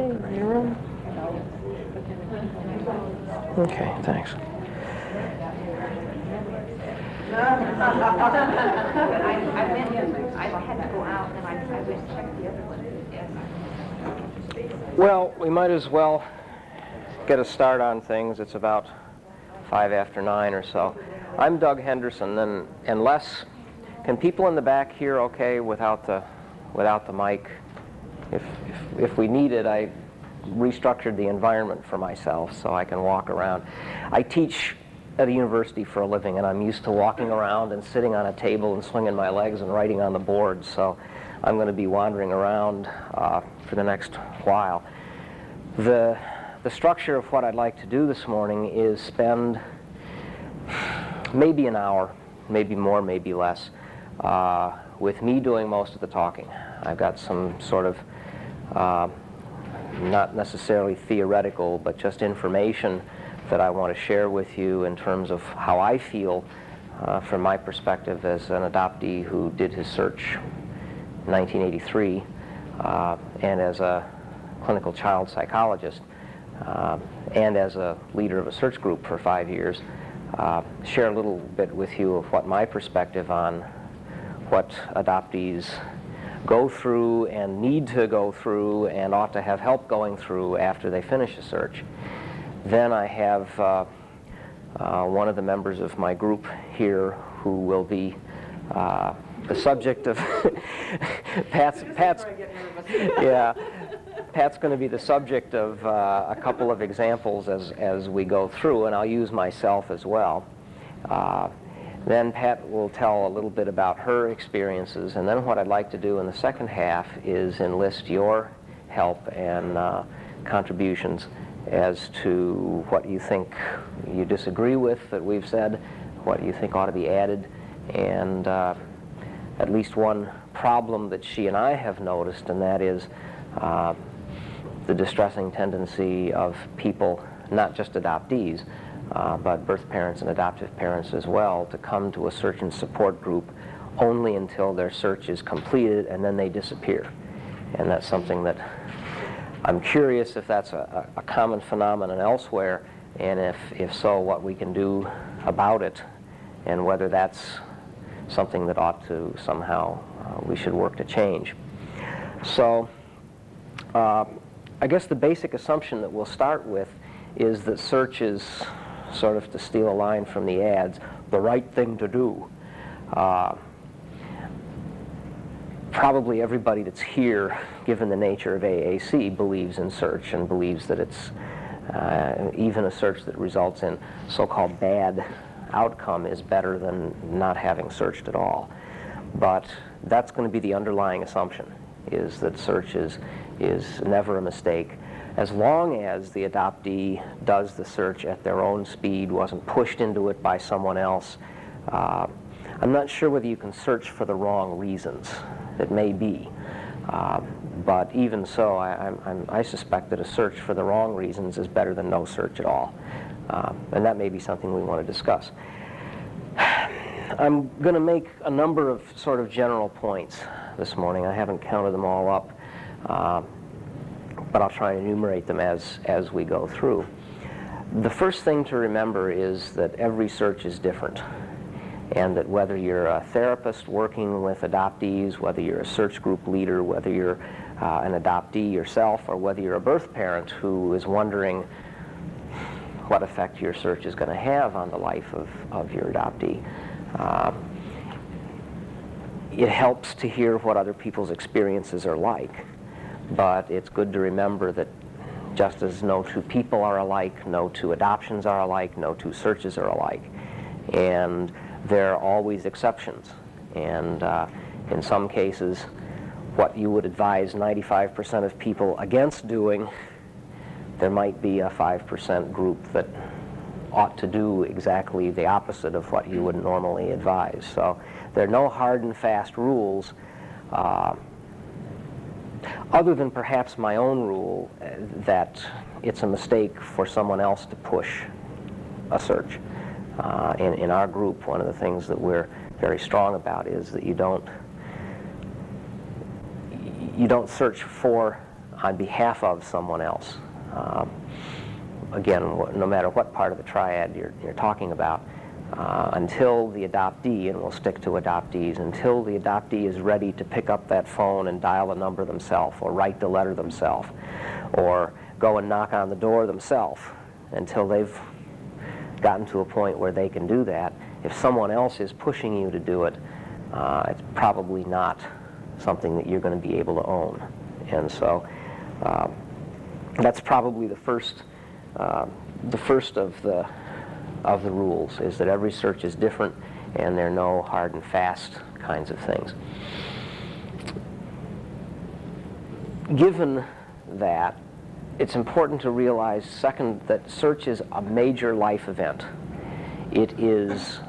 in your room? Okay, thanks. Well, we might as well get a start on things. It's about 5 after 9 or so. I'm Doug Henderson, and Les, can people in the back hear okay without the mic? If we need it, I restructured the environment for myself so I can walk around. I teach at a university for a living, and I'm used to walking around and sitting on a table and swinging my legs and writing on the board, so I'm going to be wandering around for the next while. The structure of what I'd like to do this morning is spend maybe an hour, maybe more, maybe less, with me doing most of the talking. I've got some sort of not necessarily theoretical, but just information that I want to share with you in terms of how I feel from my perspective as an adoptee who did his search in 1983 and as a clinical child psychologist and as a leader of a search group for 5 years. Share a little bit with you of what my perspective on what adoptees go through and need to go through and ought to have help going through after they finish a search. Then I have one of the members of my group here who will be the subject of Pat's going to be the subject of a couple of examples as we go through, and I'll use myself as well. Then Pat will tell a little bit about her experiences, and then what I'd like to do in the second half is enlist your help and contributions as to what you think you disagree with that we've said, what you think ought to be added, and at least one problem that she and I have noticed, and that is the distressing tendency of people, not just adoptees, but birth parents and adoptive parents as well, to come to a search and support group only until their search is completed and then they disappear. And that's something that I'm curious if that's a common phenomenon elsewhere, and if so, what we can do about it, and whether that's something that ought to somehow we should work to change. So I guess the basic assumption that we'll start with is that search is, sort of to steal a line from the ads, the right thing to do. Probably everybody that's here, given the nature of AAC, believes in search and believes that it's even a search that results in so-called bad outcome is better than not having searched at all. But that's going to be the underlying assumption, is that search is never a mistake, as long as the adoptee does the search at their own speed, wasn't pushed into it by someone else. I'm not sure whether you can search for the wrong reasons. It may be. But even so, I suspect that a search for the wrong reasons is better than no search at all. And that may be something we want to discuss. I'm going to make a number of sort of general points this morning. I haven't counted them all up, but I'll try and enumerate them as we go through. The first thing to remember is that every search is different, and that whether you're a therapist working with adoptees, whether you're a search group leader, whether you're an adoptee yourself, or whether you're a birth parent who is wondering what effect your search is going to have on the life of your adoptee, it helps to hear what other people's experiences are like. But it's good to remember that just as no two people are alike, no two adoptions are alike, no two searches are alike. And there are always exceptions. And in some cases, what you would advise 95% of people against doing, there might be a 5% group that ought to do exactly the opposite of what you would normally advise. So there are no hard and fast rules, other than perhaps my own rule that it's a mistake for someone else to push a search. In our group, one of the things that we're very strong about is that you don't search for on behalf of someone else. Again, no matter what part of the triad you're talking about, until the adoptee, and we'll stick to adoptees, until the adoptee is ready to pick up that phone and dial a number themselves, or write the letter themselves, or go and knock on the door themselves, until they've gotten to a point where they can do that, if someone else is pushing you to do it, it's probably not something that you're going to be able to own. And so that's probably the first of the rules, is that every search is different and there are no hard and fast kinds of things. Given that, it's important to realize, second, that search is a major life event. It is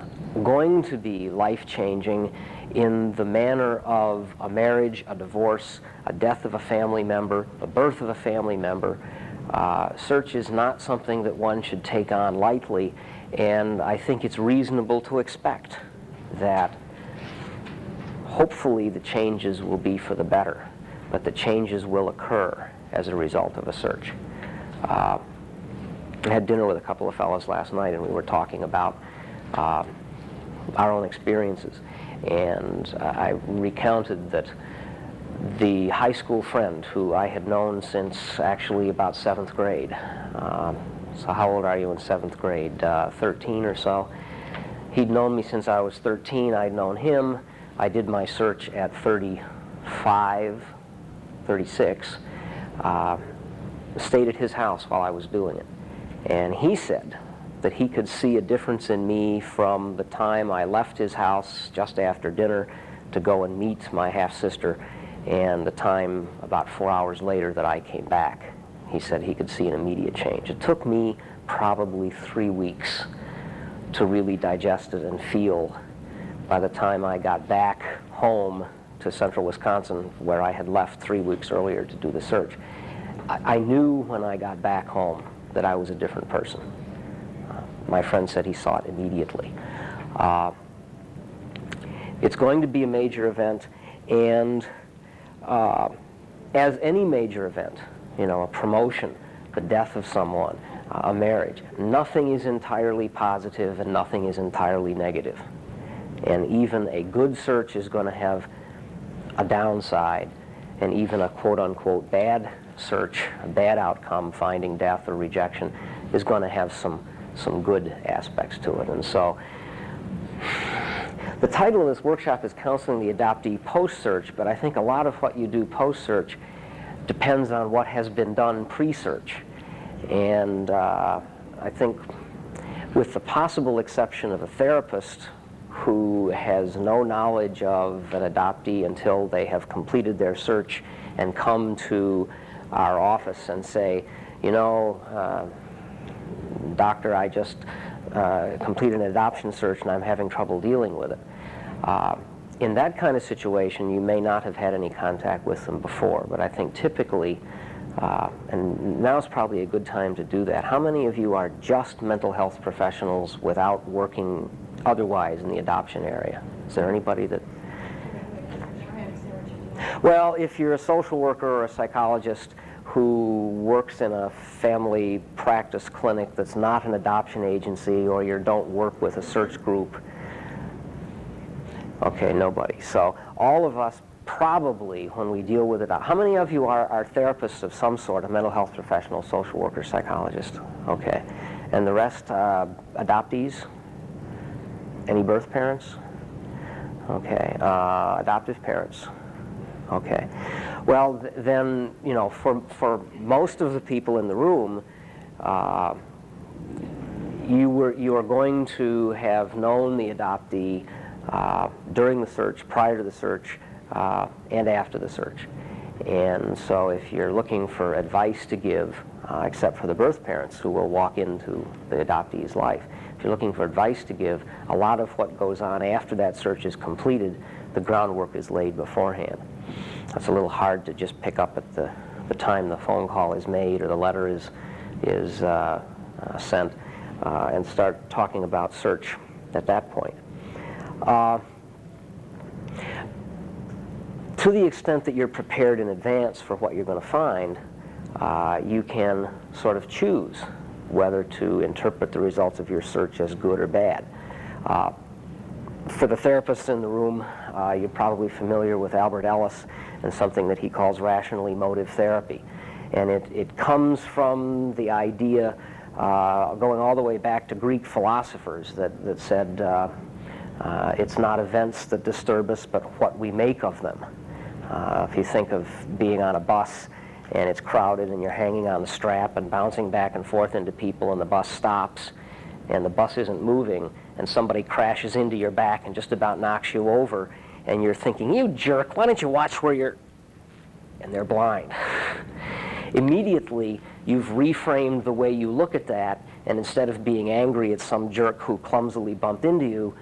going to be life-changing in the manner of a marriage, a divorce, a death of a family member, the birth of a family member. Search is not something that one should take on lightly, and I think it's reasonable to expect that hopefully the changes will be for the better, but the changes will occur as a result of a search. I had dinner with a couple of fellows last night, and we were talking about our own experiences, and I recounted that the high school friend who I had known since actually about 7th grade, so how old are you in 7th grade? 13 or so. He'd known me since I was 13. I'd known him. I did my search at 35, 36. Stayed at his house while I was doing it. And he said that he could see a difference in me from the time I left his house just after dinner to go and meet my half-sister, and the time about 4 hours later that I came back. He said he could see an immediate change. It took me probably 3 weeks to really digest it and feel. By the time I got back home to central Wisconsin, where I had left 3 weeks earlier to do the search, I knew when I got back home that I was a different person. My friend said he saw it immediately. It's going to be a major event, and as any major event, you know, a promotion, the death of someone, a marriage, nothing is entirely positive and nothing is entirely negative. And even a good search is going to have a downside, and even a quote-unquote bad search, a bad outcome, finding death or rejection, is going to have some good aspects to it. And so the title of this workshop is Counseling the Adoptee Post-Search, but I think a lot of what you do post-search depends on what has been done pre-search. And I think, with the possible exception of a therapist who has no knowledge of an adoptee until they have completed their search and come to our office and say, you know, doctor, I just completed an adoption search and I'm having trouble dealing with it. In that kind of situation, you may not have had any contact with them before, but I think typically, and now's probably a good time to do that. How many of you are just mental health professionals without working otherwise in the adoption area? Is there anybody that... Well, if you're a social worker or a psychologist who works in a family practice clinic that's not an adoption agency, or you don't work with a search group, okay, nobody. So all of us probably, when we deal with it, how many of you are therapists of some sort, a mental health professional, social worker, psychologist? Okay. And the rest, adoptees? Any birth parents? Okay. Adoptive parents? Okay. Well, then, you know, for most of the people in the room, you are going to have known the adoptee during the search, prior to the search, and after the search. And so if you're looking for advice to give, except for the birth parents who will walk into the adoptee's life, if you're looking for advice to give, a lot of what goes on after that search is completed, the groundwork is laid beforehand. It's a little hard to just pick up at the time the phone call is made or the letter is sent and start talking about search at that point. To the extent that you're prepared in advance for what you're going to find, you can sort of choose whether to interpret the results of your search as good or bad. For the therapists in the room, you're probably familiar with Albert Ellis and something that he calls rational emotive therapy. And it comes from the idea, going all the way back to Greek philosophers, that said it's not events that disturb us, but what we make of them. If you think of being on a bus and it's crowded and you're hanging on the strap and bouncing back and forth into people, and the bus stops and the bus isn't moving, and somebody crashes into your back and just about knocks you over, and you're thinking, you jerk, why don't you watch where you're... And they're blind. Immediately, you've reframed the way you look at that, and instead of being angry at some jerk who clumsily bumped into you,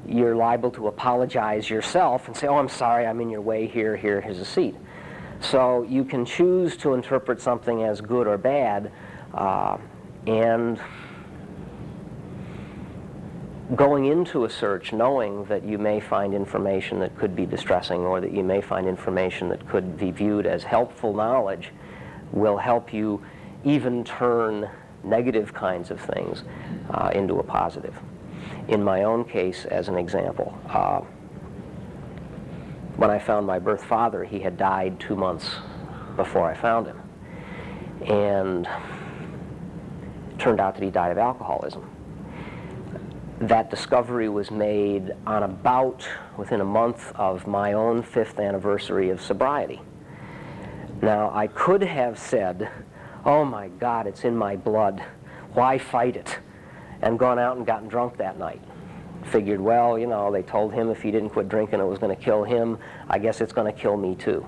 you're liable to apologize yourself and say, oh, I'm sorry, I'm in your way here, here's a seat. So you can choose to interpret something as good or bad, and going into a search knowing that you may find information that could be distressing, or that you may find information that could be viewed as helpful knowledge, will help you even turn negative kinds of things into a positive. In my own case, as an example, when I found my birth father, he had died 2 months before I found him. And it turned out that he died of alcoholism. That discovery was made on about within a month of my own 5th anniversary of sobriety. Now, I could have said, oh my God, it's in my blood, why fight it? And gone out and gotten drunk that night. Figured, well, you know, they told him if he didn't quit drinking it was going to kill him. I guess it's going to kill me too.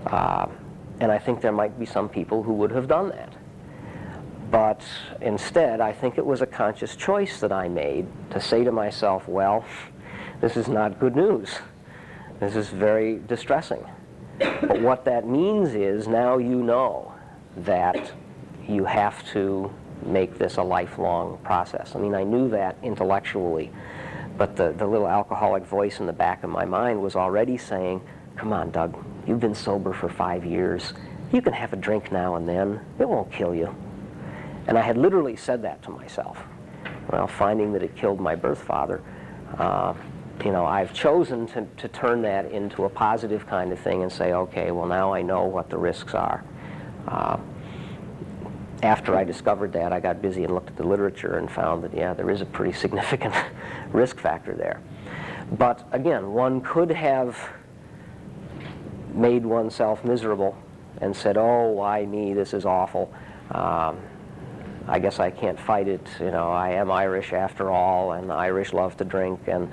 And I think there might be some people who would have done that. But instead, I think it was a conscious choice that I made to say to myself, well, this is not good news. This is very distressing. But what that means is now you know that you have to make this a lifelong process. I mean, I knew that intellectually, but the little alcoholic voice in the back of my mind was already saying, come on, Doug, you've been sober for 5 years. You can have a drink now and then. It won't kill you. And I had literally said that to myself. Well, finding that it killed my birth father, you know, I've chosen to turn that into a positive kind of thing and say, okay, well, now I know what the risks are. After I discovered that, I got busy and looked at the literature and found that, yeah, there is a pretty significant risk factor there. But again, one could have made oneself miserable and said, oh, why me, this is awful. I guess I can't fight it, you know, I am Irish after all, and the Irish love to drink, and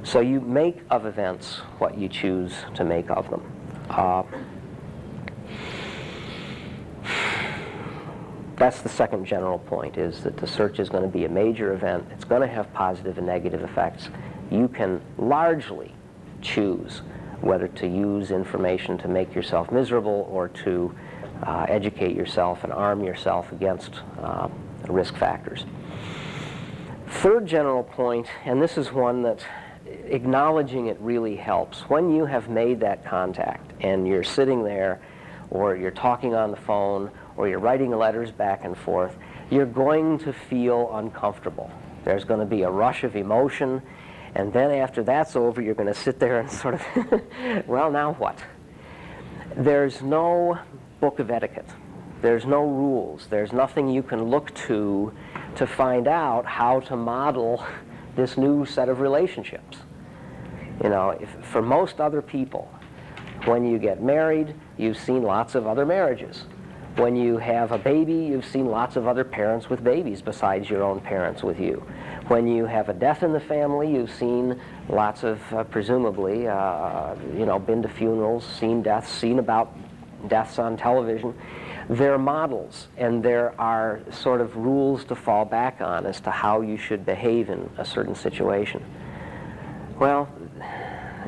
so you make of events what you choose to make of them. That's the second general point, is that the search is going to be a major event. It's going to have positive and negative effects. You can largely choose whether to use information to make yourself miserable or to educate yourself and arm yourself against risk factors. Third general point, and this is one that acknowledging it really helps. When you have made that contact and you're sitting there, or you're talking on the phone, or you're writing letters back and forth, you're going to feel uncomfortable. There's going to be a rush of emotion, and then after that's over, you're going to sit there and sort of, well, now what? There's no book of etiquette. There's no rules. There's nothing you can look to find out how to model this new set of relationships. You know, for most other people, when you get married, you've seen lots of other marriages. When you have a baby, you've seen lots of other parents with babies besides your own parents with you. When you have a death in the family, you've seen lots of, presumably, you know, been to funerals, seen deaths, seen about deaths on television. They're models, and there are sort of rules to fall back on as to how you should behave in a certain situation. Well,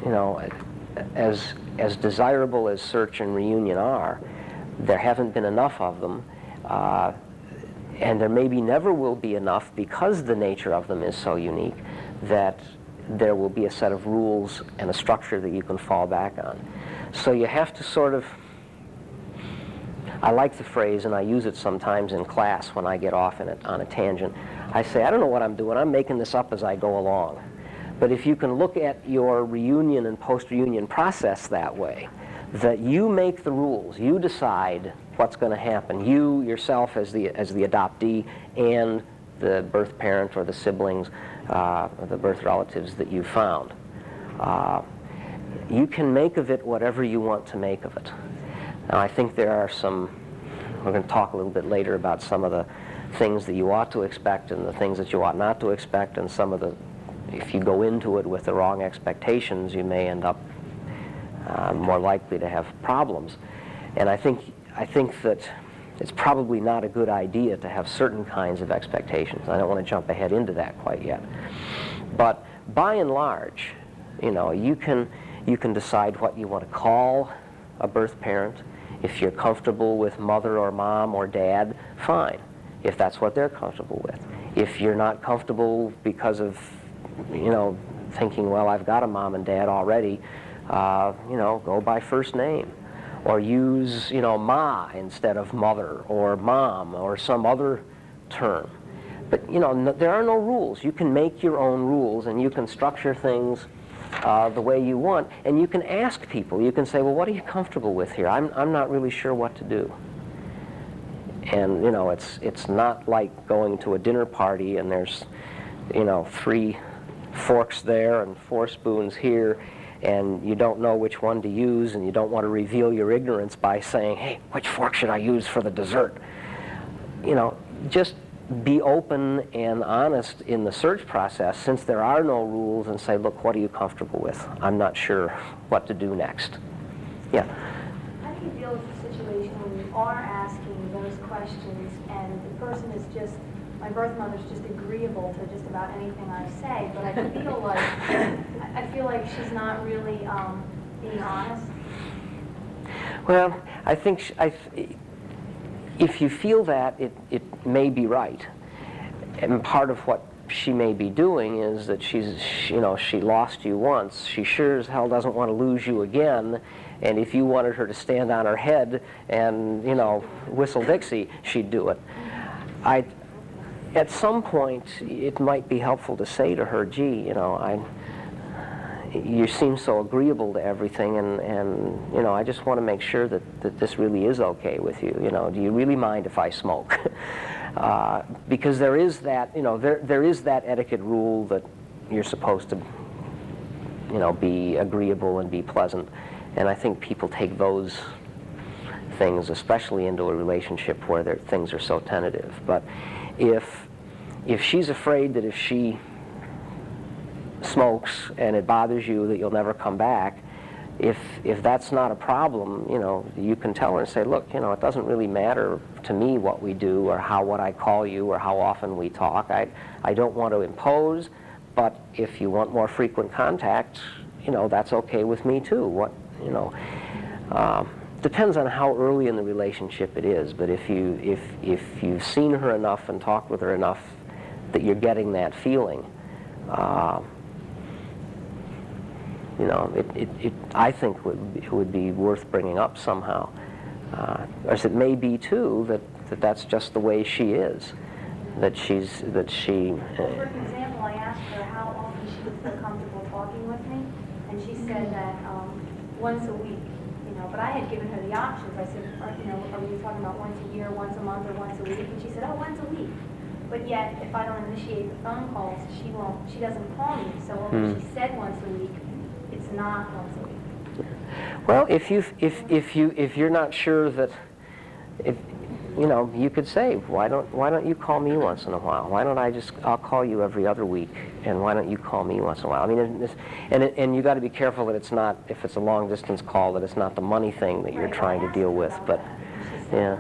you know, as desirable as search and reunion are, there haven't been enough of them, and there maybe never will be enough because the nature of them is so unique that there will be a set of rules and a structure that you can fall back on. So you have to sort of, I like the phrase, and I use it sometimes in class when I get off on a tangent. I say, I don't know what I'm doing. I'm making this up as I go along. But if you can look at your reunion and post-reunion process that way, that you make the rules, you decide what's going to happen, you yourself as the adoptee and the birth parent or the siblings, or the birth relatives that you found. You can make of it whatever you want to make of it. Now, I think there are some, we're going to talk a little bit later about some of the things that you ought to expect and the things that you ought not to expect, and some of the, if you go into it with the wrong expectations, you may end up more likely to have problems. And I think that it's probably not a good idea to have certain kinds of expectations. I don't want to jump ahead into that quite yet. But by and large, you know, you can decide what you want to call a birth parent. If you're comfortable with mother or mom or dad, fine, if that's what they're comfortable with. If you're not comfortable because of, you know, thinking, well, I've got a mom and dad already, you know, go by first name. Or use, you know, ma instead of mother or mom or some other term. But, you know, there are no rules. You can make your own rules, and you can structure things the way you want, and you can ask people. You can say, well, what are you comfortable with here? I'm not really sure what to do. And, you know, it's not like going to a dinner party and there's, you know, 3 forks there and 4 spoons here, and you don't know which one to use, and you don't want to reveal your ignorance by saying, hey, which fork should I use for the dessert? You know, just be open and honest in the search process, since there are no rules, and say, look, what are you comfortable with? I'm not sure what to do next. Yeah? How do you deal with the situation when you are asking those questions and the person is just, my birth mother's just agreeable to just about anything I say, but I feel like she's not really being honest? Well, I think if you feel that, it may be right. And part of what she may be doing is that she lost you once. She sure as hell doesn't want to lose you again. And if you wanted her to stand on her head and, you know, whistle Dixie, she'd do it. At some point, it might be helpful to say to her, gee, you know, you seem so agreeable to everything, and you know, I just want to make sure that this really is okay with you. You know, do you really mind if I smoke? Because there is that, you know, there is that etiquette rule that you're supposed to, you know, be agreeable and be pleasant, and I think people take those things, especially into a relationship where things are so tentative. But if she's afraid that if she smokes and it bothers you that you'll never come back, if that's not a problem, you know, you can tell her and say, look, you know, it doesn't really matter to me what we do or what I call you or how often we talk. I don't want to impose, but if you want more frequent contact, you know, that's okay with me too. Depends on how early in the relationship it is, but if you've seen her enough and talked with her enough that you're getting that feeling, you know, I think it would be worth bringing up somehow. As it may be too that's just the way she is, that she. Well, for example, I asked her how often she would feel comfortable talking with me, and she said that once a week. But I had given her the options. I said, you know, are we talking about once a year, once a month, or once a week? And she said, oh, once a week. But yet, if I don't initiate the phone calls, she doesn't call me. So although she said once a week, it's not once a week. Well, if you're not sure that, you know, you could say, why don't you call me once in a while? Why don't I'll call you every other week, and why don't you call me once in a while? I mean, and you got to be careful that it's not, if it's a long distance call, that it's not the money thing that you're trying to deal with. But yeah.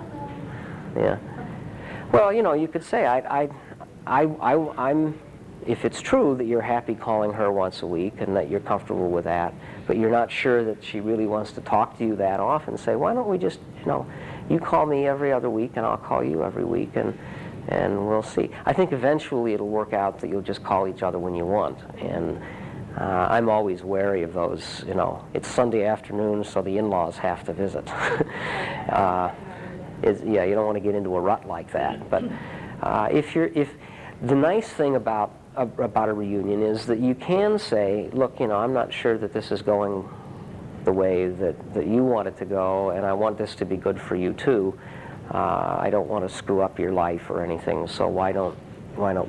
Well, you know, you could say I'm. If it's true that you're happy calling her once a week and that you're comfortable with that, but you're not sure that she really wants to talk to you that often, say, why don't we just, you know, you call me every other week and I'll call you every week, and we'll see. I think eventually it'll work out that you'll just call each other when you want, and I'm always wary of those, you know, it's Sunday afternoon, so the in-laws have to visit. Yeah, you don't want to get into a rut like that. But if the nice thing about a reunion is that you can say, look, you know, I'm not sure that this is going the way that you want it to go, and I want this to be good for you too. I don't want to screw up your life or anything, so why don't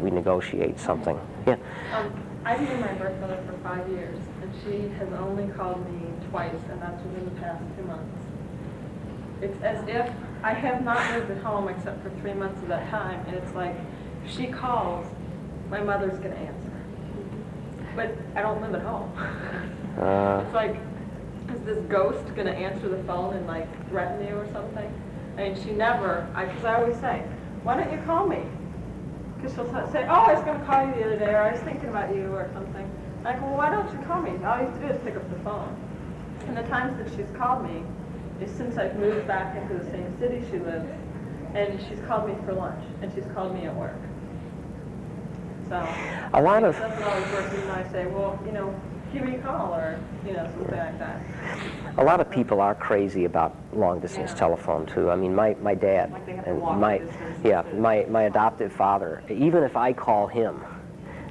we negotiate something? Yeah. I've known my birth mother for 5 years, and she has only called me twice, and that's within the past 2 months. It's as if I have not lived at home except for 3 months of that time, and it's like, if she calls, my mother's going to answer. But I don't live at home. It's like, is this ghost going to answer the phone and like threaten you or something? I mean, she never, because I always say, why don't you call me? Because she'll say, oh, I was going to call you the other day, or I was thinking about you, or something. I go, well, why don't you call me? All you have to do is pick up the phone. And the times that she's called me is since I've moved back into the same city she lives, and she's called me for lunch, and she's called me at work. So, a lot of it doesn't always work, even though I say, well, you know, give me a call, or, you know, something like that. A lot of people are crazy about long-distance telephone, too. I mean, my dad Like they have to and walk my, the distance yeah, to- my adoptive father, even if I call him,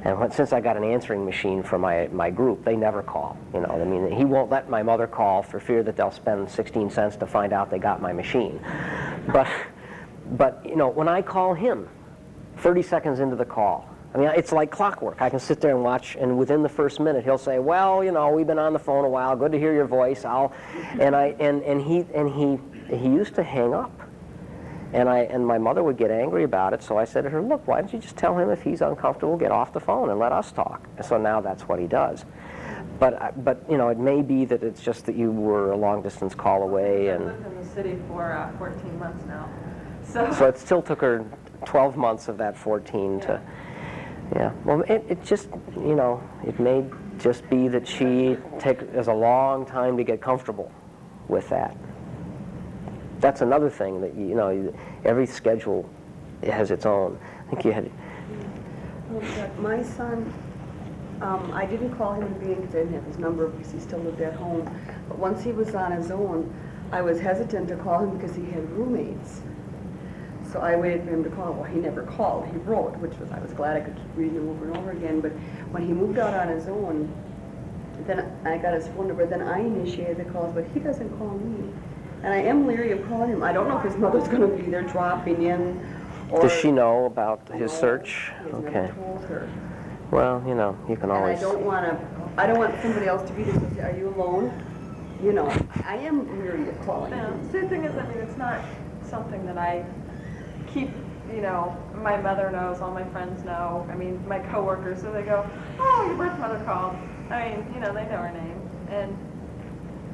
and since I got an answering machine for my group, they never call. You know, I mean, he won't let my mother call for fear that they'll spend 16 cents to find out they got my machine. But you know, when I call him, 30 seconds into the call, I mean, it's like clockwork. I can sit there and watch, and within the first minute, he'll say, "Well, you know, we've been on the phone a while. Good to hear your voice." He used to hang up, and my mother would get angry about it. So I said to her, "Look, why don't you just tell him if he's uncomfortable, get off the phone and let us talk?" And so now that's what he does. But you know, it may be that it's just that you were a long distance call away, I've and lived in the city for 14 months now. so it still took her 12 months of that 14 to. Yeah, well, it just, you know, it may just be that there's a long time to get comfortable with that. That's another thing that, you know, every schedule has its own. I think you had... My son, I didn't call him in the beginning because I didn't have his number because he still lived at home. But once he was on his own, I was hesitant to call him because he had roommates. So I waited for him to call. Well, he never called. He wrote, I was glad I could keep reading him over and over again. But when he moved out on his own, then I got his phone number. Then I initiated the calls, but he doesn't call me. And I am leery of calling him. I don't know if his mother's going to be there dropping in. Or Does she know about his search? He has Okay. never told her. Well, you know, you can And always... I don't want somebody else to be there and say, are you alone? You know, I am leery of calling Yeah. him. See, the thing is, I mean, it's not something that I keep, you know, my mother knows, all my friends know, I mean, my coworkers, so they go, oh, your birth mother called. I mean, you know, they know her name. And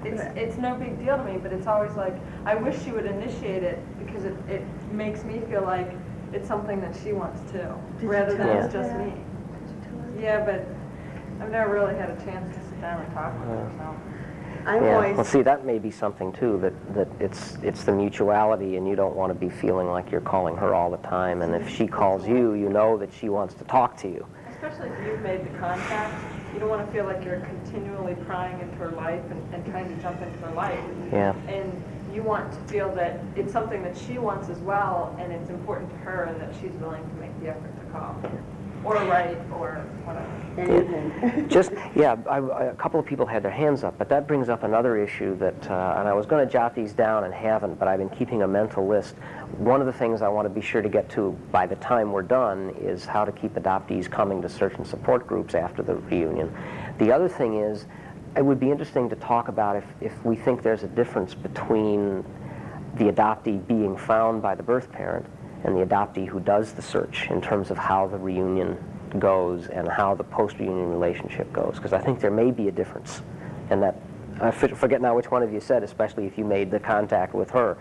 it's no big deal to me, but it's always like, I wish she would initiate it because it makes me feel like it's something that she wants to, rather than it's just me. Yeah, but I've never really had a chance to sit down and talk with her, so. I'm Yeah, always, well, see, that may be something, too, that it's the mutuality, and you don't want to be feeling like you're calling her all the time, and if she calls you, you know that she wants to talk to you. Especially if you've made the contact, you don't want to feel like you're continually prying into her life and trying to jump into her life. Yeah. And you want to feel that it's something that she wants as well, and it's important to her, and that she's willing to make the effort to call. Or write, or whatever. anything. Just, yeah, a couple of people had their hands up, but that brings up another issue that, and I was going to jot these down and haven't, but I've been keeping a mental list. One of the things I want to be sure to get to by the time we're done is how to keep adoptees coming to search and support groups after the reunion. The other thing is, it would be interesting to talk about if we think there's a difference between the adoptee being found by the birth parent and the adoptee who does the search in terms of how the reunion goes and how the post-reunion relationship goes, because I think there may be a difference. And that, I forget now which one of you said, especially if you made the contact with her,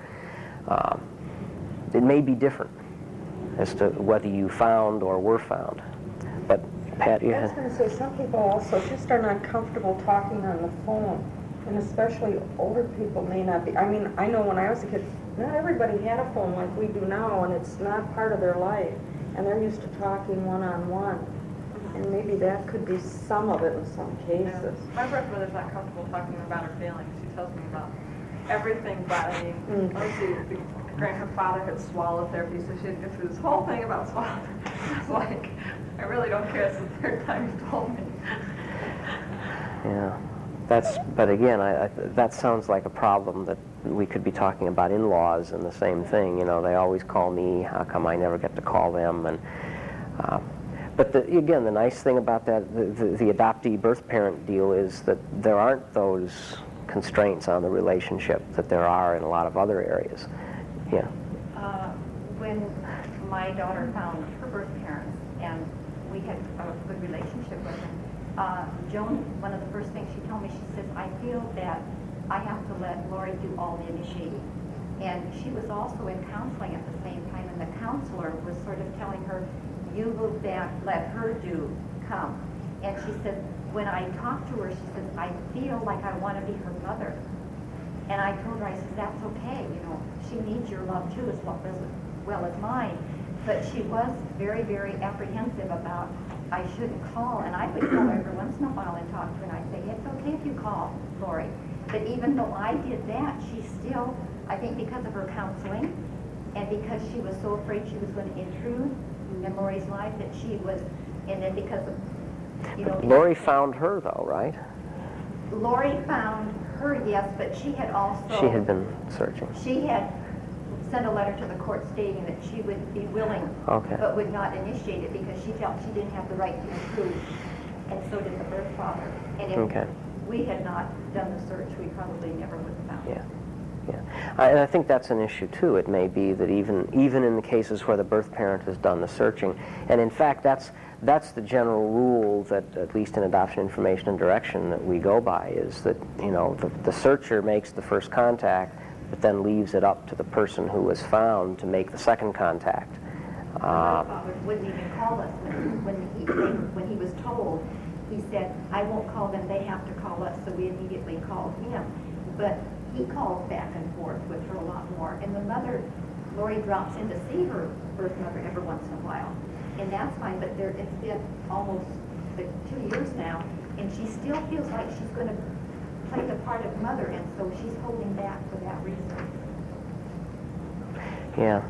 it may be different as to whether you found or were found. But Pat, you I was had... going to say, some people also just are not comfortable talking on the phone, and especially older people may not be. I mean, I know when I was a kid, not everybody had a phone like we do now, and it's not part of their life, and they're used to talking one-on-one. And maybe that could be some of it in some cases. My birth mother's not comfortable talking about her feelings. She tells me about everything but, I mean, her father had swallow therapy, so she had to go through this whole thing about swallow therapy. I was like, I really don't care. It's the third time you've told me. Yeah, but again, that sounds like a problem that we could be talking about in-laws and the same thing. You know, they always call me. How come I never get to call them? And but again, the nice thing about that, the adoptee birth parent deal is that there aren't those constraints on the relationship that there are in a lot of other areas. Yeah. When my daughter found her birth parents and we had a good relationship with them, Joan, one of the first things she told me, she says, I feel that I have to let Lori do all the initiating. And she was also in counseling at the same time, and the counselor was sort of telling her, you move back, let her come. And she said, when I talk to her, she says, I feel like I want to be her mother. And I told her, I said, that's okay, you know, she needs your love too as well as mine. But she was very, very apprehensive about, I shouldn't call. And I would call her every once in a while and talk to her, and I'd say, it's okay if you call, Lori. But even though I did that, she still, I think because of her counseling, and because she was so afraid she was going to intrude in Lori's life, that she was, and then because of, you know. Lori found her, though, right? Lori found her, yes, but she had also. She had been searching. She had sent a letter to the court stating that she would be willing, Okay. but would not initiate it because she felt she didn't have the right to intrude, and so did the birth father. And if Okay. we had not done the search, we probably never would have found it. Yeah. Yeah, and I think that's an issue too. It may be that even in the cases where the birth parent has done the searching, and in fact that's the general rule that, at least in adoption information and direction, that we go by, is that, you know, the searcher makes the first contact, but then leaves it up to the person who was found to make the second contact. The birth father wouldn't even call us when he was told. He said, I won't call them, they have to call us, so we immediately called him. But he calls back and forth with her a lot more. And the mother, Lori, drops in to see her birth mother every once in a while. And that's fine, but it's been almost 2 years now, and she still feels like she's going to play the part of mother, and so she's holding back for that reason. Yeah.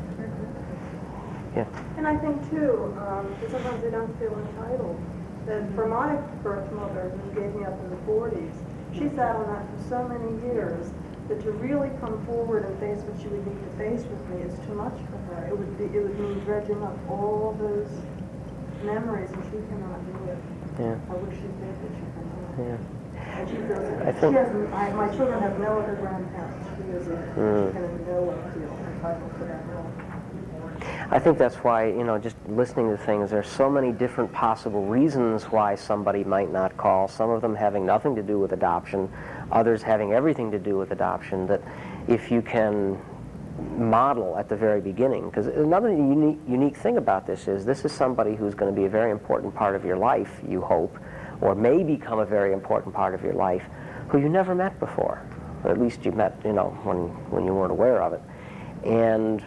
Yeah. And I think too, that sometimes they don't feel entitled. That for my birth mother, who gave me up in the 40s, she sat on that for so many years that to really come forward and face what she would need to face with me is too much for her. It would mean dredging up all those memories, and she cannot do it. Yeah. I wish she did, but she cannot. Yeah. And she feels I think- my children have no other grandparents. She isn't. She can in no way feel entitled to that role. I think that's why, you know, just listening to things, there's so many different possible reasons why somebody might not call, some of them having nothing to do with adoption, others having everything to do with adoption, that if you can model at the very beginning, because another unique thing about this is somebody who's going to be a very important part of your life, you hope, or may become a very important part of your life, who you never met before, or at least you met, you know, when you weren't aware of it. And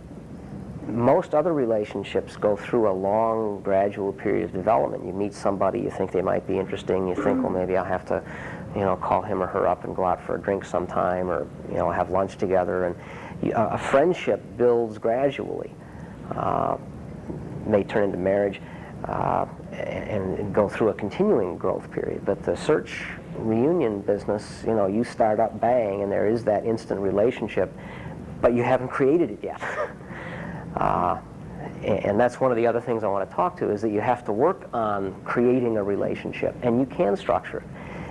most other relationships go through a long, gradual period of development. You meet somebody, you think they might be interesting, you think, well, maybe I'll have to, you know, call him or her up and go out for a drink sometime, or, you know, have lunch together, and a friendship builds gradually, may turn into marriage, and go through a continuing growth period. But the search reunion business, you know, you start up bang, and there is that instant relationship, but you haven't created it yet. And that's one of the other things I want to talk to, is that you have to work on creating a relationship, and you can structure it.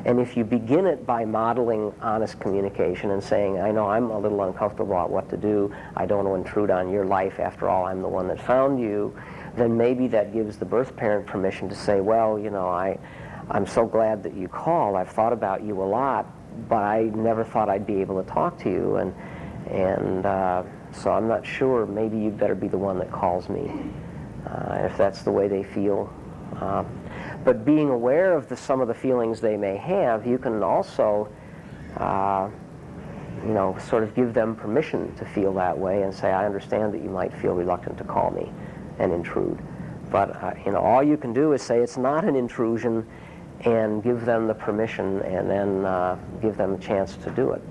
And if you begin it by modeling honest communication and saying, I know I'm a little uncomfortable about what to do, I don't want to intrude on your life, after all, I'm the one that found you, then maybe that gives the birth parent permission to say, well, you know, I'm so glad that you called, I've thought about you a lot, but I never thought I'd be able to talk to you, and so I'm not sure, maybe you'd better be the one that calls me, if that's the way they feel. But being aware of some of the feelings they may have, you can also, you know, sort of give them permission to feel that way and say, I understand that you might feel reluctant to call me and intrude. But all you can do is say it's not an intrusion, and give them the permission, and then give them a chance to do it.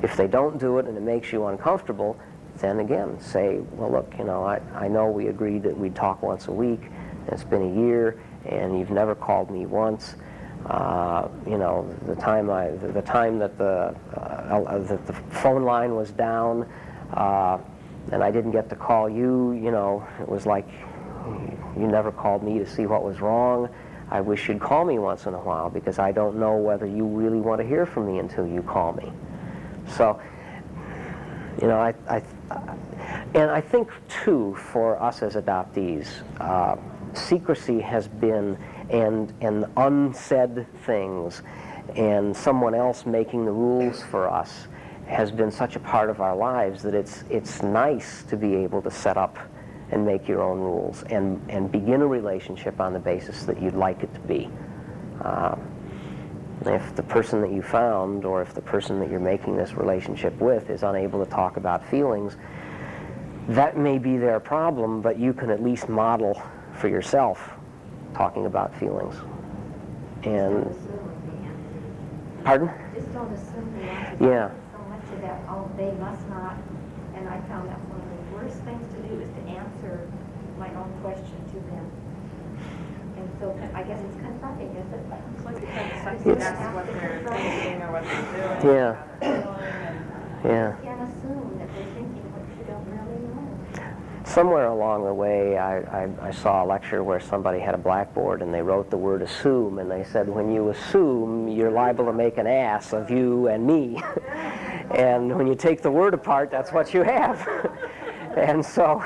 If they don't do it and it makes you uncomfortable, then again say, well, look, I know we agreed that we'd talk once a week, and it's been a year, and you've never called me once. The time that the phone line was down, and I didn't get to call you, it was like you never called me to see what was wrong. I wish you'd call me once in a while, because I don't know whether you really want to hear from me until you call me. So, I think too, for us as adoptees, secrecy has been, and unsaid things, and someone else making the rules for us has been such a part of our lives that it's nice to be able to set up and make your own rules and begin a relationship on the basis that you'd like it to be. If the person that you found, or if the person that you're making this relationship with, is unable to talk about feelings, that may be their problem, but you can at least model for yourself talking about feelings. And pardon? Just don't assume the answer. Yeah. So much of that, oh, they must not. And I found that one of the worst things to do is to answer my own question to them. And so I guess it's confronting, is it? It's like you kind of second guess what they're thinking or what they're doing. Yeah. How they're feeling, and Yeah. You can't assume that they're thinking what you don't really know. Somewhere along the way, I saw a lecture where somebody had a blackboard and they wrote the word assume, and they said, when you assume, you're liable to make an ass of you and me. And when you take the word apart, that's what you have. And so,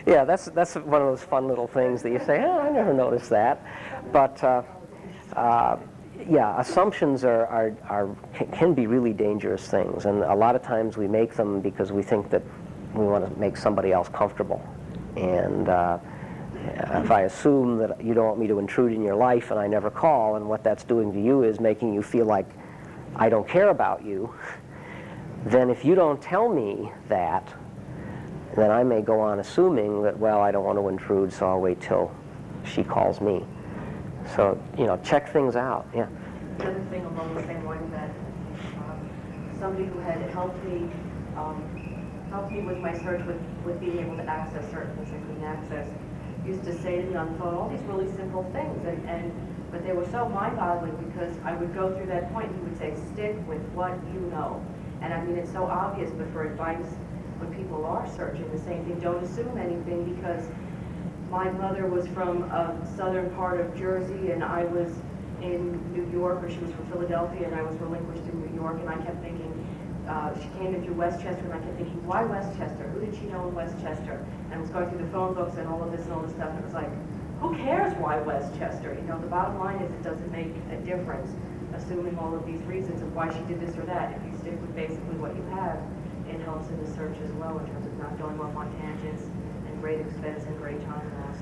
yeah, that's one of those fun little things that you say, oh, I never noticed that. But yeah, assumptions can be really dangerous things, and a lot of times we make them because we think that we want to make somebody else comfortable. And if I assume that you don't want me to intrude in your life and I never call, and what that's doing to you is making you feel like I don't care about you, then if you don't tell me that, then I may go on assuming that, well, I don't want to intrude, so I'll wait till she calls me. So, check things out. Yeah. The other thing along the same lines, that somebody who had helped me with my search with being able to access certain things I couldn't access, used to say to me on the phone all these really simple things, but they were so mind-boggling, because I would go through that point and he would say, stick with what you know. And I mean, it's so obvious, but for advice when people are searching, the same thing, don't assume anything, because my mother was from a southern part of Jersey, and I was in New York, or she was from Philadelphia, and I was relinquished in New York, and I kept thinking, she came in through Westchester, and I kept thinking, why Westchester? Who did she know in Westchester? And I was going through the phone books and all of this stuff, and it was like, who cares why Westchester? The bottom line is it doesn't make a difference, assuming all of these reasons of why she did this or that. If you stick with basically what you have, it helps in the search as well, in terms of not going off on tangents and great expense and great time loss.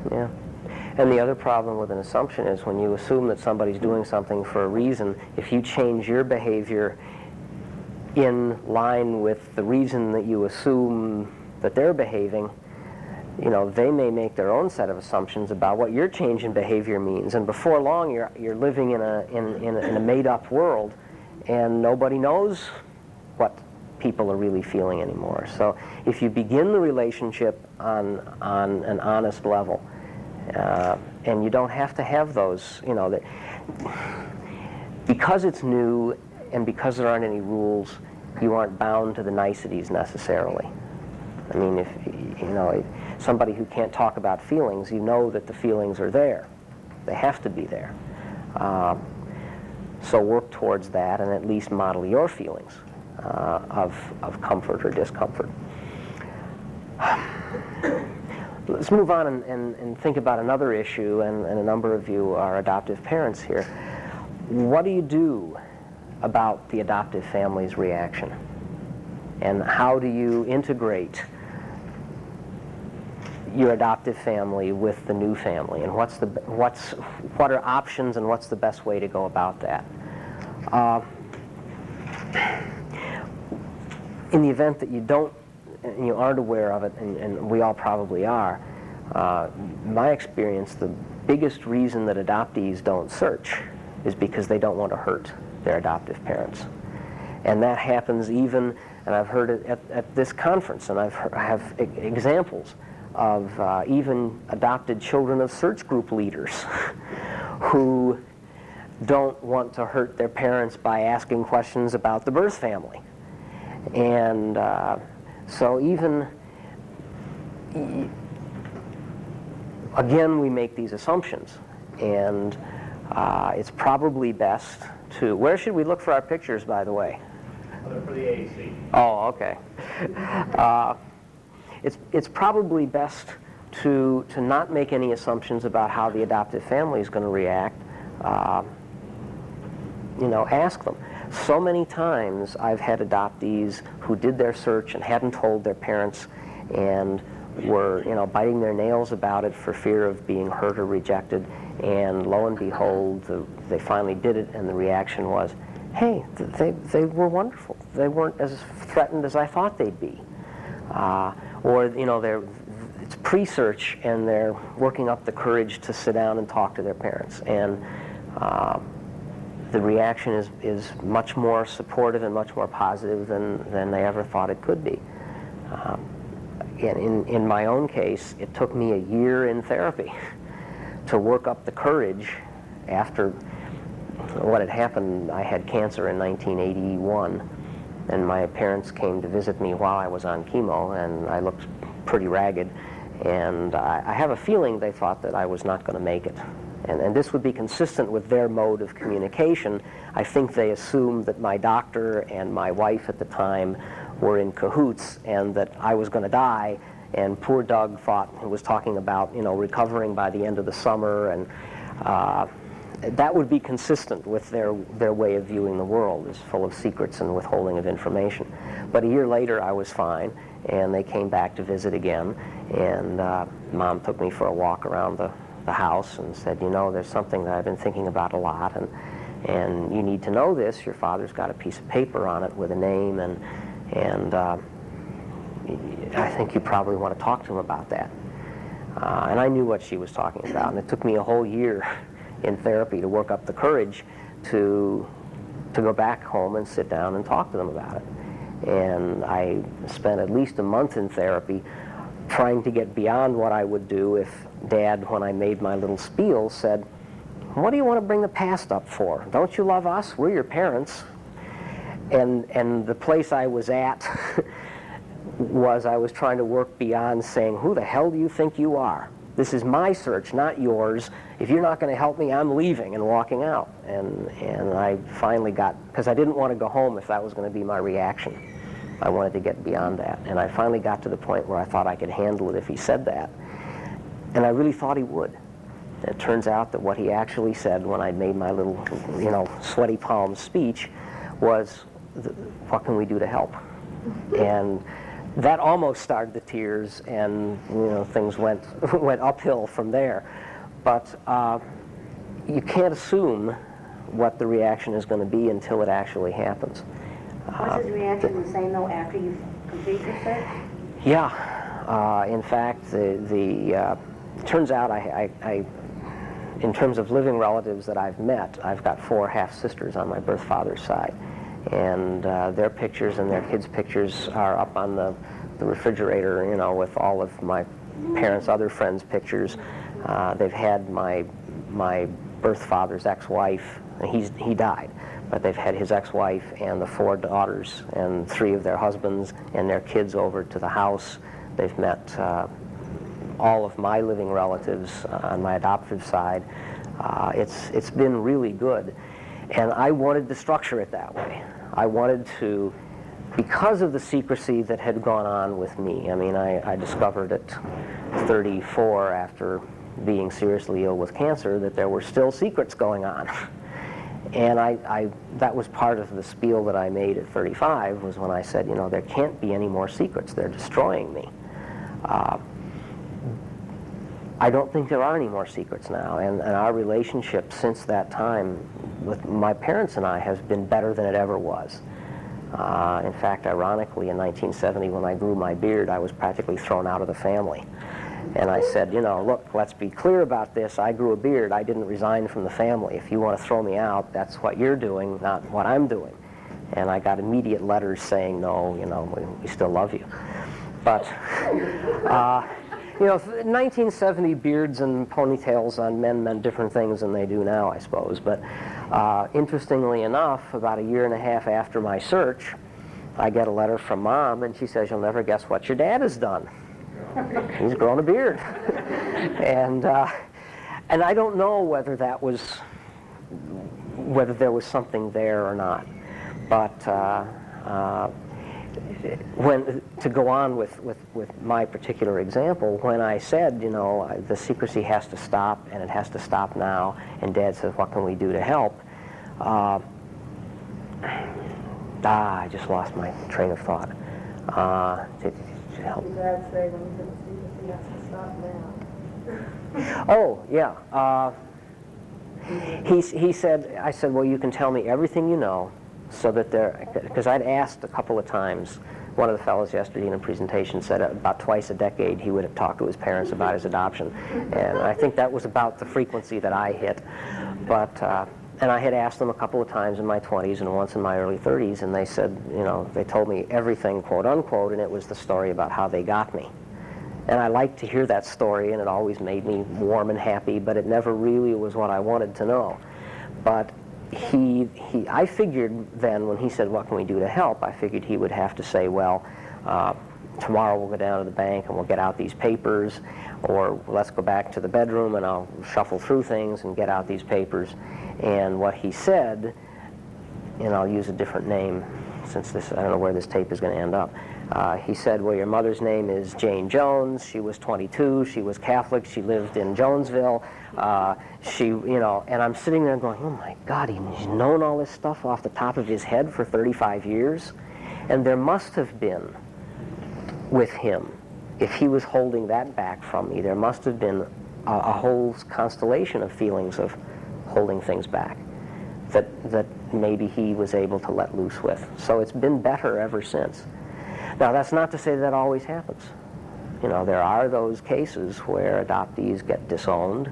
Yeah. And the other problem with an assumption is when you assume that somebody's doing something for a reason, if you change your behavior in line with the reason that you assume that they're behaving, they may make their own set of assumptions about what your change in behavior means, and before long you're living in a made-up world, and nobody knows what people are really feeling anymore. So if you begin the relationship on an honest level, and you don't have to have those, that because it's new and because there aren't any rules, you aren't bound to the niceties necessarily. I mean, if somebody who can't talk about feelings, you know that the feelings are there. They have to be there. So work towards that, and at least model your feelings of comfort or discomfort. Let's move on and think about another issue, and a number of you are adoptive parents here. What do you do about the adoptive family's reaction? And how do you integrate your adoptive family with the new family? And what are options, and what's the best way to go about that? In the event that you don't and you aren't aware of it, and we all probably are, my experience, the biggest reason that adoptees don't search is because they don't want to hurt their adoptive parents. And that happens even, and I've heard it at this conference, and I have examples of even adopted children of search group leaders who don't want to hurt their parents by asking questions about the birth family. And so even, again, we make these assumptions, and it's probably best to, where should we look for our pictures, by the way? For the AAC. Oh, okay. It's probably best to not make any assumptions about how the adoptive family is going to react. Ask them. So many times I've had adoptees who did their search and hadn't told their parents and were, biting their nails about it for fear of being hurt or rejected, and lo and behold, they finally did it, and the reaction was, hey, they were wonderful. They weren't as threatened as I thought they'd be. It's pre-search, and they're working up the courage to sit down and talk to their parents. And the reaction is much more supportive and much more positive than they ever thought it could be. In my own case, it took me a year in therapy to work up the courage after what had happened. I had cancer in 1981, and my parents came to visit me while I was on chemo, and I looked pretty ragged, and I have a feeling they thought that I was not going to make it. And this would be consistent with their mode of communication. I think they assumed that my doctor and my wife at the time were in cahoots and that I was going to die, and poor Doug was talking about, recovering by the end of the summer, and that would be consistent with their way of viewing the world, is full of secrets and withholding of information. But a year later, I was fine, and they came back to visit again, and Mom took me for a walk around the house and said, there's something that I've been thinking about a lot, and you need to know this. Your father's got a piece of paper on it with a name, and I think you probably want to talk to him about that. And I knew what she was talking about, and it took me a whole year in therapy to work up the courage to go back home and sit down and talk to them about it. And I spent at least a month in therapy trying to get beyond what I would do if Dad, when I made my little spiel, said, what do you want to bring the past up for? Don't you love us? We're your parents. And the place I was at was I was trying to work beyond saying, who the hell do you think you are? This is my search, not yours. If you're not going to help me, I'm leaving and walking out. And I finally because I didn't want to go home if that was going to be my reaction. I wanted to get beyond that. And I finally got to the point where I thought I could handle it if he said that. And I really thought he would. It turns out that what he actually said when I made my little, sweaty palm speech was, what can we do to help? And that almost started the tears, and things went uphill from there. But you can't assume what the reaction is going to be until it actually happens. Was his reaction the same though after you complete your search? Yeah. In fact, it turns out I in terms of living relatives that I've met, I've got 4 half-sisters on my birth father's side. And their pictures and their kids' pictures are up on the refrigerator, with all of my parents' other friends' pictures. They've had my birth father's ex-wife, and he died, but they've had his ex-wife and the 4 daughters and 3 of their husbands and their kids over to the house. They've met all of my living relatives on my adoptive side. It's been really good. And I wanted to structure it that way. I wanted to, because of the secrecy that had gone on with me. I mean, I discovered at 34, after being seriously ill with cancer, that there were still secrets going on. And that was part of the spiel that I made at 35, was when I said, there can't be any more secrets. They're destroying me. I don't think there are any more secrets now, and our relationship since that time with my parents and I has been better than it ever was. In fact, ironically, in 1970, when I grew my beard, I was practically thrown out of the family. And I said, you know, look, let's be clear about this. I grew a beard. I didn't resign from the family. If you want to throw me out, that's what you're doing, not what I'm doing. And I got immediate letters saying, no, you know, we still love you. But, you know, 1970 beards and ponytails on men meant different things than they do now, I suppose. But interestingly enough, about a year and a half after my search, I get a letter from Mom, and she says, you'll never guess what your dad has done. He's grown a beard. And I don't know whether that was, whether there was something there or not. But to go on with my particular example, when I said, you know, the secrecy has to stop, and it has to stop now, and Dad says, what can we do to help? I just lost my train of thought. To help. Did Dad say when he said the secrecy has to stop now? Oh, yeah. He said, I said, well, you can tell me everything you know, so that because I'd asked a couple of times. One of the fellows yesterday in a presentation said about twice a decade he would have talked to his parents about his adoption. And I think that was about the frequency that I hit. But, and I had asked them a couple of times in my 20s and once in my early 30s, and they said, you know, they told me everything, quote unquote, and it was the story about how they got me. And I liked to hear that story, and it always made me warm and happy, but it never really was what I wanted to know. But I figured then, when he said, what can we do to help, I figured he would have to say, well, tomorrow we'll go down to the bank and we'll get out these papers, or let's go back to the bedroom and I'll shuffle through things and get out these papers. And what he said, and I'll use a different name since this, I don't know where this tape is going to end up. He said, well, your mother's name is Jane Jones. She was 22. She was Catholic. She lived in Jonesville. She, you know, and I'm sitting there going, oh my God, he's known all this stuff off the top of his head for 35 years. And there must have been, with him, if he was holding that back from me, there must have been a whole constellation of feelings of holding things back that maybe he was able to let loose with. So it's been better ever since. Now, that's not to say that always happens. You know, there are those cases where adoptees get disowned,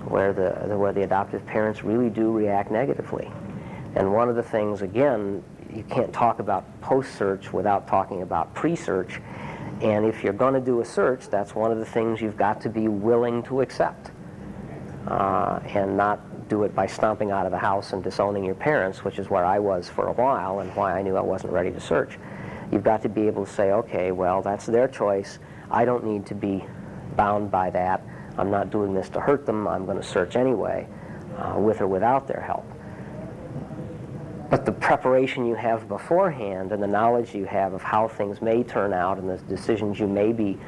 where the adoptive parents really do react negatively. And one of the things, again, you can't talk about post-search without talking about pre-search. And if you're going to do a search, that's one of the things you've got to be willing to accept, and not do it by stomping out of the house and disowning your parents, which is where I was for a while and why I knew I wasn't ready to search. You've got to be able to say, okay, well, that's their choice. I don't need to be bound by that. I'm not doing this to hurt them. I'm going to search anyway, with or without their help. But the preparation you have beforehand and the knowledge you have of how things may turn out and the decisions you may be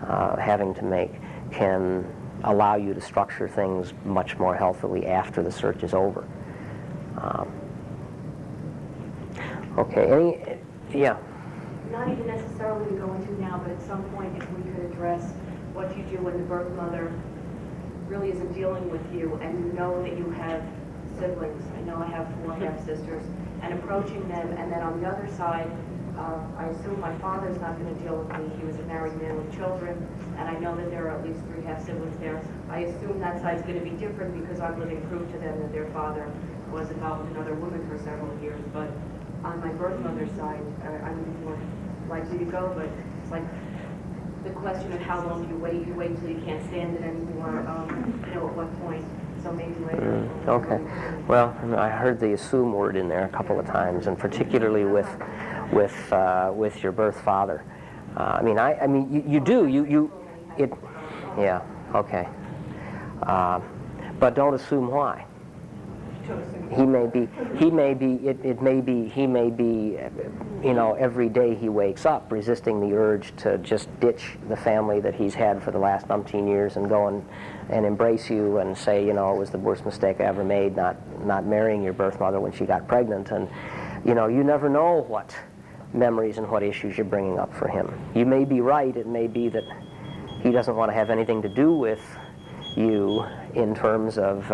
having to make can allow you to structure things much more healthily after the search is over. Okay, yeah? Not even necessarily to go into now, but at some point if we could address what you do when the birth mother really isn't dealing with you and you know that you have siblings. I know I have 4 half-sisters, and approaching them, and then on the other side, I assume my father's not going to deal with me. He was a married man with children, and I know that there are at least 3 half-siblings there. I assume that side's going to be different because I'm living proof to them that their father was involved with another woman for several years. But on my birth mother's side, I'm more likely to go, but it's like the question of how long do you wait till you can't stand it anymore, you know, at what point. So maybe later. Okay. Well, I heard the assume word in there a couple of times, and particularly with your birth father. I mean, you do. Yeah. Okay. But don't assume why. He may be, you know, every day he wakes up resisting the urge to just ditch the family that he's had for the last umpteen years and go and embrace you and say, you know, it was the worst mistake I ever made not marrying your birth mother when she got pregnant. And, you know, you never know what memories and what issues you're bringing up for him. You may be right. It may be that he doesn't want to have anything to do with you in terms of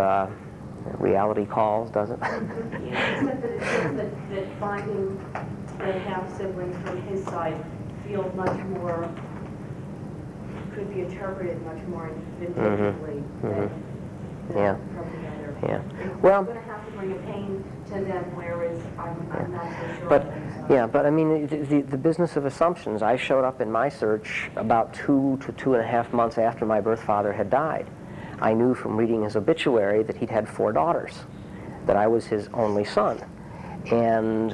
reality calls, does it? Yeah, except that it feels that finding that half-siblings from his side feels much more, could be interpreted much more vindictively than Yeah. from the other. Yeah. It's Well, going to have to bring a pain to them, whereas I'm not so sure. but on their side. yeah, but I mean, the business of assumptions. I showed up in my search about 2 to 2.5 months after my birth father had died. I knew from reading his obituary that he'd had 4 daughters, that I was his only son. And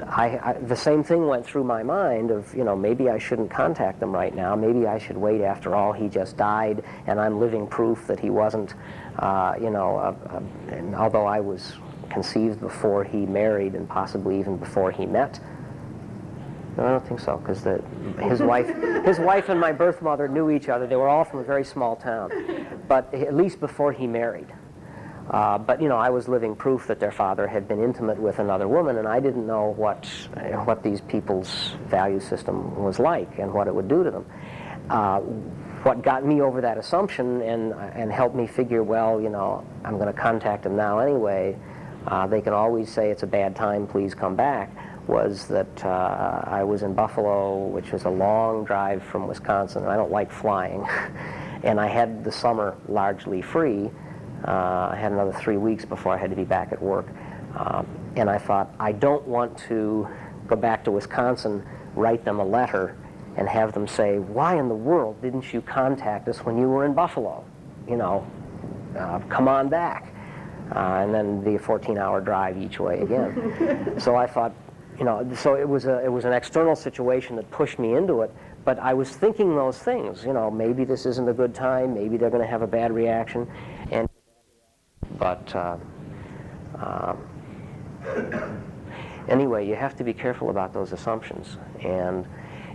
the same thing went through my mind of, maybe I shouldn't contact them right now. Maybe I should wait. After all, he just died, and I'm living proof that he wasn't, and although I was conceived before he married and possibly even before he met. No, I don't think so, because his wife and my birth mother knew each other. They were all from a very small town, but at least before he married. But I was living proof that their father had been intimate with another woman, and I didn't know what these people's value system was like and what it would do to them. What got me over that assumption and helped me figure, well, I'm going to contact them now anyway. They can always say it's a bad time, please come back, was that I was in Buffalo, which was a long drive from Wisconsin. I don't like flying. And I had the summer largely free. I had another 3 weeks before I had to be back at work. And I thought, I don't want to go back to Wisconsin, write them a letter, and have them say, why in the world didn't you contact us when you were in Buffalo? Come on back. And then be a 14-hour drive each way again. So I thought, so it was an external situation that pushed me into it. But I was thinking those things, maybe this isn't a good time, maybe they're going to have a bad reaction. But anyway, you have to be careful about those assumptions. And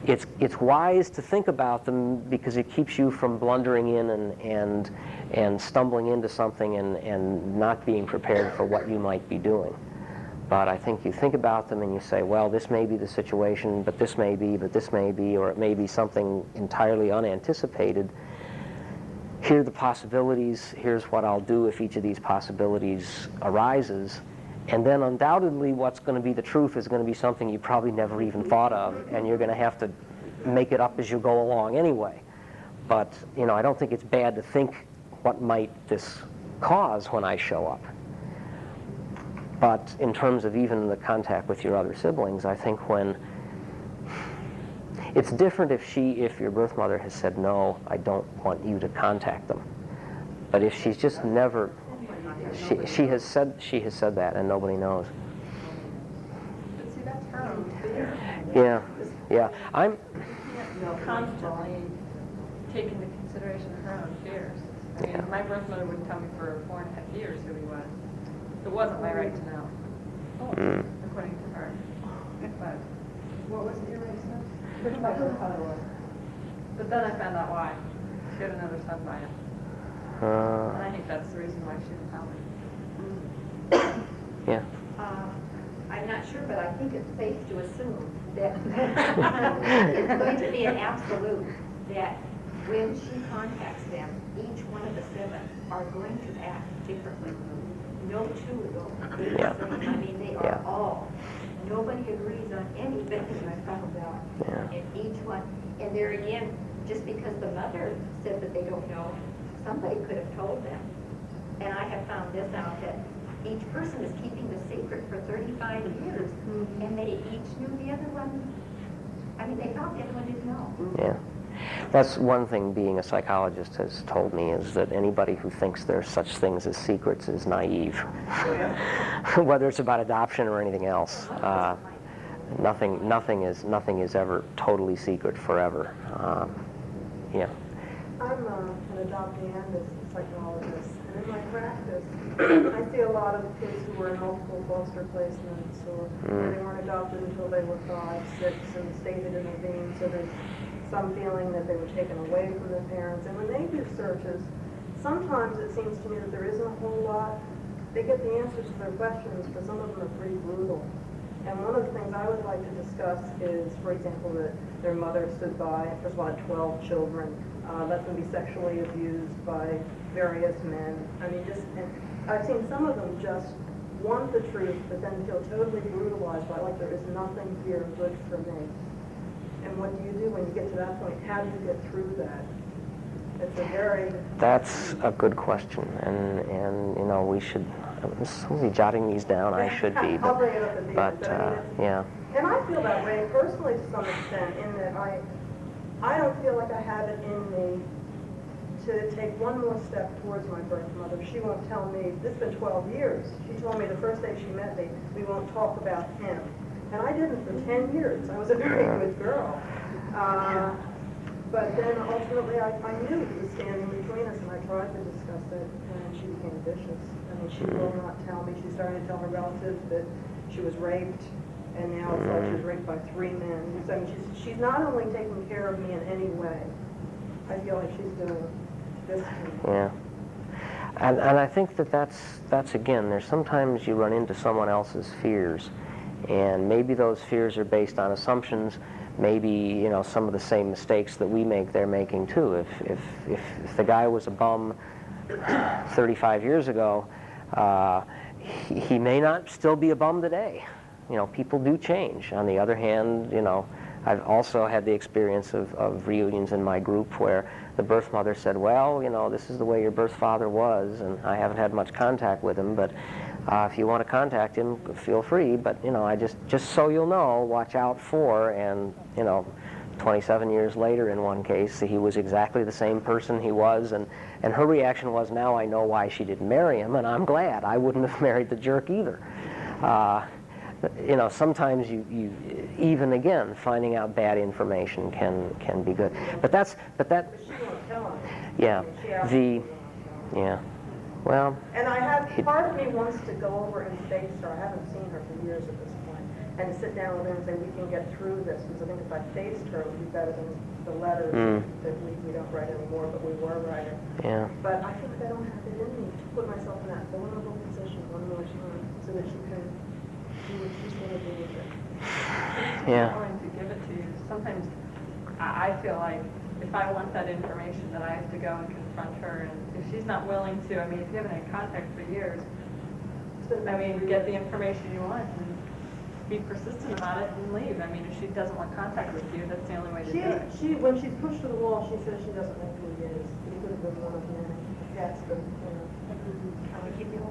it's wise to think about them because it keeps you from blundering in and stumbling into something and not being prepared for what you might be doing. But I think you think about them and you say, well, this may be the situation, but this may be, or it may be something entirely unanticipated. Here are the possibilities. Here's what I'll do if each of these possibilities arises. And then undoubtedly what's going to be the truth is going to be something you probably never even thought of, and you're going to have to make it up as you go along anyway. But, I don't think it's bad to think what might this cause when I show up. But in terms of even the contact with your other siblings, I think it's different if your birth mother has said, no, I don't want you to contact them. But if she's just never, she has said that and nobody knows. But see, that's her own fear. Yeah. I'm Constantly take into consideration her own fears. I mean, my birth mother wouldn't tell me for 4.5 years who he was. It wasn't my right to know, according to her. But what was it your right to know? My birth father was. But then I found out why. She had another son by him. And I think that's the reason why she didn't tell me. Yeah. I'm not sure, but I think it's safe to assume that it's going to be an absolute that when she contacts them, each one of the 7 are going to act differently. No two of them is the same. I mean, they are all. Nobody agrees on anything I found out. And each one, and there again, just because the mother said that they don't know, somebody could have told them. And I have found this out, that each person is keeping the secret for 35 years, and they each knew the other one. I mean, they thought the other one didn't know. Yeah. That's one thing being a psychologist has told me, is that anybody who thinks there's such things as secrets is naive. Whether it's about adoption or anything else. Nothing is ever totally secret forever. Yeah. I'm an adoptee and a psychologist, and in my practice, I see a lot of kids who were in multiple foster placements, or they weren't adopted until they were 5, 6, and stayed in a vein, so there's some feeling that they were taken away from their parents. And when they do searches, sometimes it seems to me that there isn't a whole lot. They get the answers to their questions, but some of them are pretty brutal. And one of the things I would like to discuss is, for example, that their mother stood by, first of all, had 12 children, let them be sexually abused by various men. I mean, just, and I've seen some of them just want the truth, but then feel totally brutalized by, like, there is nothing here good for me. And what do you do when you get to that point? How do you get through that? It's a very... That's a good question, and you know, we should, somebody jotting these down, I should be, I'll bring it up at the but, end. I mean, yeah. And I feel that way personally to some extent, in that I don't feel like I have it in me to take one more step towards my birth mother. She won't tell me, it's been 12 years. She told me the first day she met me, we won't talk about him. And I didn't for 10 years. I was a very good girl. But then ultimately I knew he was standing between us, and I tried to discuss it, and she became vicious. I mean, she will not tell me. She's starting to tell her relatives that she was raped, and now it's like she was raped by 3 men. So I mean, she's not only taking care of me in any way, I feel like she's doing this to me. Yeah. And I think that's again, there's sometimes you run into someone else's fears, and maybe those fears are based on assumptions. Maybe, you know, some of the same mistakes that we make, they're making too. If the guy was a bum 35 years ago, he may not still be a bum today. You know, people do change. On the other hand, you know, I've also had the experience of reunions in my group where the birth mother said, well, you know, this is the way your birth father was, and I haven't had much contact with him, but if you want to contact him, feel free, but, you know, I just so you'll know, watch out for, and, you know, 27 years later in one case, he was exactly the same person he was, and her reaction was, now I know why she didn't marry him, and I'm glad. I wouldn't have married the jerk either. You know, sometimes you even again, finding out bad information can be good. But that, But she won't tell us. yeah, yeah. Well, And I have, part of me wants to go over and face her. I haven't seen her for years at this point. And sit down with her and say, we can get through this. Because I think if I faced her, it would be better than the letters that we don't write anymore, but we were writing. yeah. But I feel like I don't have it in me to put myself in that vulnerable position one more time so that she can do what she's going to do with it. Yeah. I'm willing to give it to you. Sometimes I feel like if I want that information, that I have to go and confront her, and if she's not willing to, I mean, if you haven't had contact for years, I mean, get the information you want and be persistent about it and leave. I mean, if she doesn't want contact with you, that's the only way to do it. When she's pushed to the wall, she says she doesn't know who he is. He could have been one of many. That's the, you know.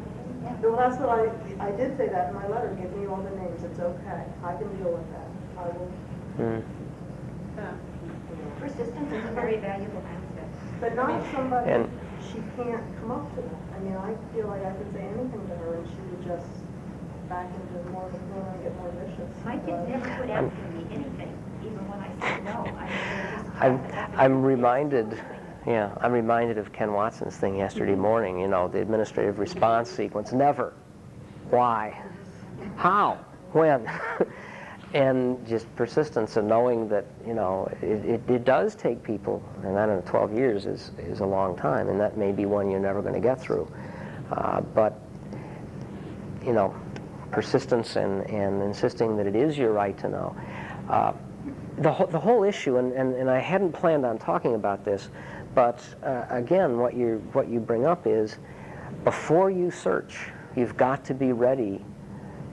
Well, that's what I did say that in my letter. Give me all the names. It's okay. I can deal with that. I will. Yeah. Persistence is a very valuable asset. But not somebody, And- she can't come up to that. I mean, I feel like I could say anything to her and she would just back into more of a corner and get more vicious. My kids never quit asking me anything, even when I said no. I mean, they're just I'm reminded, yeah, I'm reminded of Ken Watson's thing yesterday morning, you know, the administrative response sequence. Never. Why? How? When? And just persistence and knowing that, you know, it does take people, and I don't know, 12 years is a long time, and that may be one you're never going to get through. But, you know, persistence and insisting that it is your right to know. The whole issue, and I hadn't planned on talking about this, but again, what you bring up is, before you search, you've got to be ready,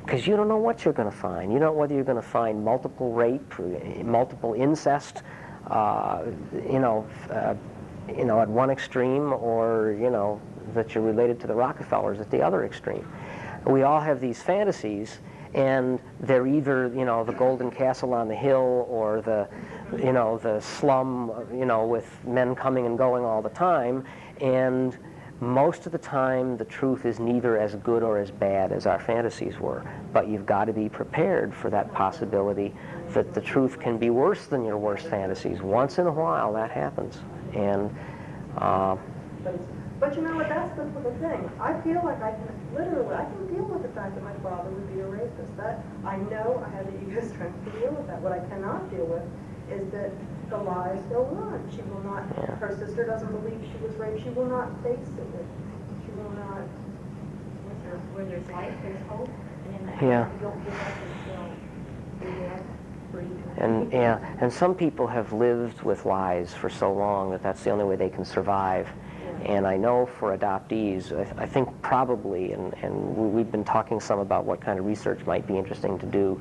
because you don't know what you're going to find. You don't know whether you're going to find multiple rape, multiple incest, you know, at one extreme, or, you know, that you're related to the Rockefellers at the other extreme. We all have these fantasies, and they're either, you know, the golden castle on the hill, or the, you know, the slum, you know, with men coming and going all the time, and most of the time the truth is neither as good or as bad as our fantasies were. But you've got to be prepared for that possibility that the truth can be worse than your worst fantasies. Once in a while that happens. And But you know what, that's the thing. I feel like I can deal with the fact that my father would be a rapist. That, I know I have the ego strength to deal with that. What I cannot deal with is that the lies go on. She will not, her sister doesn't believe she was raped. She will not face it. She will not. where there's life, there's hope, and in that Yeah. you don't give up until you have And some people have lived with lies for so long that that's the only way they can survive. And I know for adoptees, I think probably, and we've been talking some about what kind of research might be interesting to do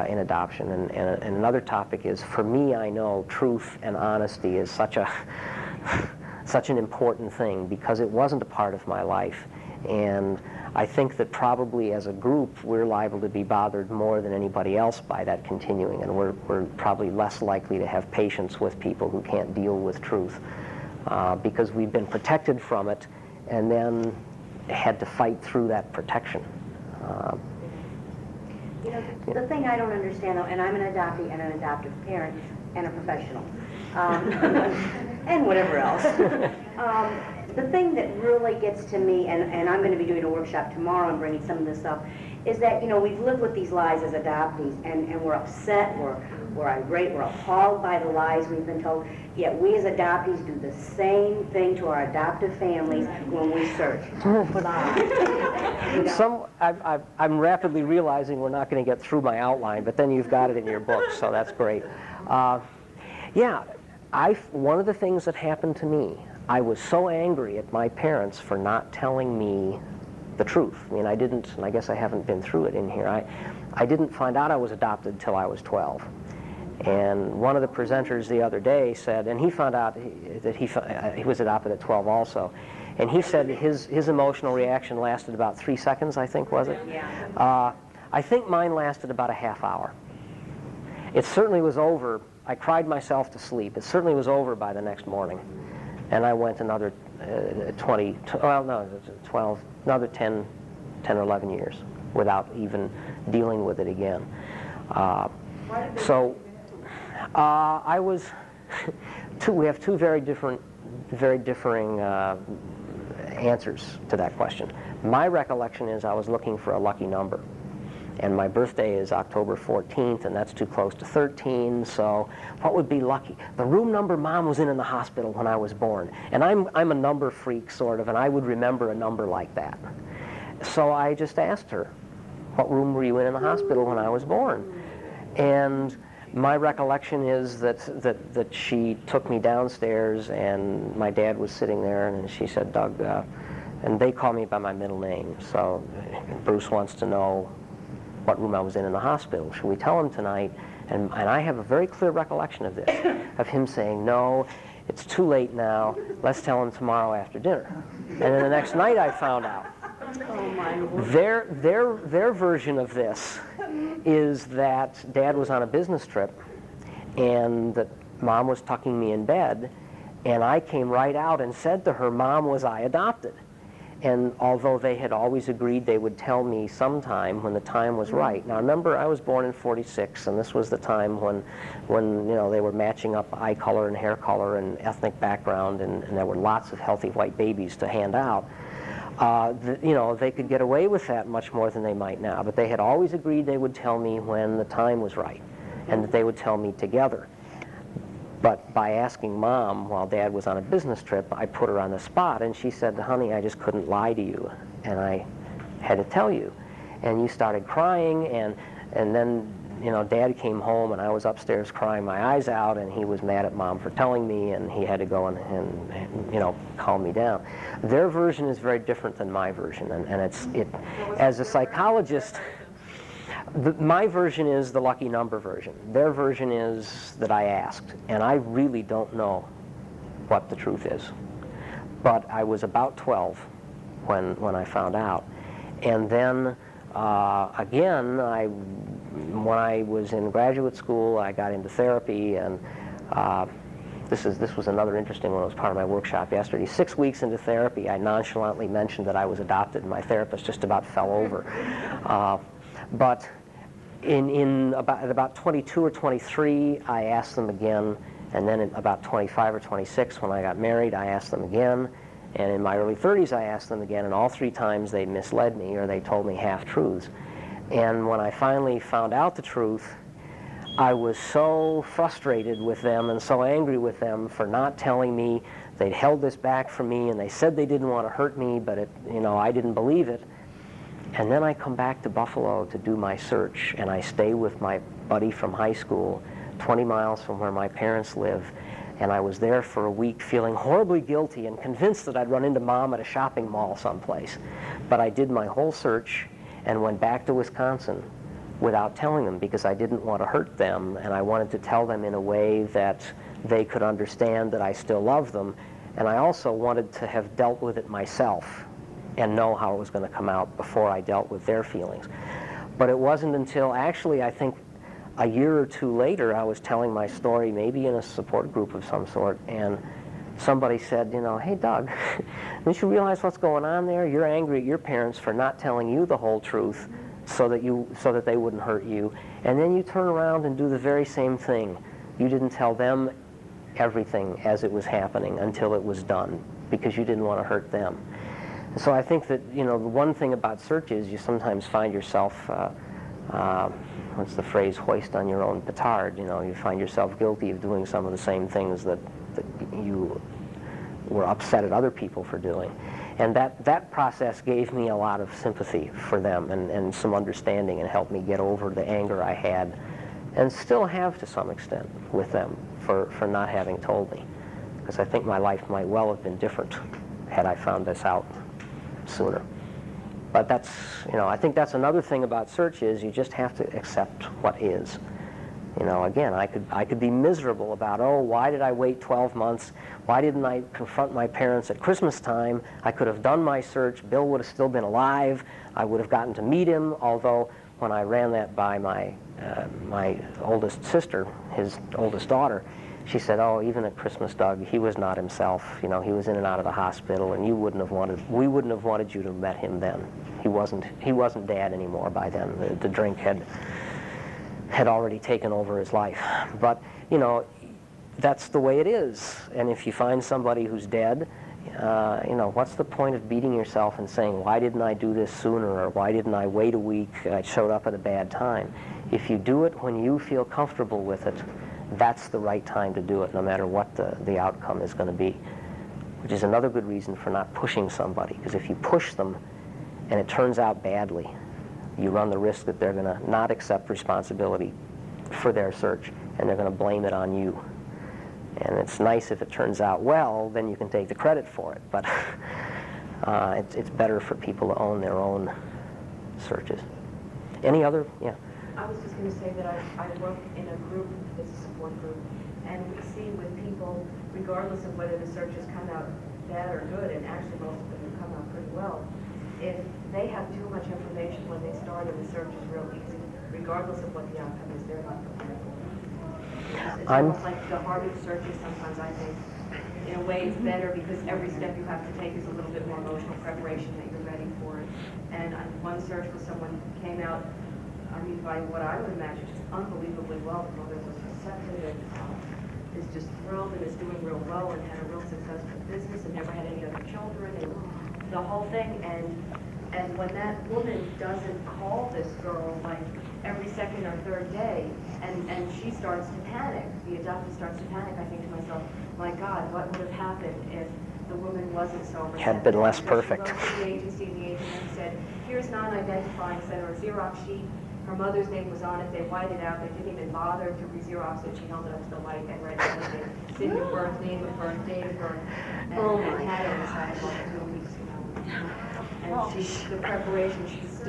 in adoption. And another topic is, for me, I know truth and honesty is such an important thing because it wasn't a part of my life. And I think that probably as a group, we're liable to be bothered more than anybody else by that continuing, and we're probably less likely to have patience with people who can't deal with truth because we've been protected from it and then had to fight through that protection. You know, the thing I don't understand though, and I'm an adoptee and an adoptive parent and a professional, and whatever else. The thing that really gets to me, and I'm going to be doing a workshop tomorrow and bringing some of this up, is that, you know, we've lived with these lies as adoptees, and we're upset, we're irate, we're appalled by the lies we've been told, yet we as adoptees do the same thing to our adoptive families when we search. I'm rapidly realizing we're not going to get through my outline, but then you've got it in your book, so that's great. Yeah, one of the things that happened to me, I was so angry at my parents for not telling me the truth. I mean, I didn't, and I guess I haven't been through it in here. I didn't find out I was adopted until I was 12. And one of the presenters the other day said, and he found out that he was adopted at 12 also, and he said his emotional reaction lasted about 3 seconds, I think, was it? Yeah. I think mine lasted about a half hour. It certainly was over. I cried myself to sleep. It certainly was over by the next morning. And I went another 10 or 11 years without even dealing with it again. So I was, we have two very differing answers to that question. My recollection is I was looking for a lucky number. And my birthday is October 14th, and that's too close to 13, so what would be lucky? The room number Mom was in the hospital when I was born. And I'm a number freak, sort of, and I would remember a number like that. So I just asked her, what room were you in the hospital when I was born? And my recollection is that she took me downstairs, and my dad was sitting there, and she said, Doug, and they call me by my middle name, so Bruce wants to know what room I was in the hospital. Should we tell him tonight? And I have a very clear recollection of this, of him saying, no, it's too late now, let's tell him tomorrow after dinner. And then the next night I found out. Oh my Lord. Their version of this is that Dad was on a business trip and that Mom was tucking me in bed, and I came right out and said to her, Mom, was I adopted? And although they had always agreed they would tell me sometime when the time was right. Now remember, I was born in '46, and this was the time when you know, they were matching up eye color and hair color and ethnic background, and there were lots of healthy white babies to hand out. You know, they could get away with that much more than they might now, but they had always agreed they would tell me when the time was right, and that they would tell me together. But by asking Mom while Dad was on a business trip, I put her on the spot, and she said, honey, I just couldn't lie to you, and I had to tell you. And you started crying, and then, you know, Dad came home, and I was upstairs crying my eyes out, and he was mad at Mom for telling me, and he had to go and you know, calm me down. Their version is very different than my version, and as a psychologist, my version is the lucky number version. Their version is that I asked, and I really don't know what the truth is. But I was about 12 when I found out. And then, again, when I was in graduate school, I got into therapy, and this was another interesting one. It was part of my workshop yesterday. 6 weeks into therapy, I nonchalantly mentioned that I was adopted, and my therapist just about fell over. But at about 22 or 23, I asked them again, and then at about 25 or 26, when I got married, I asked them again, and in my early 30s, I asked them again, and all 3 times they misled me, or they told me half-truths. And when I finally found out the truth, I was so frustrated with them and so angry with them for not telling me. They'd held this back from me, and they said they didn't want to hurt me, but you know, I didn't believe it. And then I come back to Buffalo to do my search, and I stay with my buddy from high school, 20 miles from where my parents live. And I was there for a week feeling horribly guilty and convinced that I'd run into Mom at a shopping mall someplace. But I did my whole search and went back to Wisconsin without telling them, because I didn't want to hurt them, and I wanted to tell them in a way that they could understand that I still love them. And I also wanted to have dealt with it myself and know how it was going to come out before I dealt with their feelings. But it wasn't until, actually, I think a year or two later, I was telling my story, maybe in a support group of some sort, and somebody said, you know, hey, Doug, don't you realize what's going on there? You're angry at your parents for not telling you the whole truth so that they wouldn't hurt you. And then you turn around and do the very same thing. You didn't tell them everything as it was happening until it was done, because you didn't want to hurt them. So I think that, you know, the one thing about search is you sometimes find yourself, what's the phrase, hoist on your own petard. You know, you find yourself guilty of doing some of the same things that you were upset at other people for doing. And that process gave me a lot of sympathy for them and some understanding, and helped me get over the anger I had, and still have to some extent, with them for not having told me. Because I think my life might well have been different had I found this out sooner. But that's, you know, I think that's another thing about search, is you just have to accept what is. You know, again, I could be miserable about, oh, why did I wait 12 months? Why didn't I confront my parents at Christmas time? I could have done my search. Bill would have still been alive. I would have gotten to meet him, although when I ran that by my oldest sister, his oldest daughter, she said, oh, even at Christmas, Doug, he was not himself. You know, he was in and out of the hospital, and we wouldn't have wanted you to have met him then. He wasn't Dad anymore by then. The drink had already taken over his life. But, you know, that's the way it is. And if you find somebody who's dead, you know, what's the point of beating yourself and saying, why didn't I do this sooner, or why didn't I wait a week? I showed up at a bad time. If you do it when you feel comfortable with it, that's the right time to do it, no matter what the outcome is going to be. Which is another good reason for not pushing somebody, because if you push them and it turns out badly, you run the risk that they're going to not accept responsibility for their search, and they're going to blame it on you. And it's nice if it turns out well, then you can take the credit for it. But it's better for people to own their own searches. Any other? Yeah. I was just going to say that I work in a group, it's a support group, and we see with people, regardless of whether the searches come out bad or good, and actually most of them have come out pretty well, if they have too much information when they start and the search is real easy, regardless of what the outcome is, they're not prepared for it. It's almost like the harder searches sometimes, I think. In a way, it's better because every step you have to take is a little bit more emotional preparation that you're ready for it. And one search where someone came out, I mean, by what I would imagine, just unbelievably well. The mother was receptive and is just thrilled and is doing real well and had a real successful business and never had any other children and the whole thing. And when that woman doesn't call this girl like every second or third day, and she starts to panic, the adopted starts to panic, I think to myself, my God, what would have happened if the woman wasn't so receptive? Had been less perfect. She wrote to the agency, and the agent said, here's non-identifying, sent her a Xerox sheet. Her mother's name was on it. They whited it out. They didn't even bother to re-Xerox it. She held it up to the light and read everything. Said your birth, name of birth, date of birth, and had it inside about 2 weeks ago. And the preparation, she's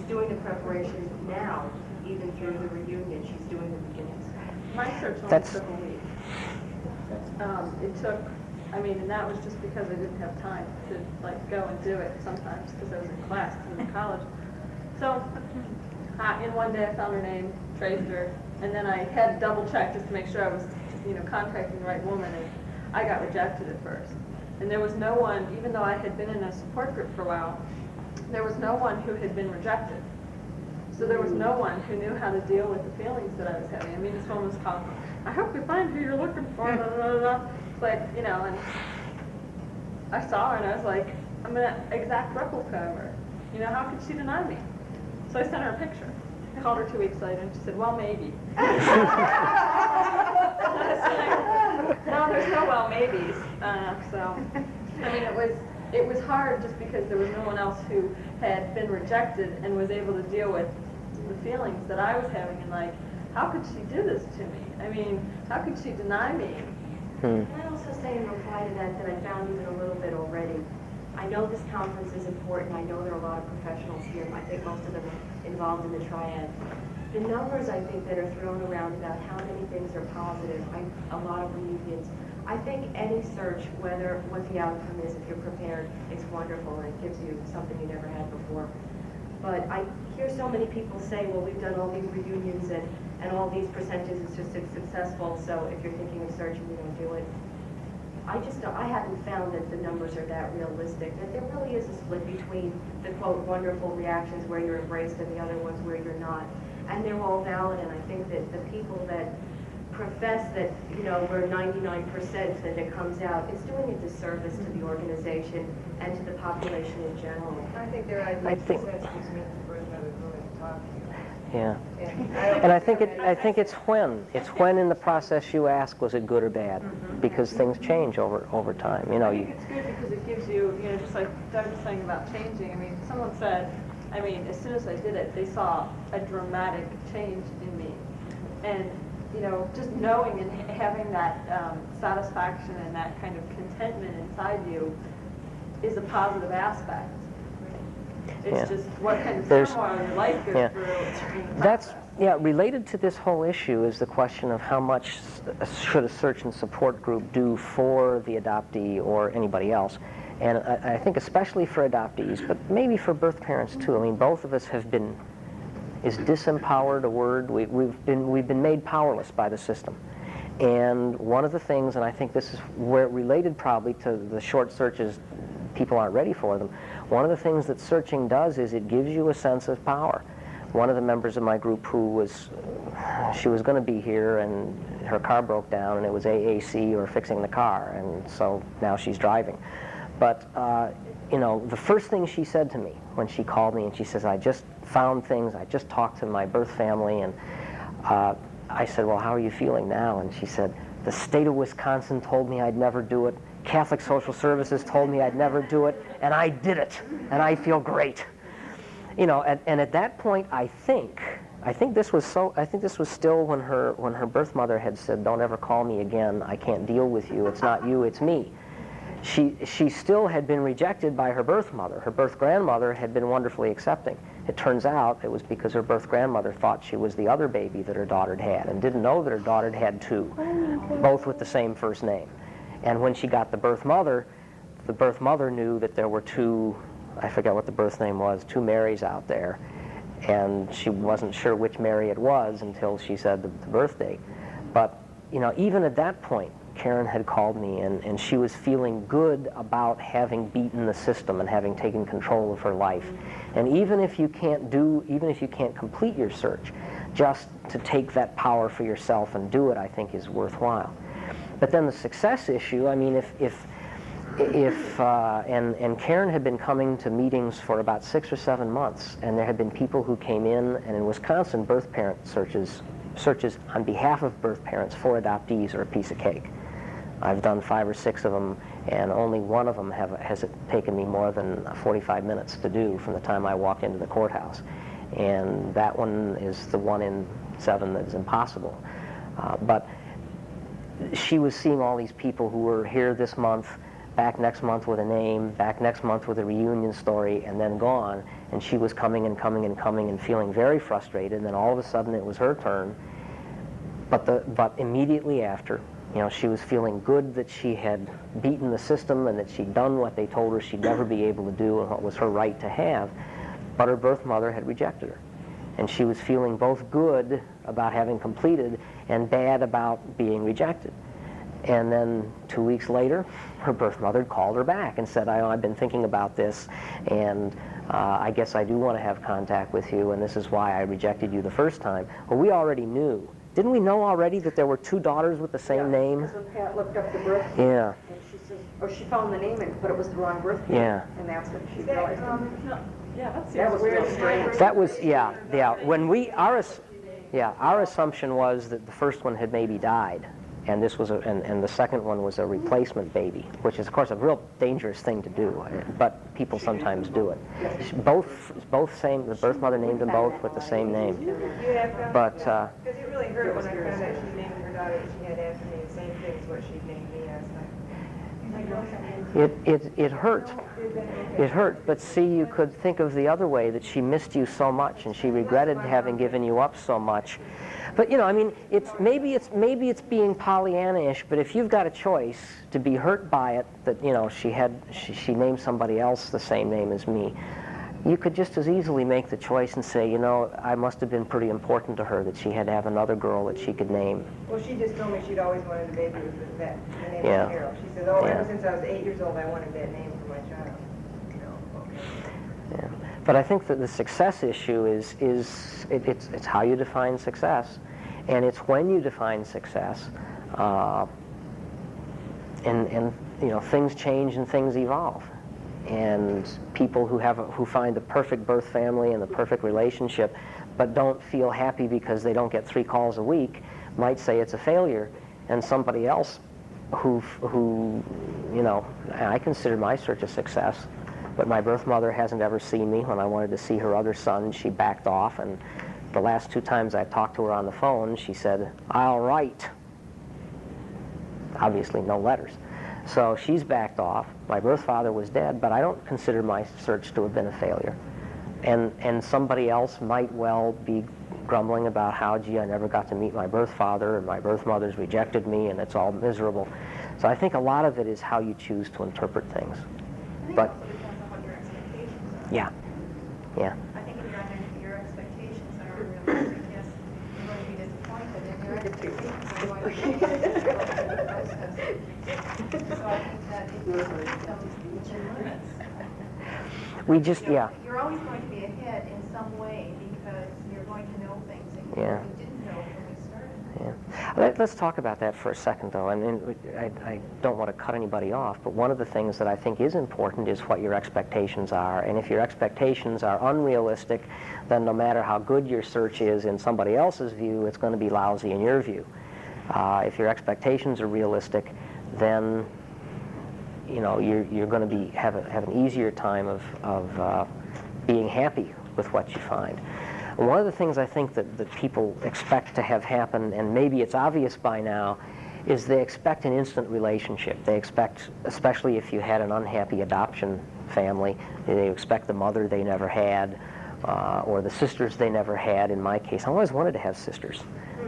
doing the preparations now, even through the reunion. She's doing the beginnings. My search only took a week. It took, I mean, and that was just because I didn't have time to like go and do it sometimes because I was in class, because I was in college. So in one day I found her name, traced her, and then I had double check just to make sure I was, you know, contacting the right woman, and I got rejected at first. And there was no one, even though I had been in a support group for a while, there was no one who had been rejected. So there was no one who knew how to deal with the feelings that I was having. I mean, this woman was called, I hope you find who you're looking for, blah, blah, blah, blah. It's like, you know, and I saw her and I was like, I'm an exact replica of her. You know, how could she deny me? So I sent her a picture. I called her 2 weeks later and she said, well, maybe. No, there's no well maybes. So, I mean, it was hard just because there was no one else who had been rejected and was able to deal with the feelings that I was having, and like, how could she do this to me? I mean, how could she deny me? Can I also say in reply to that I found even a little bit already? I know this conference is important. I know there are a lot of professionals here. I think most of them are involved in the triad. The numbers I think that are thrown around about how many things are positive, a lot of reunions. I think any search, whether what the outcome is, if you're prepared, it's wonderful and it gives you something you never had before. But I hear so many people say, well, we've done all these reunions and all these percentages are successful, so if you're thinking of searching, you don't do it. I haven't found that the numbers are that realistic, that there really is a split between the quote wonderful reactions where you're embraced and the other ones where you're not. And they're all valid, and I think that the people that profess that, you know, we're 99% that it comes out, it's doing a disservice to the organization and to the population in general. I think their idea of success gives me the birth mother willing to talk to you. Yeah. And I think it's when in the process you ask, was it good or bad? Because things change over time. You know, I think it's good because it gives you, you know, just like Doug was saying about changing. I mean, someone said, I mean, as soon as I did it, they saw a dramatic change in me. And, you know, just knowing and having that satisfaction and that kind of contentment inside you is a positive aspect. It's just what kind of turmoil your life goes through. That's, related to this whole issue is the question of how much should a search and support group do for the adoptee or anybody else. And I think especially for adoptees, but maybe for birth parents too. I mean, both of us have been, is disempowered a word? We've been made powerless by the system. And one of the things, and I think this is where related probably to the short searches, people aren't ready for them. One of the things that searching does is it gives you a sense of power. One of the members of my group she was going to be here and her car broke down and it was AAC or fixing the car, and so now she's driving. But, you know, the first thing she said to me when she called me and she says, I just found things, I just talked to my birth family, and I said, well, how are you feeling now? And she said, the state of Wisconsin told me I'd never do it. Catholic Social Services told me I'd never do it, and I did it, and I feel great. You know, and at that point, I think this was still when her birth mother had said, don't ever call me again, I can't deal with you, it's not you, it's me. She still had been rejected by her birth mother. Her birth grandmother had been wonderfully accepting. It turns out it was because her birth grandmother thought she was the other baby that her daughter had and didn't know that her daughter had two, both with the same first name. And when she got the birth mother knew that there were two, I forget what the birth name was, two Marys out there. And she wasn't sure which Mary it was until she said the birth date. But, you know, even at that point, Karen had called me and she was feeling good about having beaten the system and having taken control of her life. And even if you can't complete your search, just to take that power for yourself and do it, I think is worthwhile. But then the success issue, I mean, and Karen had been coming to meetings for about 6 or 7 months, and there had been people who came in, and in Wisconsin, birth parent searches on behalf of birth parents for adoptees are a piece of cake. I've done 5 or 6 of them, and only one of them has it taken me more than 45 minutes to do from the time I walk into the courthouse. And that one is the 1 in 7 that is impossible. But she was seeing all these people who were here this month, back next month with a name, back next month with a reunion story, and then gone. And she was coming and coming and coming and feeling very frustrated. And then all of a sudden it was her turn. But immediately after, you know, she was feeling good that she had beaten the system and that she'd done what they told her she'd never be able to do and what was her right to have. But her birth mother had rejected her. And she was feeling both good about having completed and bad about being rejected. And then 2 weeks later, her birth mother called her back and said, I've been thinking about this, and I guess I do want to have contact with you, and this is why I rejected you the first time. Well, we already knew. Didn't we know already that there were 2 daughters with the same name? Because when Pat looked up the birth, Yeah. and she says, or she found the name, but it was the wrong birth name. Yeah. And that's when she realized. That was real strange. That was, yeah. When our assumption was that the first one had maybe died, and this was and the second one was a replacement baby, which is of course a real dangerous thing to do, but people sometimes do it. Both same. The birth mother named them both with the same name. You have found But because it really hurt when I found out she named her about it, she had asked me the same thing as what she'd named me as. It hurt. It hurt, but see, you could think of the other way, that she missed you so much and she regretted having given you up so much. But you know, I mean, maybe it's being Pollyanna-ish, but if you've got a choice to be hurt by it, that you know she named somebody else the same name as me, you could just as easily make the choice and say, you know, I must have been pretty important to her that she had to have another girl that she could name. Well, she just told me she'd always wanted a baby with the name Yeah. of Carol. She said, oh, Yeah. ever since I was 8 years old, I wanted that name for my child. Yeah. But I think that the success issue is it's how you define success, and it's when you define success, and you know, things change and things evolve. And people who find the perfect birth family and the perfect relationship, but don't feel happy because they don't get 3 calls a week, might say it's a failure. And somebody else who you know, I consider my search a success, but my birth mother hasn't ever seen me. When I wanted to see her other son, she backed off, and the last 2 times I talked to her on the phone, she said, "I'll write." Obviously no letters. So she's backed off. My birth father was dead, but I don't consider my search to have been a failure. And somebody else might well be grumbling about how, gee, I never got to meet my birth father, and my birth mother's rejected me, and it's all miserable. So I think a lot of it is how you choose to interpret things. But also depends on what your expectations are. yeah, yeah. I think if your expectations are unrealistic, yes, you're going to be disappointed, and your expectations are going to be unrealistic. So I think that if you put some limits, We just, yeah. you're always going to be ahead in some way because you're going to know things that Yeah. you didn't know when we started. Yeah. Let's talk about that for a second, though. I mean, I don't want to cut anybody off, but one of the things that I think is important is what your expectations are. And if your expectations are unrealistic, then no matter how good your search is in somebody else's view, it's going to be lousy in your view. If your expectations are realistic, then you know you're going to have an easier time of being happy with what you find. One of the things I think that people expect to have happen, and maybe it's obvious by now, is they expect an instant relationship. They expect, especially if you had an unhappy adoption family, they expect the mother they never had, or the sisters they never had. In my case, I always wanted to have sisters,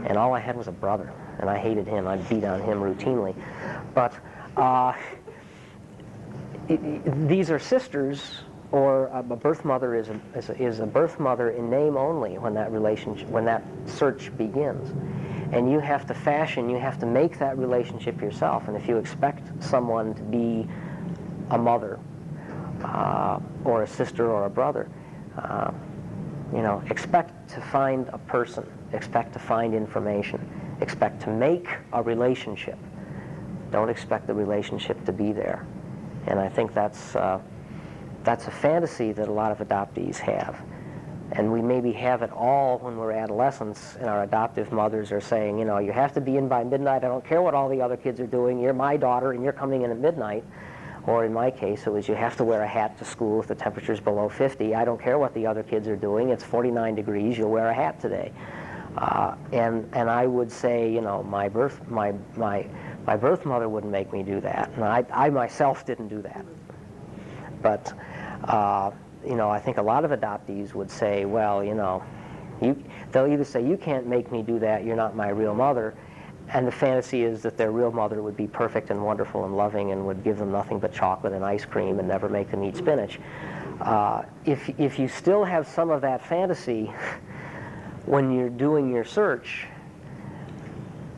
and all I had was a brother, and I hated him. I beat on him routinely. But these are sisters, or a birth mother is a birth mother in name only when that relationship, when that search begins. And you have to fashion, you have to make that relationship yourself. And if you expect someone to be a mother, or a sister or a brother, you know, expect to find a person, expect to find information, expect to make a relationship. Don't expect the relationship to be there. And I think that's a fantasy that a lot of adoptees have. And we maybe have it all when we're adolescents, and our adoptive mothers are saying, you know, you have to be in by midnight. I don't care what all the other kids are doing. You're my daughter, and you're coming in at midnight. Or in my case, it was you have to wear a hat to school if the temperature's below 50. I don't care what the other kids are doing. It's 49 degrees. You'll wear a hat today. And I would say, you know, my birth mother wouldn't make me do that, and I myself didn't do that. But you know, I think a lot of adoptees would say, well, you know, they'll either say, you can't make me do that, you're not my real mother, and the fantasy is that their real mother would be perfect and wonderful and loving and would give them nothing but chocolate and ice cream and never make them eat spinach. If you still have some of that fantasy when you're doing your search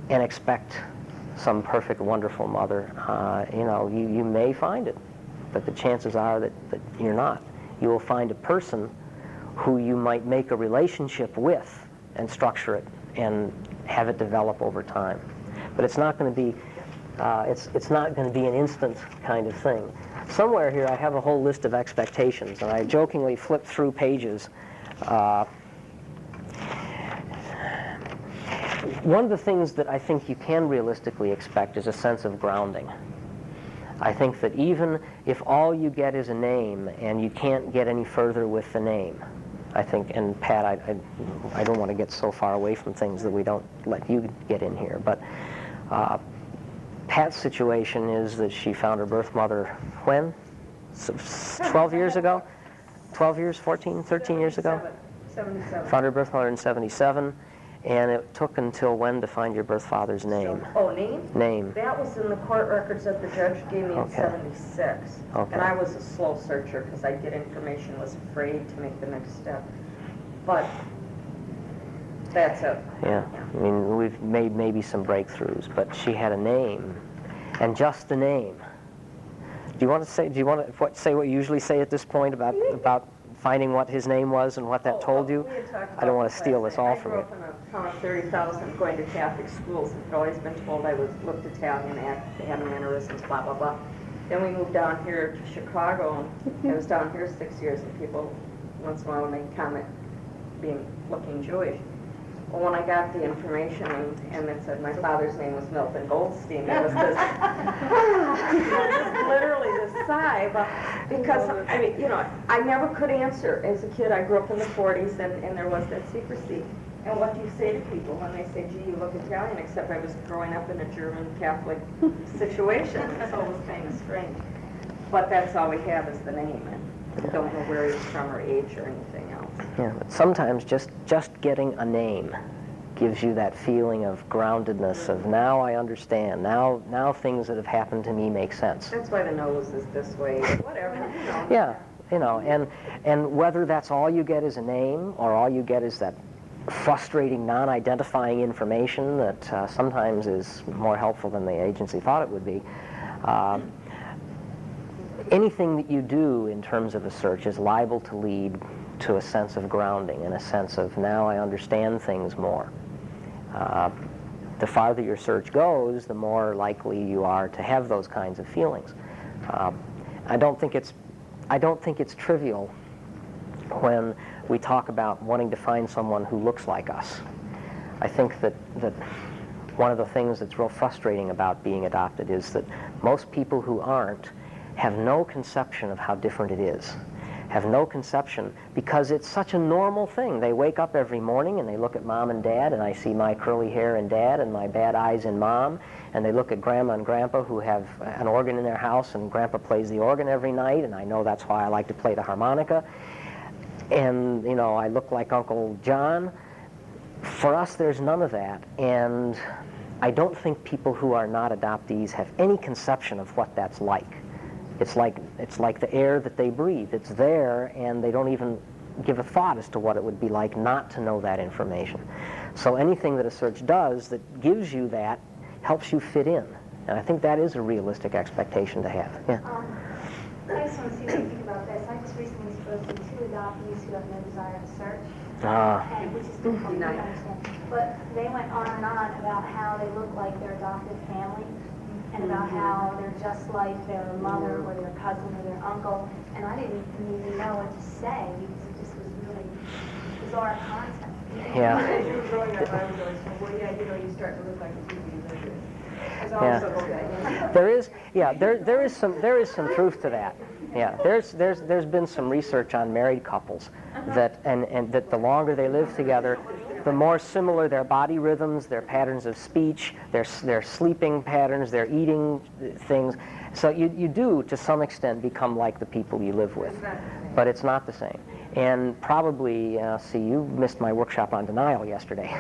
and expect some perfect, wonderful mother, you know, you may find it, but the chances are that you're not. You will find a person who you might make a relationship with and structure it and have it develop over time. But it's not going to be it's not going to be an instant kind of thing. Somewhere here I have a whole list of expectations, and I jokingly flipped through pages. One of the things that I think you can realistically expect is a sense of grounding. I think that even if all you get is a name and you can't get any further with the name, I think, and Pat, I don't want to get so far away from things that we don't let you get in here, but Pat's situation is that she found her birth mother when? 12 years ago? 12 years, 14, 13 years ago? 77. Found her birth mother in 77, and it took until when to find your birth father's name? Oh, name? Name. That was in the court records that the judge gave me in Okay. 76. Okay. And I was a slow searcher because I'd get information, was afraid to make the next step. But that's it. Yeah, I mean, we've made maybe some breakthroughs, but she had a name, and just the name. Do you want to say what you usually say at this point about finding what his name was and what that told you? We had talked I don't about want to steal this all from I you. grew up in a town of 30,000 going to Catholic schools and had always been told I looked Italian, had mannerisms, blah, blah, blah. Then we moved down here to Chicago, and I was down here 6 years, and people once in a while would make comment looking Jewish. Well, when I got the information and it said my father's name was Milton Goldstein, it was this, literally this sigh, because, I mean, you know, I never could answer. As a kid, I grew up in the 40s, and there was that secrecy. And what do you say to people when they say, gee, you look Italian, except I was growing up in a German Catholic situation, so it was kind of strange. But that's all we have is the name, and we don't know where he's from or age or anything else. Yeah, but sometimes just getting a name gives you that feeling of groundedness, of now I understand, now things that have happened to me make sense. That's why the nose is this way, whatever, you know. Yeah, you know, and whether that's all you get is a name, or all you get is that frustrating, non-identifying information that sometimes is more helpful than the agency thought it would be. Anything that you do in terms of a search is liable to lead to a sense of grounding and a sense of, now I understand things more. The farther your search goes, the more likely you are to have those kinds of feelings. I don't think it's trivial when we talk about wanting to find someone who looks like us. I think that one of the things that's real frustrating about being adopted is that most people who aren't have no conception of how different it is. Have no conception, because it's such a normal thing. They wake up every morning and they look at mom and dad, and I see my curly hair in dad and my bad eyes in mom, and they look at grandma and grandpa who have an organ in their house, and grandpa plays the organ every night, and I know that's why I like to play the harmonica. And, you know, I look like Uncle John. For us, there's none of that, and I don't think people who are not adoptees have any conception of what that's like. It's like the air that they breathe. It's there, and they don't even give a thought as to what it would be like not to know that information. So anything that a search does that gives you that helps you fit in. And I think that is a realistic expectation to have. Yeah. I just want to see what you think about this. I just recently spoke to 2 adoptees who have no desire to search, and which is difficult to understand. But they went on and on about how they look like their adopted family, and about how they're just like their mother or their cousin or their uncle. And I didn't even know what to say because it just was really bizarre concept. Yeah. As you were growing up, I was always told, well, yeah, you know, you start to look like a TV, don't you? It's always okay. There is some truth to that. Yeah, there's been some research on married couples that and that the longer they live together, the more similar their body rhythms, their patterns of speech, their sleeping patterns, their eating things. So you do, to some extent, become like the people you live with. But it's not the same. And probably, see, you missed my workshop on denial yesterday.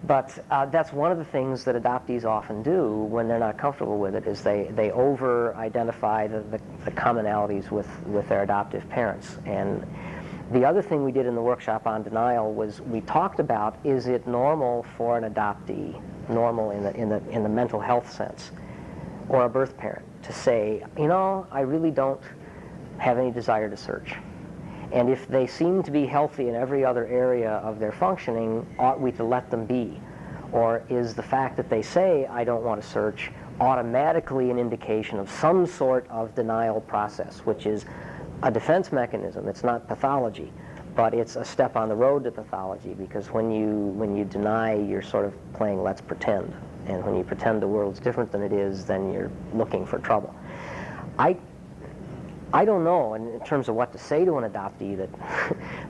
But that's one of the things that adoptees often do when they're not comfortable with it, is they over-identify the commonalities with their adoptive parents. And the other thing we did in the workshop on denial was we talked about, is it normal for an adoptee, normal in the mental health sense, or a birth parent, to say, you know, I really don't have any desire to search. And if they seem to be healthy in every other area of their functioning, ought we to let them be? Or is the fact that they say, I don't want to search, automatically an indication of some sort of denial process, which is a defense mechanism? It's not pathology, but it's a step on the road to pathology, because when you deny, you're sort of playing let's pretend. And when you pretend the world's different than it is, then you're looking for trouble. I don't know in terms of what to say to an adoptee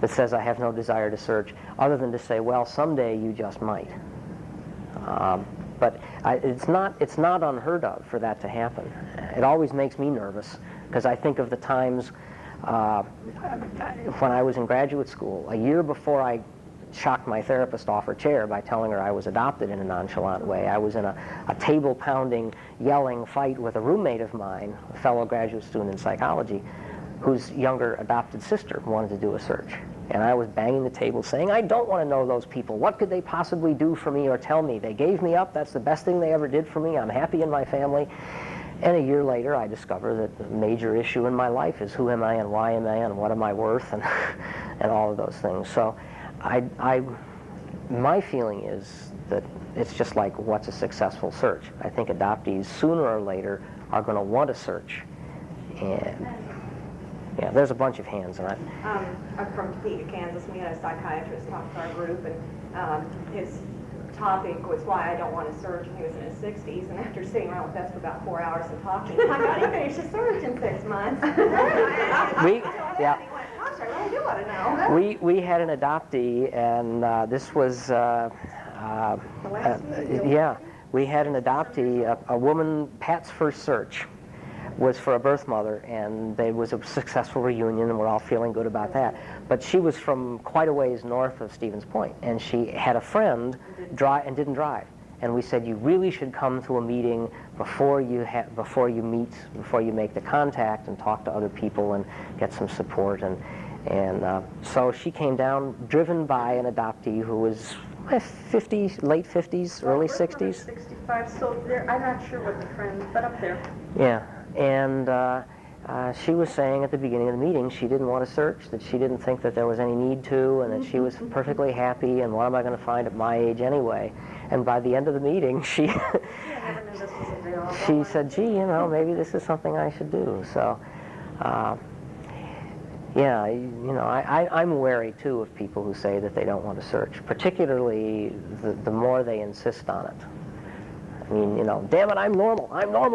that says I have no desire to search, other than to say, well, someday you just might. But it's not unheard of for that to happen. It always makes me nervous because I think of the times when I was in graduate school, a year before I shocked my therapist off her chair by telling her I was adopted in a nonchalant way. I was in a table-pounding, yelling fight with a roommate of mine, a fellow graduate student in psychology, whose younger adopted sister wanted to do a search. And I was banging the table saying, I don't want to know those people. What could they possibly do for me or tell me? They gave me up. That's the best thing they ever did for me. I'm happy in my family. And a year later, I discover that the major issue in my life is who am I and why am I and what am I worth and, and all of those things. So my feeling is that it's just like, what's a successful search? I think adoptees, sooner or later, are going to want to search. And yeah, there's a bunch of hands on it. I'm from Topeka, Kansas. We had a psychiatrist talk to our group, and his topic was why I don't want to search, and he was in his 60s, and after sitting around with us for about 4 hours and talking, I got him finished a search in 6 months. Yeah. Gosh, I really do want to know. We had an adoptee, and this was, yeah, we had an adoptee, a woman, Pat's first search was for a birth mother, and there was a successful reunion, and we're all feeling good about that. But she was from quite a ways north of Stevens Point, and she had a friend and didn't drive. And we said, you really should come to a meeting before you make the contact and talk to other people and get some support. And so she came down, driven by an adoptee who was 50s, late 50s, early 60s. 65, so I'm not sure what the friend, but up there. Yeah. And she was saying at the beginning of the meeting she didn't want to search, that she didn't think that there was any need to, and that she was perfectly happy, and what am I going to find at my age anyway? And by the end of the meeting, she said, gee, you know, maybe this is something I should do. So, yeah, you know, I'm wary, too, of people who say that they don't want to search, particularly the more they insist on it. I mean, you know, damn it, I'm normal,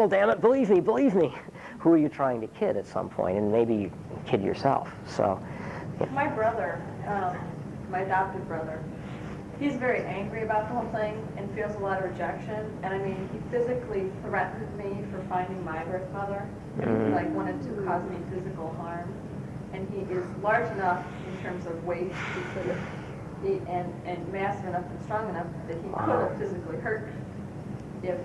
damn it, believe me. Who are you trying to kid at some point? And maybe you kid yourself, so. Yeah. My brother, my adopted brother, he's very angry about the whole thing and feels a lot of rejection. And I mean, he physically threatened me for finding my birth mother. And he like wanted to cause me physical harm. And he is large enough in terms of weight, and massive enough and strong enough that he could have physically hurt me if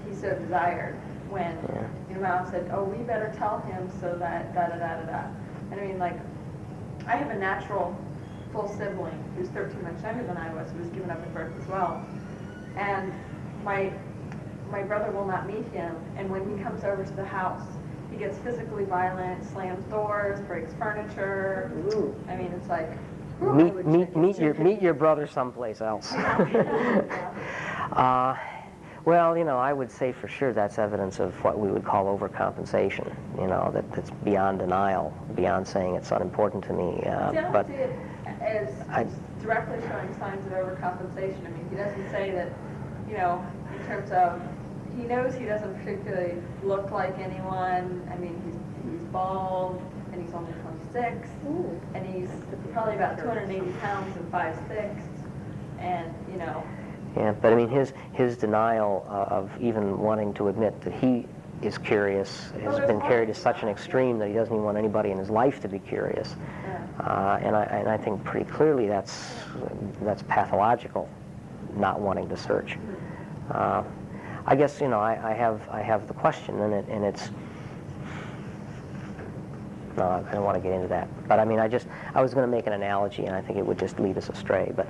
he so desired, when your mom said, oh, we better tell him so that da-da-da-da-da. And I mean, like, I have a natural full sibling who's 13 months younger than I was, who was given up at birth as well. And my brother will not meet him, and when he comes over to the house, he gets physically violent, slams doors, breaks furniture. Ooh. I mean, it's like... Meet your brother someplace else. Well, you know, I would say for sure that's evidence of what we would call overcompensation, you know, that's beyond denial, beyond saying it's unimportant to me. But see it as directly showing signs of overcompensation. I mean, he doesn't say that, you know, in terms of, he knows he doesn't particularly look like anyone. I mean, he's bald, and he's only 26, and he's probably about 280 pounds and 5'6", and, you know, yeah, but I mean, his denial of even wanting to admit that he is curious has been carried to such an extreme that he doesn't even want anybody in his life to be curious. And I think pretty clearly that's pathological, not wanting to search. I guess, you know, I have the question, and it's. No, I don't want to get into that. But I mean, I was going to make an analogy, and I think it would just lead us astray. But.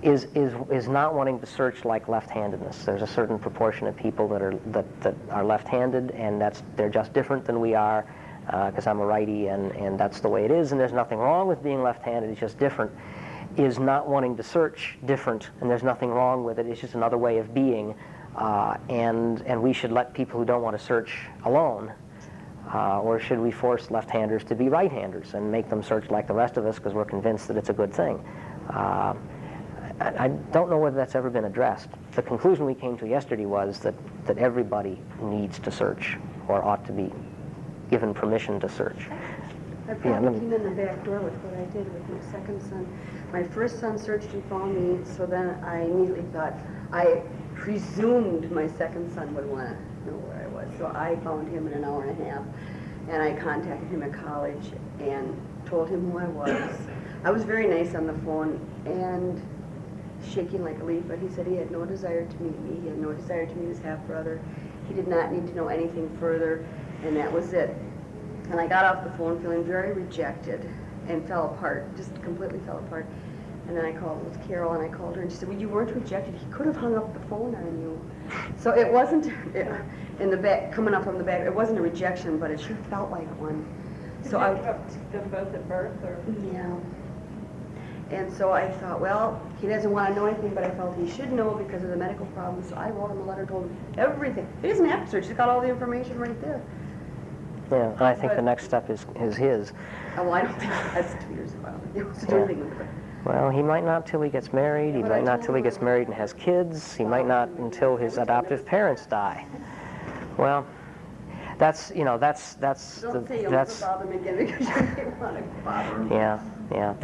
Is not wanting to search like left-handedness. There's a certain proportion of people that are left-handed, and they're just different than we are, because I'm a righty, and that's the way it is, and there's nothing wrong with being left-handed, it's just different. Is not wanting to search different, and there's nothing wrong with it, it's just another way of being, and we should let people who don't want to search alone, or should we force left-handers to be right-handers and make them search like the rest of us because we're convinced that it's a good thing? I don't know whether that's ever been addressed. The conclusion we came to yesterday was that everybody needs to search, or ought to be given permission to search. I probably came in the back door with what I did with my second son. My first son searched and found me, so then I immediately thought, I presumed my second son would want to know where I was. So I found him in an hour and a half, and I contacted him at college and told him who I was. I was very nice on the phone and shaking like a leaf, but he said he had no desire to meet me. He had no desire to meet his half-brother. He did not need to know anything further, and that was it. And I got off the phone feeling very rejected and fell apart, just completely fell apart. And then I called, it was Carol, and I called her, and she said, well, you weren't rejected. He could have hung up the phone on you. So it wasn't, in the back, coming up from the back, it wasn't a rejection, but it sure felt like one. So I them both at birth, or? Yeah. And so I thought, well, he doesn't want to know anything, but I felt he should know because of the medical problems. So I wrote him a letter, told him everything. He doesn't have to search, he's got all the information right there. Yeah, and I think the next step is his. Oh, well, I don't think that's 2 years ago. It was anything with it. Well, he might not till he gets married. He might not till he gets married and has kids. He might not until his adoptive parents die. Well, that's, you know, that's Don't say you'll never bother him again because you didn't want to bother him. yeah.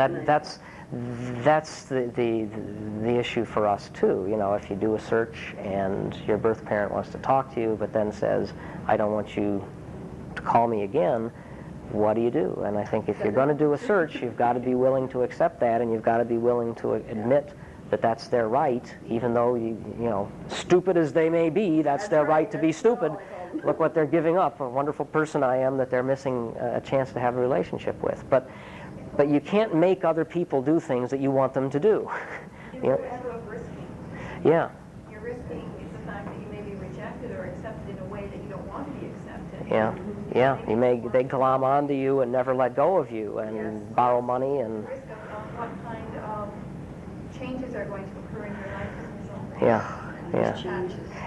That's the issue for us too. You know, if you do a search and your birth parent wants to talk to you, but then says, "I don't want you to call me again," what do you do? And I think if you're going to do a search, you've got to be willing to accept that, and you've got to be willing to admit that that's their right, even though you know, stupid as they may be, that's their right to be stupid. Look what they're giving up, a wonderful person I am that they're missing a chance to have a relationship with. But you can't make other people do things that you want them to do. You're risking. Yeah. You're risking the fact that you may be rejected or accepted in a way that you don't want to be accepted. Yeah. They glom onto you and never let go of you and borrow money and. Risk of what kind of changes are going to occur in your life as a result of Yeah.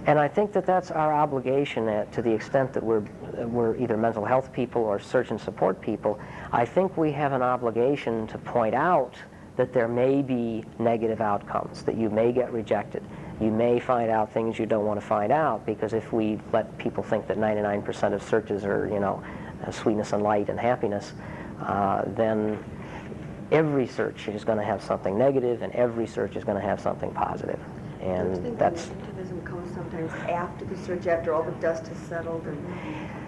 And I think that that's our obligation to the extent that we're either mental health people or search and support people. I think we have an obligation to point out that there may be negative outcomes, that you may get rejected. You may find out things you don't want to find out, because if we let people think that 99% of searches are, you know, sweetness and light and happiness, then every search is going to have something negative and every search is going to have something positive. And that's... Negativism comes sometimes after the search, after all the dust has settled, and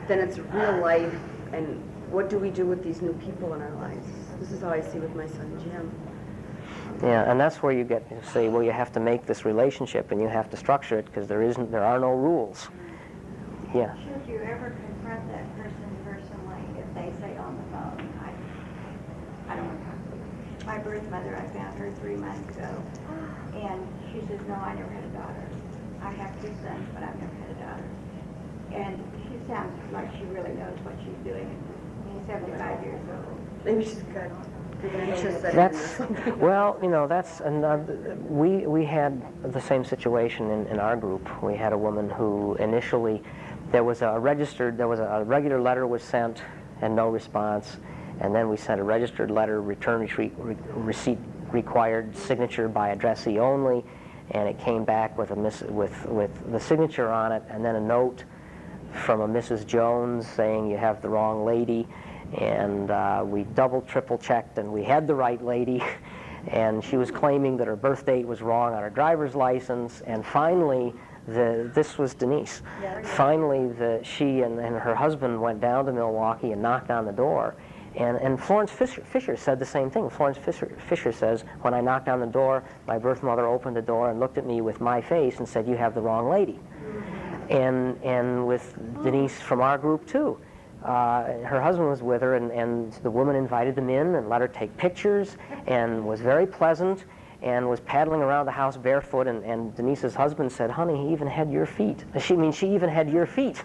then it's real life, and what do we do with these new people in our lives? This is how I see with my son Jim. Yeah, and that's where you get to say, well, you have to make this relationship and you have to structure it because there are no rules. Yeah. Should you ever confront that person personally if they say on the phone, I don't want to talk to you. My birth mother, I found her 3 months ago, and she says, no, I never had a daughter. I have 2 sons, but I've never had a daughter. And she sounds like she really knows what she's doing. She's 75 years old. Maybe she's got dementia. That's, well, you know, that's another, we had the same situation in our group. We had a woman who initially, there was a regular letter was sent and no response, and then we sent a registered letter, return receipt required, signature by addressee only, and it came back with with the signature on it, and then a note from a Mrs. Jones saying you have the wrong lady. And we double, triple checked, and we had the right lady. And she was claiming that her birth date was wrong on her driver's license. And finally, this was Denise. Finally, she and her husband went down to Milwaukee and knocked on the door. And Florence Fisher said the same thing. Florence Fisher says, when I knocked on the door, my birth mother opened the door and looked at me with my face and said, you have the wrong lady. And with Denise from our group, too. Her husband was with her, and the woman invited them in and let her take pictures and was very pleasant and was paddling around the house barefoot, and Denise's husband said, honey, he even had your feet. She even had your feet.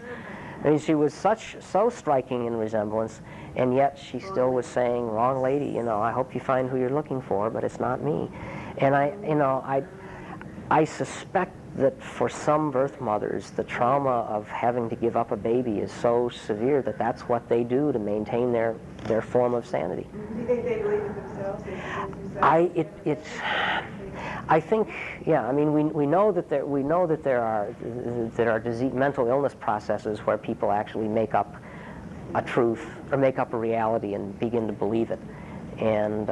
I mean, she was so striking in resemblance, and yet she still was saying, wrong lady, you know, I hope you find who you're looking for, but it's not me. And I suspect that for some birth mothers, the trauma of having to give up a baby is so severe that that's what they do to maintain their form of sanity. Do you think they believe in themselves? I think, yeah. I mean, we know that there are mental illness processes where people actually make up a truth or make up a reality and begin to believe it, and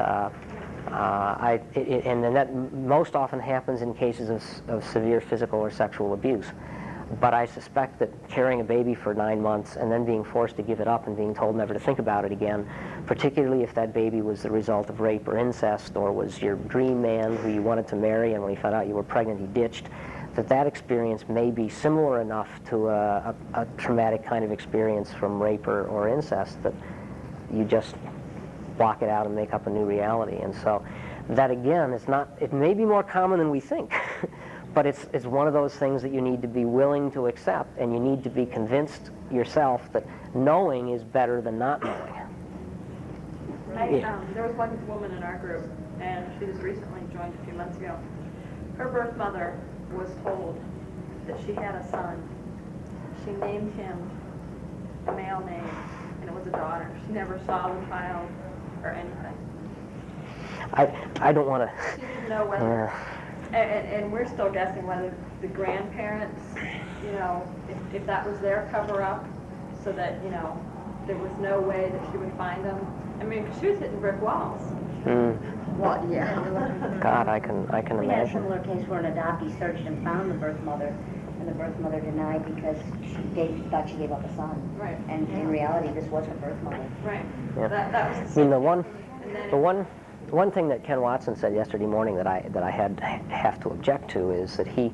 And then that most often happens in cases of severe physical or sexual abuse. But I suspect that carrying a baby for 9 months and then being forced to give it up and being told never to think about it again, particularly if that baby was the result of rape or incest or was your dream man who you wanted to marry, and when he found out you were pregnant he ditched, that experience may be similar enough to a traumatic kind of experience from rape or incest that you just block it out and make up a new reality. And so that, again, it may be more common than we think. But it's one of those things that you need to be willing to accept, and you need to be convinced yourself that knowing is better than not knowing. There was one woman in our group, and she just recently joined a few months ago. Her birth mother was told that she had a son. She named him a male name, and it was a daughter. She never saw the child or anything. I don't want to... She didn't know whether... And we're still guessing whether the grandparents, if that was their cover-up, so that, there was no way that she would find them. I mean, 'cause she was hitting brick walls. Well, yeah. God, I can We had a imagine. similar case where an adoptee searched and found the birth mother, and the birth mother denied because thought she gave up a son. Right. And in reality, this was her birth mother. Right. Yeah. That was I mean, the one. one thing that Ken Watson said yesterday morning that I have to object to is that he,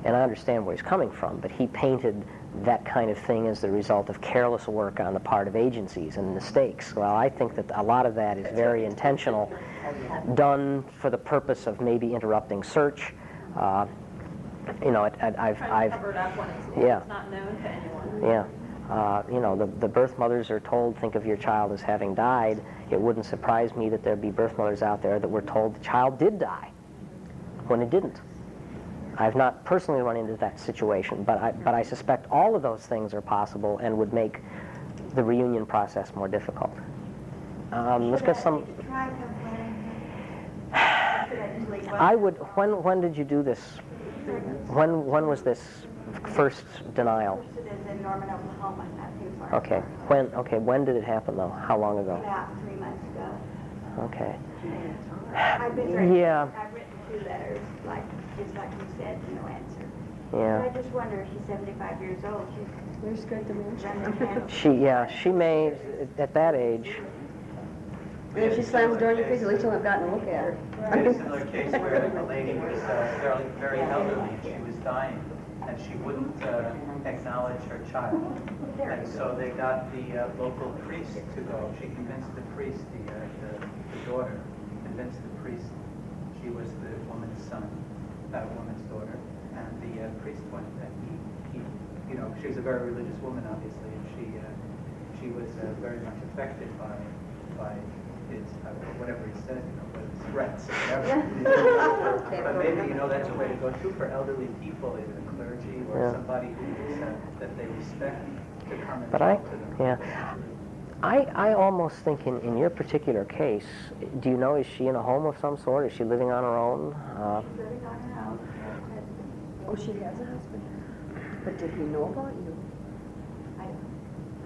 and I understand where he's coming from, but he painted that kind of thing as the result of careless work on the part of agencies and mistakes. Well, I think that a lot of that is very intentional, done for the purpose of maybe interrupting search. I've Covered up when yeah. it's not known to anyone. Yeah. The birth mothers are told, think of your child as having died. It wouldn't surprise me that there'd be birth mothers out there that were told the child did die when it didn't. I've not personally run into that situation, but I suspect all of those things are possible and would make the reunion process more difficult. Let's get some... I would... When did you do this? When was this first denial? In Norman, Oklahoma, not too far. Okay. When did it happen, though? How long ago? About 3 months ago. Okay. I've been writing, Yeah. I've written 2 letters, just like you said, no answer. Yeah. But I just wonder, she's 75 years old, Where's good dementia? She may, at that age. And if she slams the door in your face, at least you'll have gotten a look at her. We had a similar case where the lady was very elderly, and she was dying, and she wouldn't acknowledge her child. And so they got the local priest to go. She convinced the priest, the daughter, convinced the priest she was the woman's son, that woman's daughter. And the priest went, and he, she was a very religious woman, obviously, and she was very much affected by his, whatever he said, whether it's threats or whatever. But maybe, that's a way to go too for elderly people, either the clergy or somebody who that they respect to come and talk to them. I almost think in your particular case, do you know, is she in a home of some sort? Is she living on her own? She's living on her own. Oh, she has a husband. But did he know about you?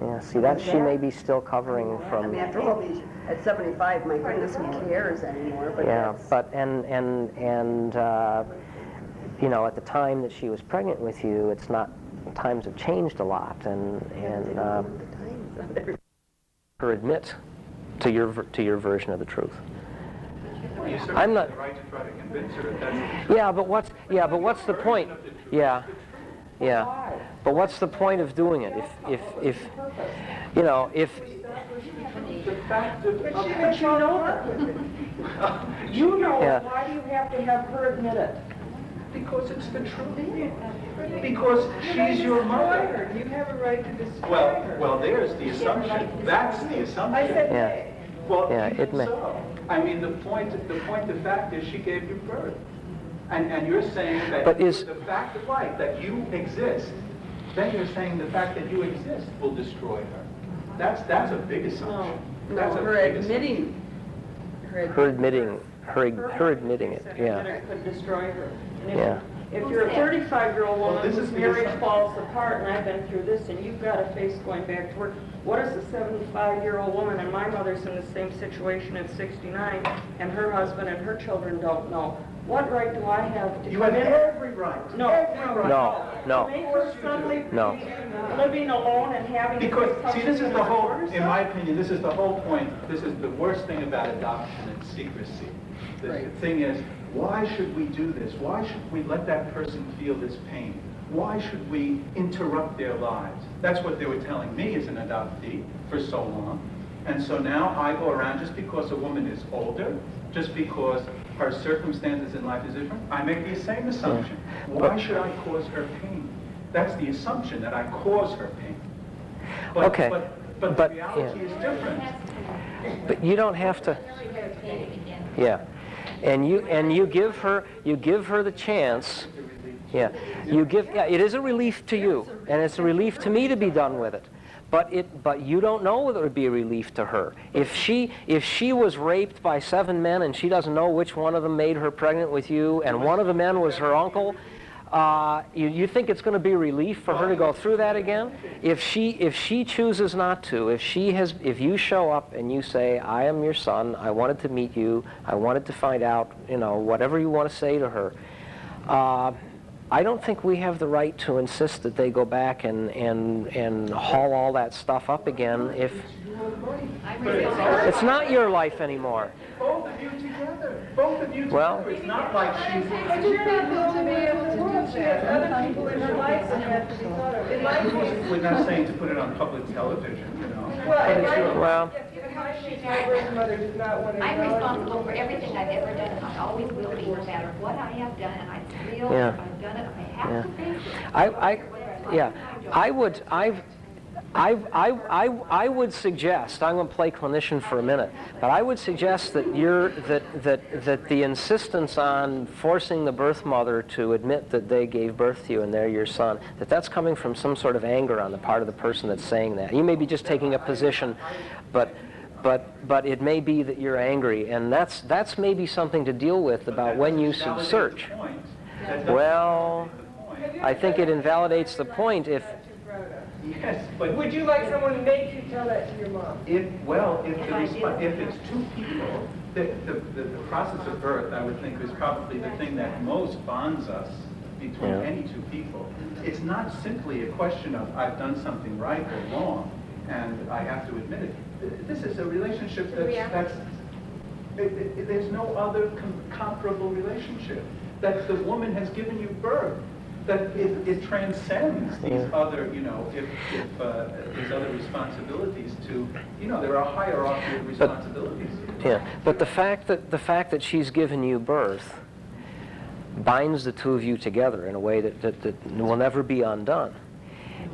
Yeah, see, that she may be still covering I from... mean, after all these, at 75, my goodness, who cares anymore? But Yeah, that's- but, at the time that she was pregnant with you, it's not, times have changed a lot, and her admit to your version of the truth. I'm not... Right to try to convince her that that's Yeah, but what's the point? Yeah. But what's the point of doing it if the fact of But you know that. You know Yeah. it. Why do you have to have her admit it? because it's the truth. Because she's your mother. You have a right to destroy Well, there's the assumption. That's the assumption. Yeah. Well, Yeah, even it may. so. I mean, the fact is she gave you birth. And you're saying that But is- the fact of life, that you exist, then you're saying the fact that you exist will destroy her. That's a big assumption. No, That's a her big admitting. her admitting it, yeah. Could destroy her. Yeah. If you're a 35-year-old Well, woman this whose is the marriage assumption. falls apart, and I've been through this, and you've got a face going back to work, what is a 75-year-old woman, and my mother's in the same situation at 69, and her husband and her children don't know? What right do I have to You come have in? every right. No, No. To make her suddenly No. be living alone and having Because, to see, this is come the to whole, support in my herself? opinion, this is the whole point. This is the worst thing about adoption and secrecy. The thing is, why should we do this? Why should we let that person feel this pain? Why should we interrupt their lives? That's what they were telling me as an adoptee for so long. And so now I go around, just because a woman is older, just because her circumstances in life is different, I make the same assumption. Why should I cause her pain? That's the assumption, that I cause her pain. But, Okay. But But, the reality yeah. is different. But you don't have to. Yeah, and you give her the chance. Yeah, yeah. It is a relief to you, and it's a relief to me to be done with it. But you don't know whether it would be a relief to her. If she was raped by 7 men and she doesn't know which one of them made her pregnant with you, and one of the men was her uncle, you think it's going to be a relief for her to go through that again? If she chooses not to, if you show up and you say, I am your son, I wanted to meet you, I wanted to find out, whatever you want to say to her, I don't think we have the right to insist that they go back and haul all that stuff up again if it's not your life anymore. Both of you together. Both of you together. Well- It's not like she's... But you're not going to be able to do that. She has other people in her life that have to be thought of. In my case, We're not saying to put it on public television, well, But in it's your- my Well- case, my birth mother does not want to I'm acknowledge responsible for everything I've ever done, and I always will be, no matter what I have done, and I feel Yeah. if I've done it, I have to face it. I would suggest, I'm going to play clinician for a minute, but I would suggest that that the insistence on forcing the birth mother to admit that they gave birth to you and they're your son, that's coming from some sort of anger on the part of the person that's saying that. You may be just taking a position, but it may be that you're angry, and that's maybe something to deal with about when you should search. Well, I think it invalidates the point if... Yes, but Would you like someone to make you tell that to your mom? if it's two people, the process of birth, I would think, is probably the thing that most bonds us between Yeah. any two people. It's not simply a question of I've done something right or wrong, and I have to admit it. This is a relationship there's no other comparable relationship. That the woman has given you birth. That it transcends these other, if these other responsibilities to, there are a hierarchy of responsibilities. Yeah, but the fact that she's given you birth binds the two of you together in a way that will never be undone.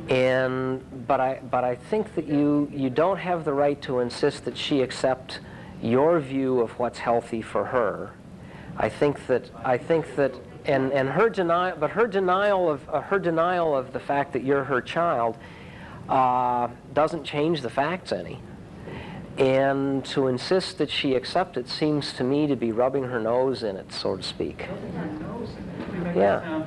But I think that you don't have the right to insist that she accept your view of what's healthy for her. I think that and her denial, but her denial of the fact that you're her child doesn't change the facts any. And to insist that she accept it seems to me to be rubbing her nose in it, so to speak. Yeah.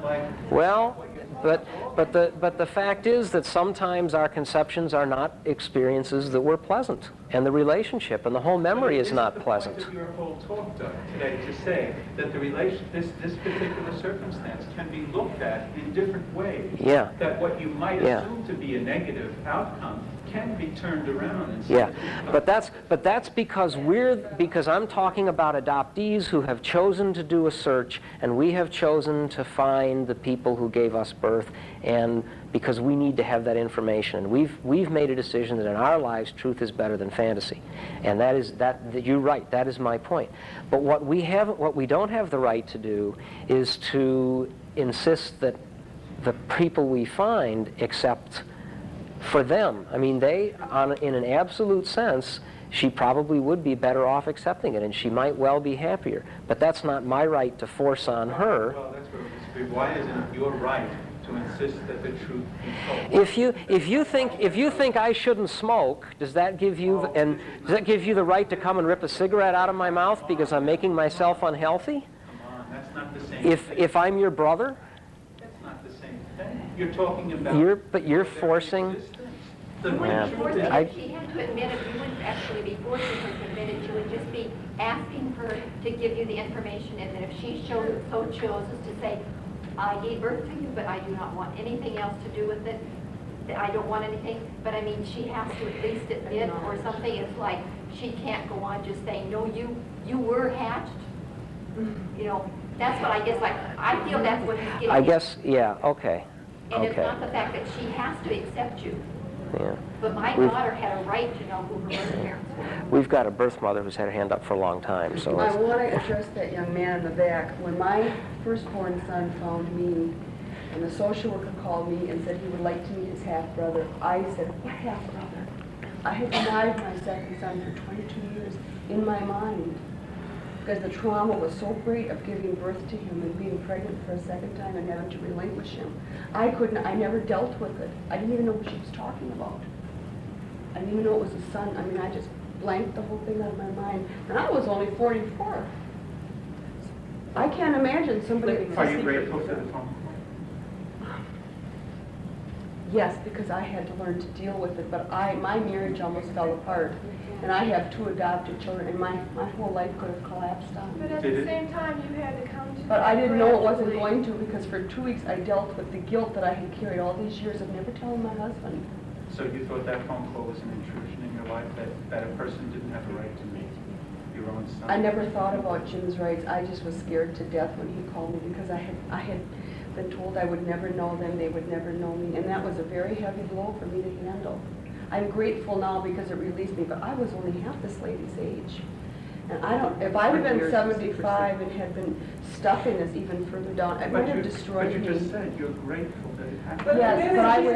Well, but the fact is that sometimes our conceptions are not experiences that were pleasant, and the relationship and the whole memory is not pleasant. It's the point of your whole talk, Doug, today, to say that this particular circumstance can be looked at in different ways. Yeah. That what you might Yeah. assume to be a negative outcome can be turned around and Yeah, but that's because I'm talking about adoptees who have chosen to do a search, and we have chosen to find the people who gave us birth, and because we need to have that information. And we've made a decision that in our lives truth is better than fantasy, and that you're right. That is my point. But what we don't have the right to do is to insist that the people we find accept. For them, I mean, in an absolute sense, she probably would be better off accepting it, and she might well be happier. But that's not my right to force on her. Well, that's where we disagree. Why isn't it your right to insist that the truth be told? If you think I shouldn't smoke, does that give you the right to come and rip a cigarette out of my mouth because I'm making myself unhealthy? Come on, that's not the same thing. If I'm your brother? you're talking about... But you're forcing... The You wouldn't be truth forcing is- her, she had to admit it, you wouldn't actually be forcing her to admit it, you would just be asking her to give you the information, and then if she so chooses to say, I gave birth to you, but I do not want anything else to do with it, I don't want anything, but I mean, she has to at least admit or something, it's like, she can't go on just saying, no, you were hatched. You know, that's what I guess, like, I feel that's what he's getting I at. guess, yeah, okay. And it's Okay. not the fact that she has to accept you. Yeah. But my We've- daughter had a right to know who her birth parents were. We've got a birth mother who's had her hand up for a long time, so I it's, want to address that young man in the back. When my firstborn son found me, and the social worker called me and said he would like to meet his half-brother, I said, what half-brother? I had denied my second son for 22 years in my mind because the trauma was so great of giving birth to him and being pregnant for a second time and having to relinquish him. I never dealt with it. I didn't even know what she was talking about. I didn't even know it was a son. I mean, I just blanked the whole thing out of my mind. And I was only 44. I can't imagine somebody... Are you grateful for the phone call? Yes, because I had to learn to deal with it, but my marriage almost fell apart. And I have 2 adopted children, and my whole life could have collapsed on But me. at Did the it? same time, you had to come to... But I didn't know it wasn't going to, because for 2 weeks I dealt with the guilt that I had carried all these years of never telling my husband. So you thought that phone call was an intrusion in your life, that a person didn't have a right to meet your own son? I never thought about Jim's rights. I just was scared to death when he called me, because I had been told I would never know them, they would never know me, and that was a very heavy blow for me to handle. I'm grateful now because it released me, but I was only half this lady's age. And I don't, if I had been 75 and had been stuffing this even further down, it might have destroyed But me. you just said you're grateful that it happened. But Yes, but I was...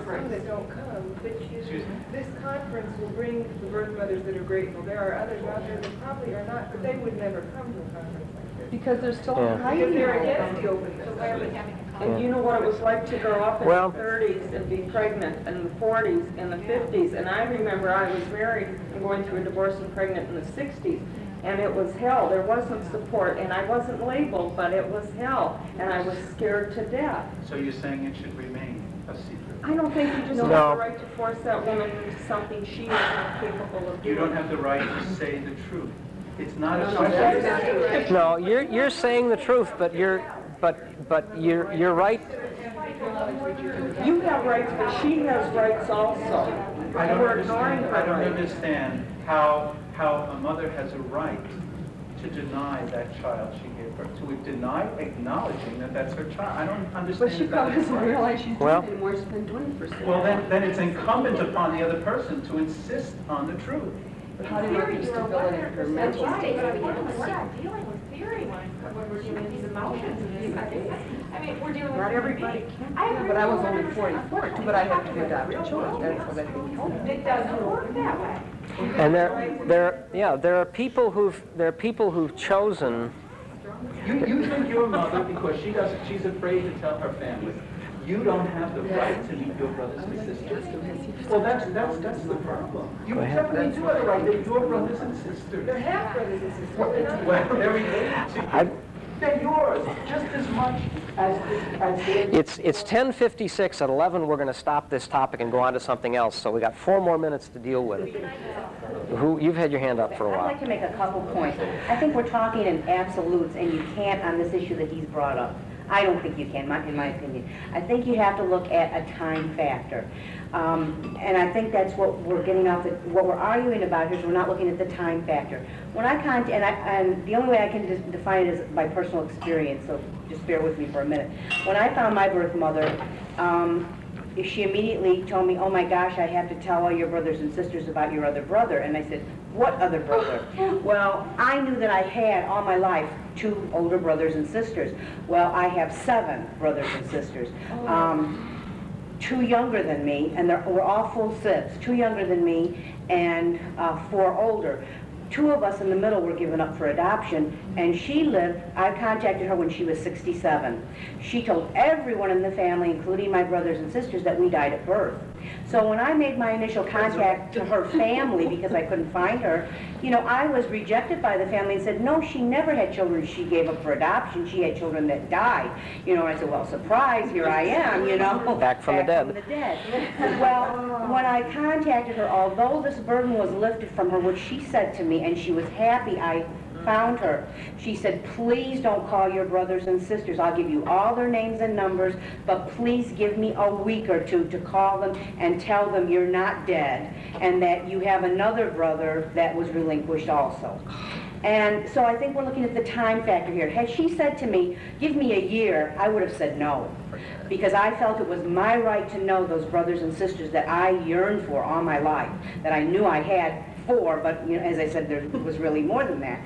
Some that don't come, but Excuse me? this conference will bring the birth mothers that are grateful. There are others out there that probably are not, but they would never come to a conference like this. Because they're still Yeah. hiding. Because they're all of against them. the openness. So why are we having a And you know what it was like to grow up in Well- the 30s and be pregnant in the 40s and the 50s. And I remember I was married and going through a divorce and pregnant in the 60s. And it was hell. There wasn't support. And I wasn't labeled, but it was hell. And I was scared to death. So you're saying it should remain a secret? I don't think you just No. have the right to force that woman into something she is not capable of doing. You don't have the right to say the truth. It's not a No, question. no, you're saying the truth, but you're right. You have rights, but she has rights also. I don't We're ignoring understand, her I don't rights. understand how a mother has a right to deny that child she gave birth to. We deny acknowledging that that's her child. I don't understand. But she that probably it's doesn't right. realize she's doing Well- it anymore. She's been doing it for 6 Well, then it's incumbent upon the other person to insist on the truth. But how do you work the stability of her mental state? We're not dealing with theory when we're dealing with these emotions. I mean, we're dealing with... Not everybody can. I But I was only 44, too, but I have to adopt children. That's what I think. It doesn't work that way. And there are people who've chosen. You think your mother, because she's afraid to tell her family, you don't have the right to meet your brothers and sisters. Well, that's the problem. You definitely do have the right. They're your brothers and sisters. They're half brothers and sisters. They're not- Well, they're related to you. They're yours just as much as theirs. It's 10:56. At 11, we're going to stop this topic and go on to something else. So we got 4 more minutes to deal with. You've had your hand up for a I'd while. like to make a couple points. I think we're talking in absolutes, and you can't on this issue that he's brought up. I don't think you can, in my opinion. I think you have to look at a time factor. And I think that's what we're getting off, what we're arguing about here is we're not looking at the time factor. When and the only way I can define it is by personal experience, so just bear with me for a minute. When I found my birth mother, she immediately told me, oh my gosh, I have to tell all your brothers and sisters about your other brother. And I said, what other brother? Well, I knew that I had all my life 2 older brothers and sisters. Well, I have 7 brothers and sisters. 2 younger than me, and we're all full sibs. 2 younger than me and 4 older. 2 of us in the middle were given up for adoption, and she lived, I contacted her when she was 67. She told everyone in the family, including my brothers and sisters, that we died at birth. So when I made my initial contact to her family, because I couldn't find her, you know, I was rejected by the family and said, no, she never had children she gave up for adoption. She had children that died. You know, and I said, well, surprise, here I am, you know. Back from the dead. Well, when I contacted her, although this burden was lifted from her, which she said to me, and she was happy I found her, she said, please don't call your brothers and sisters. I'll give you all their names and numbers, but please give me a week or 2 to call them and tell them you're not dead and that you have another brother that was relinquished also. And so I think we're looking at the time factor here. Had she said to me, give me a year, I would have said no, because I felt it was my right to know those brothers and sisters that I yearned for all my life, that I knew I had 4, but you know, as I said, there was really more than that.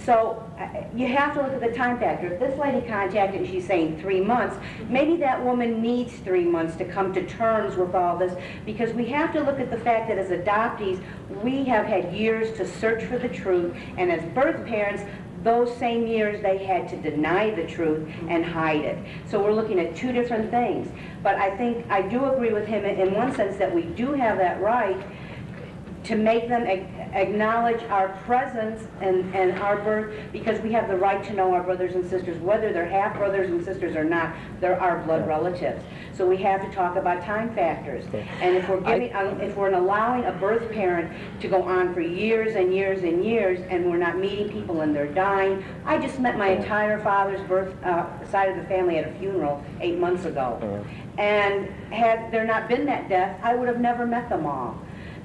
So you have to look at the time factor. If this lady contacted and she's saying 3 months, maybe that woman needs 3 months to come to terms with all this, because we have to look at the fact that as adoptees, we have had years to search for the truth, and as birth parents, those same years they had to deny the truth and hide it. So we're looking at 2 different things. But I think I do agree with him in one sense that we do have that right to make them acknowledge our presence and our birth, because we have the right to know our brothers and sisters, whether they're half brothers and sisters or not. They're our blood relatives. So we have to talk about time factors. And if we're giving, if we're allowing a birth parent to go on for years and years and years, and we're not meeting people and they're dying. I just met my entire father's birth side of the family at a funeral 8 months ago. And had there not been that death, I would have never met them all.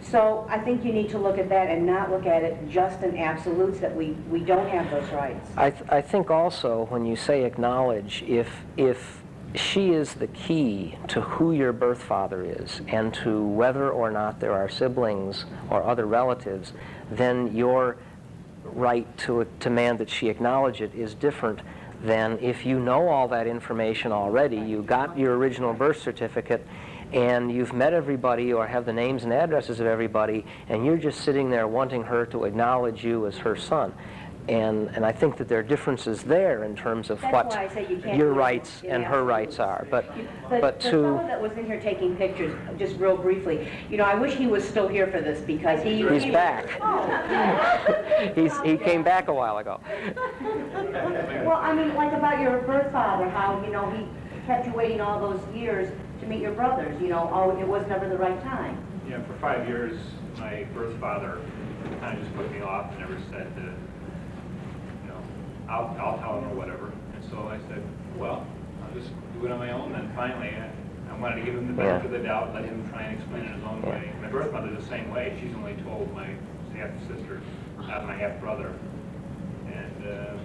So I think you need to look at that and not look at it just in absolutes, that we don't have those rights. I think also when you say acknowledge, if she is the key to who your birth father is and to whether or not there are siblings or other relatives, then your right to demand that she acknowledge it is different than if you know all that information already. You got your original birth certificate and you've met everybody or have the names and addresses of everybody, and you're just sitting there wanting her to acknowledge you as her son. And I think that there are differences there in terms of That's what why I say you can't your do it rights in and her rights are. But the to fellow that was in here taking pictures, just real briefly, you know, I wish he was still here for this, because he's back. He came back a while ago. Well, I mean, like about your birth father, how, you know, he kept you waiting all those years to meet your brothers, you know, oh, it was never the right time. Yeah, for 5 years, my birth father kind of just put me off and never said, I'll tell him or whatever. And so I said, well, I'll just do it on my own. And finally, I wanted to give him the benefit of the doubt, let him try and explain it his own way. My birth mother's the same way. She's only told my half-sister, not my half-brother. And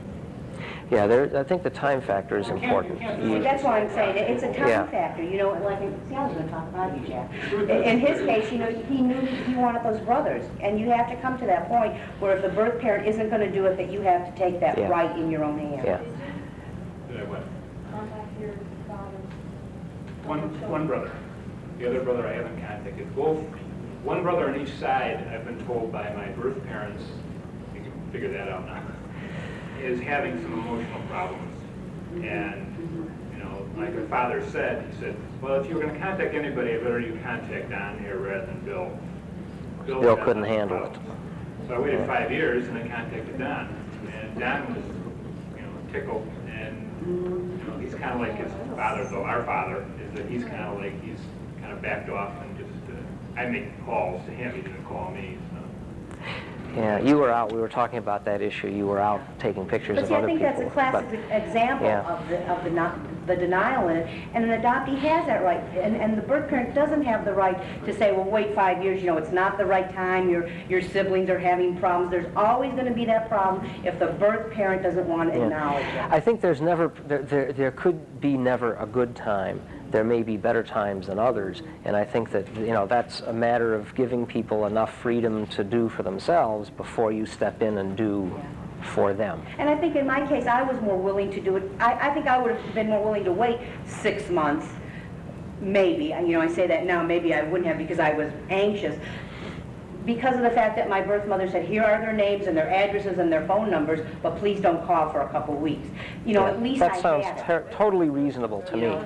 yeah, I think the time factor is important. See, that's why I'm saying it's a time factor. You know, like, see, I was going to talk about you, Jack. In his case, you know, he knew he wanted those brothers, and you have to come to that point where if the birth parent isn't going to do it, that you have to take that right in your own hands. Yeah. did I what? Contact your father's One brother. The other brother I haven't contacted. Both, one brother on each side, I've been told by my birth parents, you can figure that out now, is having some emotional problems. And, you know, like her father said, he said, well, if you were going to contact anybody, I better you contact Don here rather than Bill. Bill couldn't handle it. So I waited 5 years and I contacted Don. And Don was, you know, tickled. And, you know, he's kind of like his father, though our father, is that he's kind of like, he's kind of backed off and just, I make calls to him, he didn't call me. So. Yeah, you were out. We were talking about that issue. You were out taking pictures of other people. But see, I think that's a classic example of the denial in it. And an adoptee has that right, and the birth parent doesn't have the right to say, well, wait 5 years. You know, it's not the right time. Your siblings are having problems. There's always going to be that problem if the birth parent doesn't want to acknowledge it. I think there's never there could be never a good time. There may be better times than others, and I think that, you know, that's a matter of giving people enough freedom to do for themselves before you step in and do for them. And I think in my case, I was more willing to do it. I think I would have been more willing to wait 6 months, maybe. You know, I say that now, maybe I wouldn't have because I was anxious. because of the fact that my birth mother said, here are their names and their addresses and their phone numbers, but please don't call for a couple weeks. You know, at least I That sounds had it. totally reasonable to me.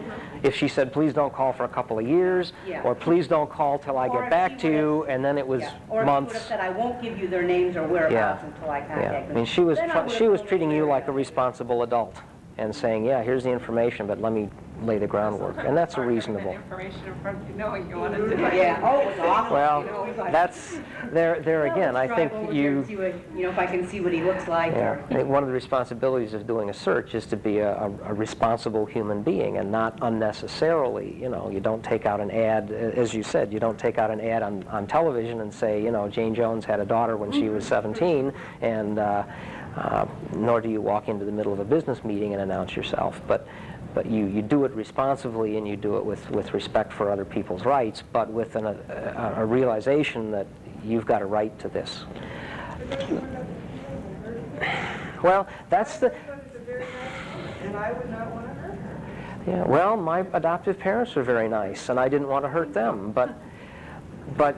If she said, please don't call for a couple of years, Yeah. or please don't call till I Or get if back she to you, would've- and then it was Yeah. Or if she would have months. said, I won't give you their names or whereabouts until I contact Yeah, them. I mean, she was Then I would've she was told treating them you very like a well. responsible adult and saying, yeah, here's the information, but let me lay the groundwork, and that's a reasonable. Information in front of you, knowing you want to do it. Yeah, oh, it was awful. Well, you know, it was like, that's there "Well, again. I let's think drive over there and see what, you know, if I can see what he looks like. yeah, Or, I think one of the responsibilities of doing a search is to be a responsible human being and not unnecessarily, you know, you don't take out an ad, as you said, you don't take out an ad on television and say, you know, Jane Jones had a daughter when she was 17, and nor do you walk into the middle of a business meeting and announce yourself. But you do it responsibly, and you do it with respect for other people's rights, but with a realization that you've got a right to this. Well, that's the... And I would not want to hurt her. Yeah, well, my adoptive parents were very nice, and I didn't want to hurt them, but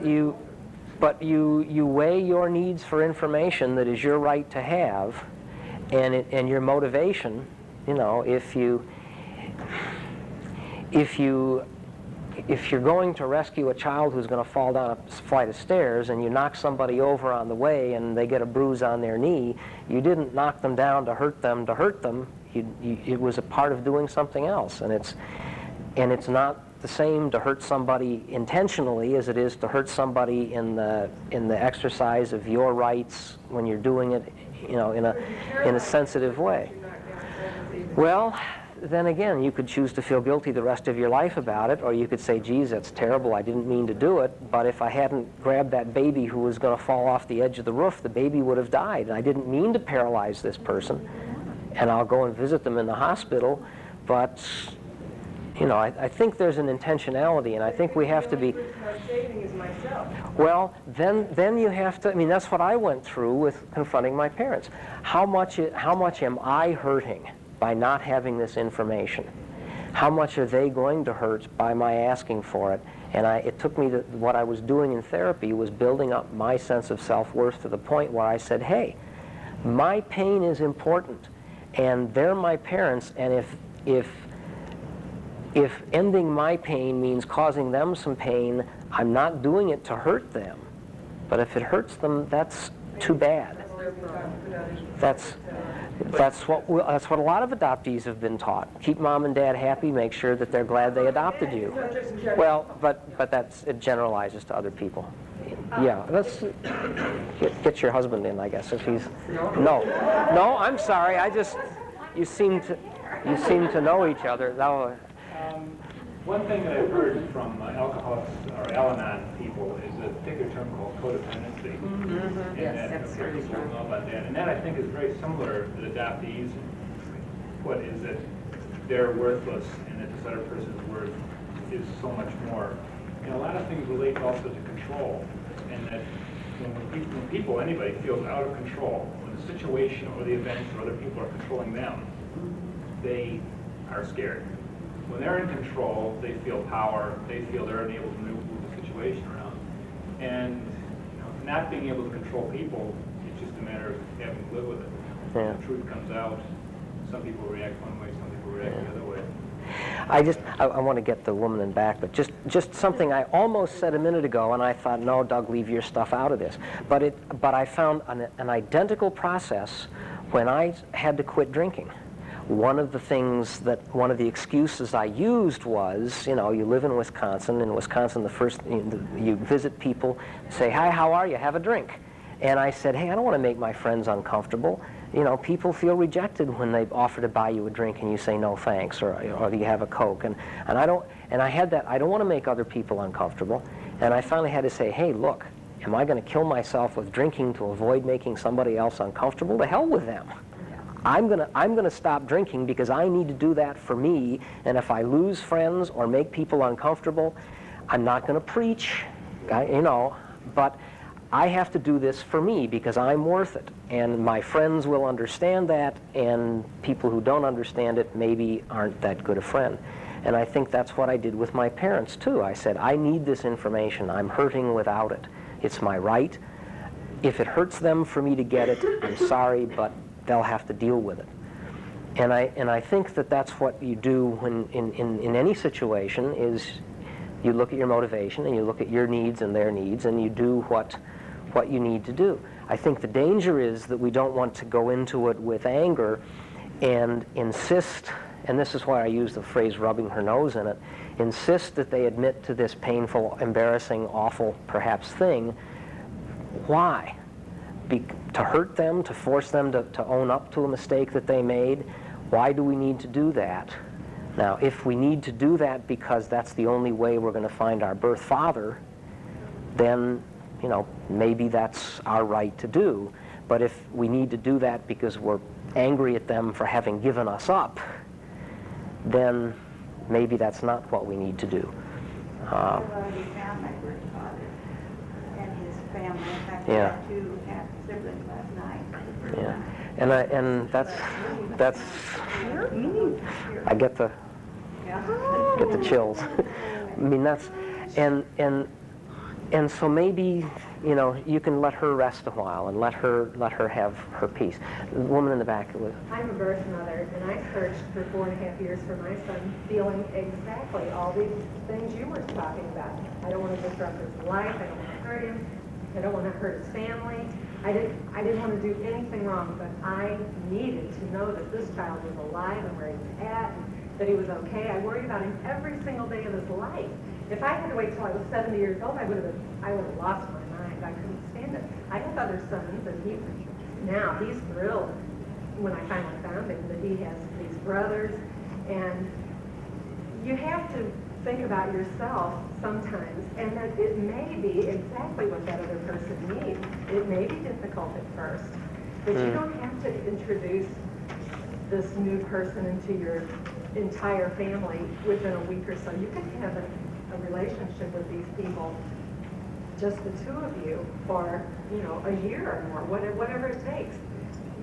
you weigh your needs for information that is your right to have, and your motivation, you know, if you're going to rescue a child who's going to fall down a flight of stairs and you knock somebody over on the way and they get a bruise on their knee, you didn't knock them down to hurt them. It was a part of doing something else, and it's not the same to hurt somebody intentionally as it is to hurt somebody in the exercise of your rights when you're doing it, you know, in a sensitive way. Well, then again, you could choose to feel guilty the rest of your life about it, or you could say, geez, that's terrible, I didn't mean to do it, but if I hadn't grabbed that baby who was going to fall off the edge of the roof, the baby would have died, and I didn't mean to paralyze this person, and I'll go and visit them in the hospital, but, you know, I think there's an intentionality, and I think we have to be... Saving is myself. Well, then you have to, I mean, that's what I went through with confronting my parents. How much am I hurting by not having this information? How much are they going to hurt by my asking for it? And it took me to, what I was doing in therapy was building up my sense of self-worth to the point where I said, hey, my pain is important, and they're my parents, and if ending my pain means causing them some pain, I'm not doing it to hurt them. But if it hurts them, that's too bad. That's what a lot of adoptees have been taught. Keep mom and dad happy, make sure that they're glad they adopted you. Well, but it generalizes to other people. Yeah, let's get your husband in, I guess, if he's... No, I'm sorry, you seem to know each other. Now, one thing that I've heard from alcoholics or Al-Anon people is a particular term called codependency. And Yes, that's very very true. Know about that. And that, I think, is very similar to adoptees. What is that they're worthless and that this other person's worth is so much more. And a lot of things relate also to control. And that when people, anybody, feels out of control, when the situation or the events or other people are controlling them, they are scared. When they're in control, they feel power, they feel they're unable to move the situation around. And not being able to control people, it's just a matter of having to live with it. Yeah. The truth comes out, some people react one way, some people react the other way. I want to get the woman in back, but just something I almost said a minute ago, and I thought, no, Doug, leave your stuff out of this. But I found an identical process when I had to quit drinking. One of the excuses I used was, you live in Wisconsin. In Wisconsin, you visit people, say, hi, how are you? Have a drink. And I said, hey, I don't want to make my friends uncomfortable. People feel rejected when they offer to buy you a drink and you say no thanks, or you have a Coke. And I had that, I don't want to make other people uncomfortable. And I finally had to say, hey, look, am I going to kill myself with drinking to avoid making somebody else uncomfortable? To hell with them. I'm gonna stop drinking because I need to do that for me, and if I lose friends or make people uncomfortable, I'm not gonna preach, but I have to do this for me because I'm worth it, and my friends will understand that, and people who don't understand it maybe aren't that good a friend. And I think that's what I did with my parents too. I said, I need this information, I'm hurting without it. It's my right. If it hurts them for me to get it, I'm sorry, but they'll have to deal with it. And I think that that's what you do when in any situation is you look at your motivation and you look at your needs and their needs and you do what you need to do. I think the danger is that we don't want to go into it with anger and insist, and this is why I use the phrase rubbing her nose in it, insist that they admit to this painful, embarrassing, awful, perhaps thing. Why? To hurt them, to force them to own up to a mistake that they made? Why do we need to do that? Now, if we need to do that because that's the only way we're going to find our birth father, then, you know, maybe that's our right to do. But if we need to do that because we're angry at them for having given us up, then maybe that's not what we need to do. I've already found my birth father and his family. In fact, I Yeah. had 2 half-siblings last night. Yeah, and that's I get the chills. I mean, that's and so maybe, you know, you can let her rest a while and let her have her peace. The woman in the back was. I'm a birth mother, and I searched for 4.5 years for my son, feeling exactly all these things you were talking about. I don't want to disrupt his life. I don't want to hurt him. I don't want to hurt his family. I didn't want to do anything wrong, but I needed to know that this child was alive and where he was at, and that he was okay. I worried about him every single day of his life. If I had to wait till I was 70 years old, I would have lost my mind. I couldn't stand it. I have other sons, and he's thrilled when I finally found him that he has these brothers. And you have to think about yourself sometimes, and that it may be exactly what that other person needs. It may be difficult at first, but you don't have to introduce this new person into your entire family within a week or so. You can have a relationship with these people, just the 2 of you, for, you know, a year or more, whatever it takes.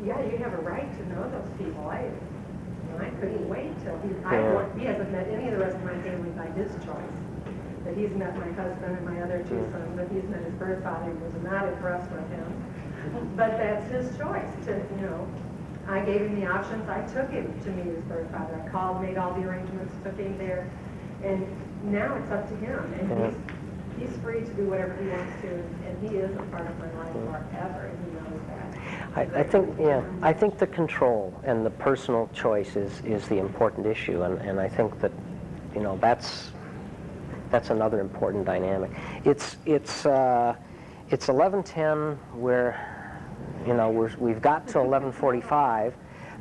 Yeah, you have a right to know those people. I couldn't wait till he hasn't met any of the rest of my family by his choice. But he's met my husband and my other 2 sons, but he's met his birth father. He was not impressed with him. But that's his choice to, you know. I gave him the options. I took him to meet his birth father. I called, made all the arrangements, took him there. And now it's up to him. And he's free to do whatever he wants to. And he is a part of my life forever, and he knows that. I think the control and the personal choice is the important issue, and I think that, you know, that's another important dynamic. It's 11:10. We've got to 11:45.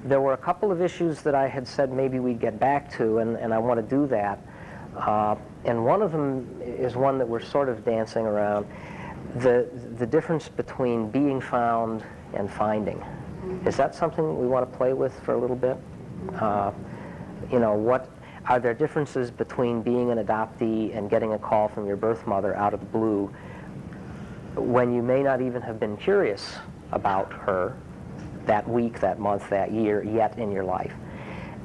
There were a couple of issues that I had said maybe we'd get back to, and I want to do that. And one of them is one that we're sort of dancing around: the difference between being found and finding. Is that something we want to play with for a little bit? You know, what are there differences between being an adoptee and getting a call from your birth mother out of the blue when you may not even have been curious about her that week, that month, that year yet in your life,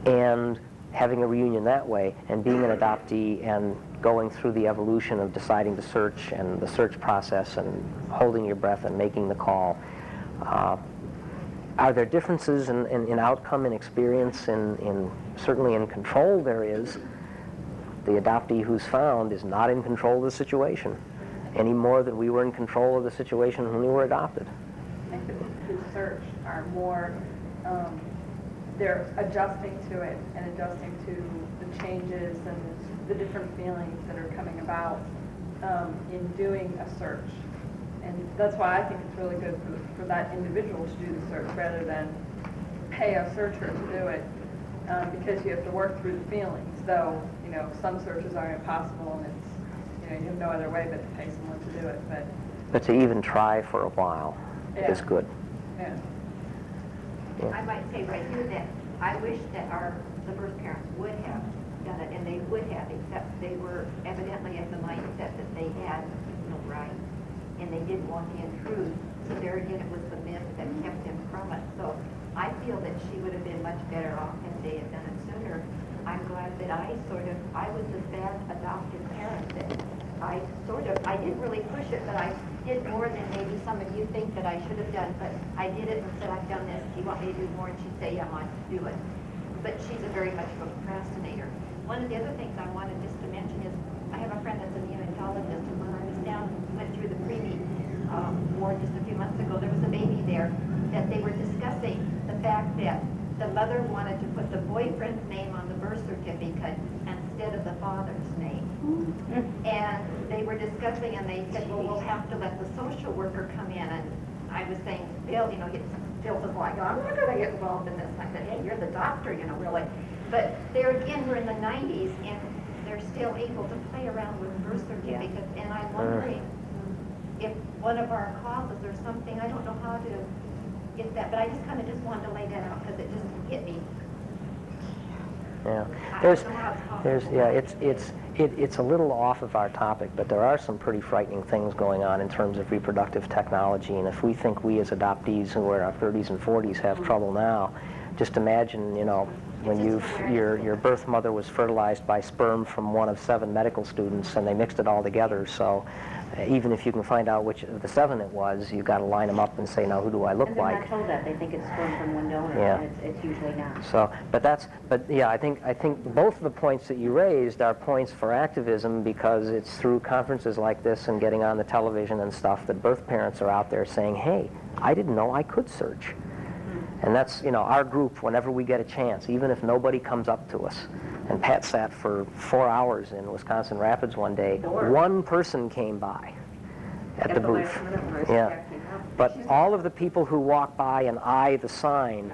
and having a reunion that way, and being an adoptee and going through the evolution of deciding to search and the search process and holding your breath and making the call? Are there differences in outcome and experience? Certainly in control there is. The adoptee who's found is not in control of the situation any more than we were in control of the situation when we were adopted. I think the people who search are more, they're adjusting to it and adjusting to the changes and the different feelings that are coming about in doing a search. And that's why I think it's really good for that individual to do the search rather than pay a searcher to do it, because you have to work through the feelings. Though, you know, some searches are impossible, and it's, you know, you have no other way but to pay someone to do it. But to even try for a while is good. Yeah. I might say right here that I wish that the birth parents would have done it, and they would have, except they were evidently of the mindset that they had no right, and they didn't want to intrude. So there again, it was the myth that kept them from it. So I feel that she would have been much better off if they had done it sooner. I'm glad that I was a bad adopted parent that I I didn't really push it, but I did more than maybe some of you think that I should have done, but I did it and said, I've done this, do you want me to do more? And she'd say, yeah, I want to do it. But she's a very much of a procrastinator. One of the other things I wanted just to mention is, I have a friend that's a neonatologist, and when I was down, went through the preemie ward just a few months ago, there was a baby there that they were discussing the fact that the mother wanted to put the boyfriend's name on the birth certificate instead of the father's name. And they were discussing, and they said, well, we'll have to let the social worker come in. And I was saying, Bill, Bill was like, I'm not going to get involved in this. And I said, hey, you're the doctor, really. But there again, we're in the 90s, and they're still able to play around with birth certificates. And I'm wondering if one of our causes or something, I don't know how to get that, but I just kind of just wanted to lay that out because it just hit me. Yeah, it's a little off of our topic, but there are some pretty frightening things going on in terms of reproductive technology, and if we think we as adoptees who are in our 30s and 40s have trouble now, just imagine, when your birth mother was fertilized by sperm from one of 7 medical students and they mixed it all together, so even if you can find out which of the 7 it was, you've got to line them up and say, now who do I look And they're like? not told that. They think it's sperm from one donor, Yeah. and it's usually not. So, but yeah, I think both of the points that you raised are points for activism, because it's through conferences like this and getting on the television and stuff that birth parents are out there saying, hey, I didn't know I could search. And that's, our group, whenever we get a chance, even if nobody comes up to us. And Pat sat for 4 hours in Wisconsin Rapids one day. One person came by at the booth. Yeah. But all of the people who walk by and eye the sign,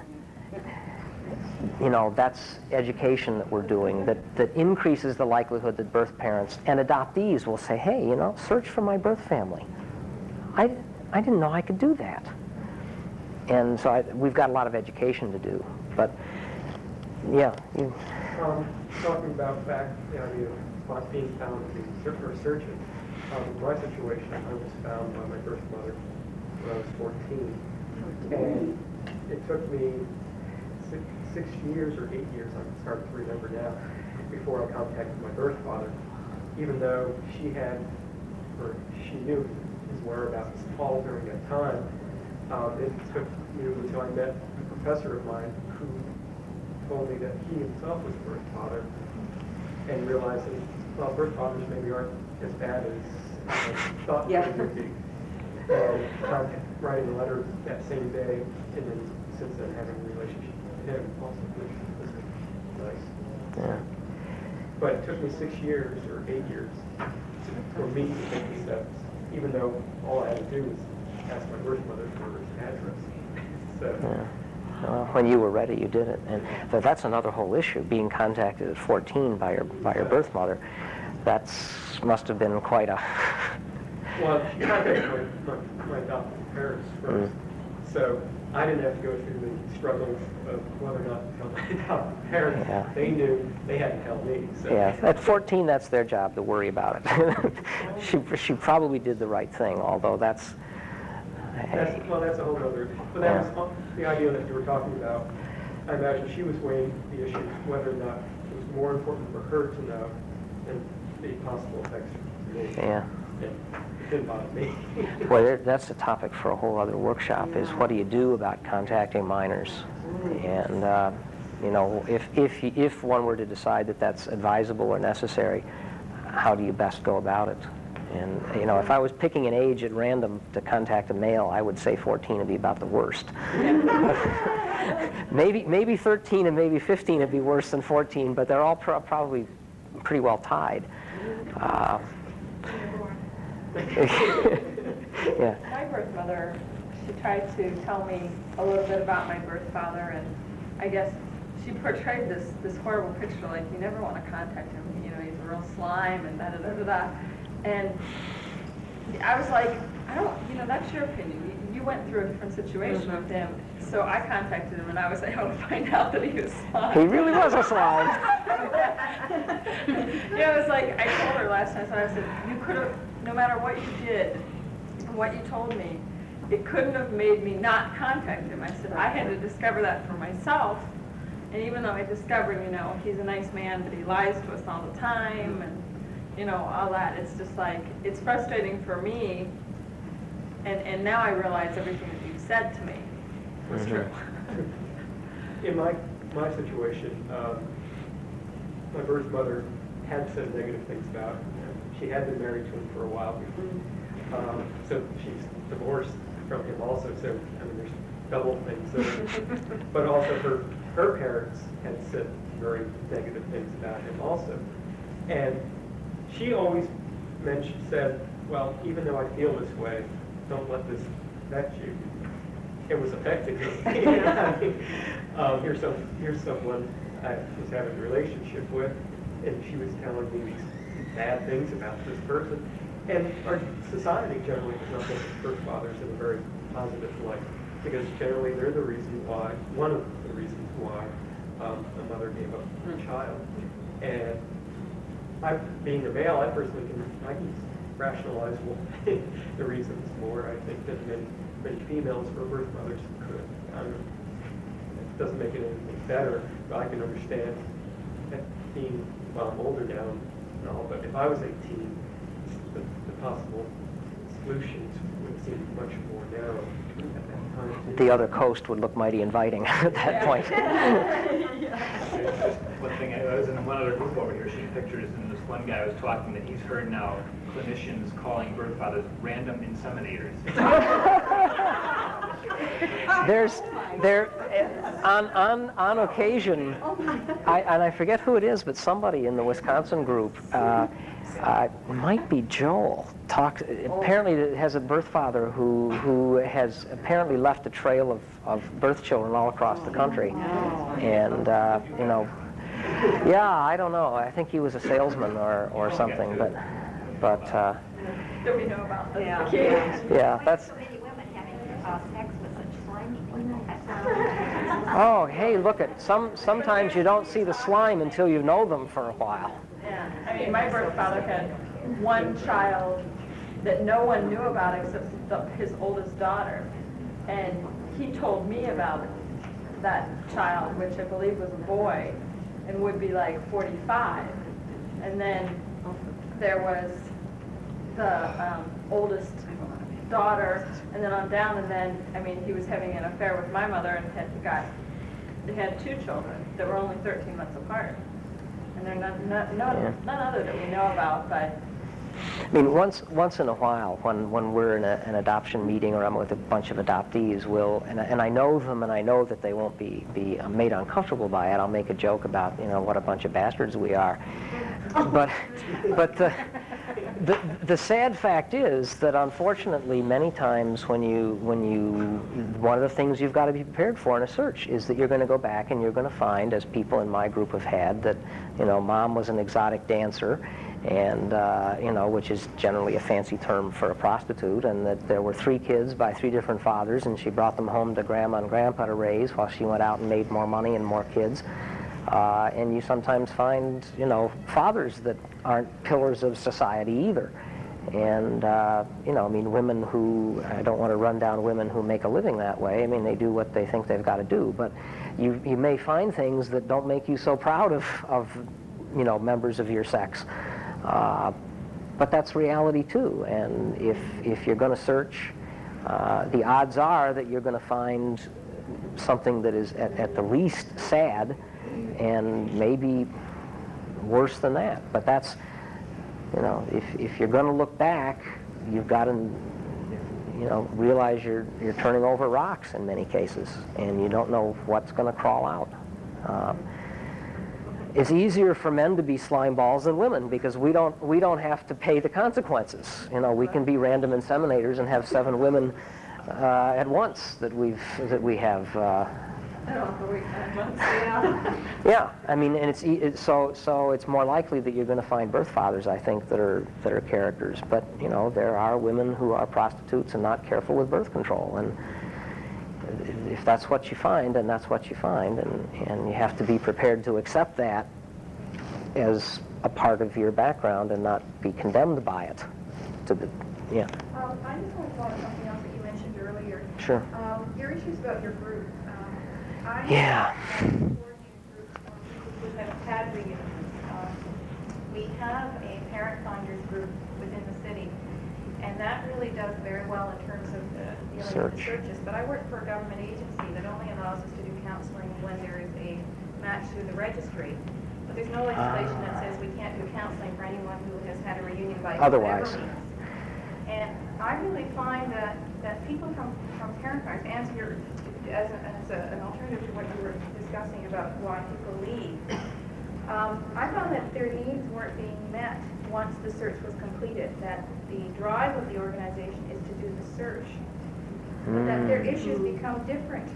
that's education that we're doing, that increases the likelihood that birth parents and adoptees will say, hey, search for my birth family. I didn't know I could do that. And so we've got a lot of education to do. But, yeah. Talking about back the idea of being found or searching, in my situation, I was found by my birth mother when I was 14. And it took me 6 years or 8 years, I'm starting to remember now, before I contacted my birth father, even though she knew his whereabouts all during that time. It took me until I met a professor of mine who told me that he himself was a birth father, and realized that, birth fathers maybe aren't as bad as I thought they would be. And writing a letter that same day, and then since then having a relationship with him also was nice. Yeah. But it took me 6 years or 8 years for me to take these steps, even though all I had to do was ask my birth mother for her address. So. Yeah. Well, when you were ready, you did it, and that's another whole issue. Being contacted at 14 by your birth mother, must have been quite a. Well, she contacted my adopted parents first, so I didn't have to go through the struggle of whether or not to tell my adopted parents. Yeah. They knew they hadn't tell me. So. Yeah, at 14, that's their job to worry about it. she probably did the right thing, although that's a whole other. But that was the idea that you were talking about. I imagine she was weighing the issue whether or not it was more important for her to know than the possible effects for me. Yeah. It didn't bother me. Well, that's a topic for a whole other workshop, is what do you do about contacting minors? And, if one were to decide that that's advisable or necessary, how do you best go about it? And, if I was picking an age at random to contact a male, I would say 14 would be about the worst. maybe 13 and maybe 15 would be worse than 14, but they're all probably pretty well tied. Yeah. My birth mother, she tried to tell me a little bit about my birth father, and I guess she portrayed this horrible picture, like you never want to contact him, he's a real slime and da-da-da-da-da. And I was like, that's your opinion. You went through a different situation with him. So I contacted him, and I was able to find out that he was slime. He really was a slime. It was like, I told her last time, so I said, you could have, no matter what you did and what you told me, it couldn't have made me not contact him. I said, I had to discover that for myself. And even though I discovered, he's a nice man, but he lies to us all the time, and you know, all that. It's just like, it's frustrating for me, and now I realize everything that you've said to me was true. In my situation, my birth mother had said negative things about him. She had been married to him for a while before. So she's divorced from him also, so I mean, there's double things there. But also her parents had said very negative things about him also. And she always said, well, even though I feel this way, don't let this affect you. It was affecting me. I mean, here's someone I was having a relationship with, and she was telling me these bad things about this person. And our society generally does not look at birth fathers in a very positive light, because generally they're the reason why, one of the reasons why a mother gave up her child. And being a male, I personally can rationalize the reasons more, I think, than many females or birth mothers could. It doesn't make it anything better, but I can understand that being older now and all, but if I was 18, the possible solutions would seem much more narrow at that time. The other coast would look mighty inviting at that point. One thing, I was in one other group over here, seeing pictures, and this one guy was talking that he's heard now clinicians calling birth fathers random inseminators. On occasion, and I forget who it is, but somebody in the Wisconsin group, might be Joel, apparently has a birth father who has apparently left a trail of birth children all across the country. And, you know, yeah, I don't know. I think he was a salesman or something, but That we know about. That's the key. yeah, that's... So many women having sex with such slimy people. Oh, hey, look sometimes you don't see the slime until you know them for a while. Yeah, I mean, my birth father had one child that no one knew about except his oldest daughter. And he told me about that child, which I believe was a boy, and would be like 45. And then there was the oldest daughter, and then on down, and then, I mean, he was having an affair with my mother, and they had two children that were only 13 months apart. And they're none other that we know about, but... I mean, once in a while, when we're in an adoption meeting or I'm with a bunch of adoptees, and I know them and I know that they won't be made uncomfortable by it, I'll make a joke about, you know, what a bunch of bastards we are. But the sad fact is that unfortunately many times one of the things you've got to be prepared for in a search is that you're going to go back and you're going to find, as people in my group have had, that, you know, mom was an exotic dancer, and you know, which is generally a fancy term for a prostitute, and that there were 3 kids by 3 different fathers, and she brought them home to grandma and grandpa to raise while she went out and made more money and more kids. And you sometimes find, you know, fathers that aren't pillars of society either. And, you know, I mean, women who, I don't want to run down women who make a living that way. I mean, they do what they think they've got to do. But you may find things that don't make you so proud of you know, members of your sex. But that's reality too. And if you're going to search, the odds are that you're going to find something that is at the least sad, and maybe worse than that. But that's, you know, if you're going to look back, you've got to, you know, realize you're turning over rocks in many cases, and you don't know what's going to crawl out. It's easier for men to be slime balls than women, because we don't have to pay the consequences. You know, we can be random inseminators and have 7 women at once that we have. Yeah, I mean, and so it's more likely that you're going to find birth fathers, I think, that are characters. But you know, there are women who are prostitutes and not careful with birth control, and if that's what you find, then that's what you find, and you have to be prepared to accept that as a part of your background and not be condemned by it. Yeah. I just want to follow something else that you mentioned earlier. Sure. Your issues about your group. Yeah. Who have had reunions. We have a parent parent finders group within the city. And that really does very well in terms of dealing with the searches. But I work for a government agency that only allows us to do counseling when there is a match through the registry. But there's no legislation that says we can't do counseling for anyone who has had a reunion by Otherwise. whatever means. And I really find that people from parent finders, as an alternative to what you were discussing about why people leave, I found that their needs weren't being met once the search was completed, that the drive of the organization is to do the search, but that their issues become different,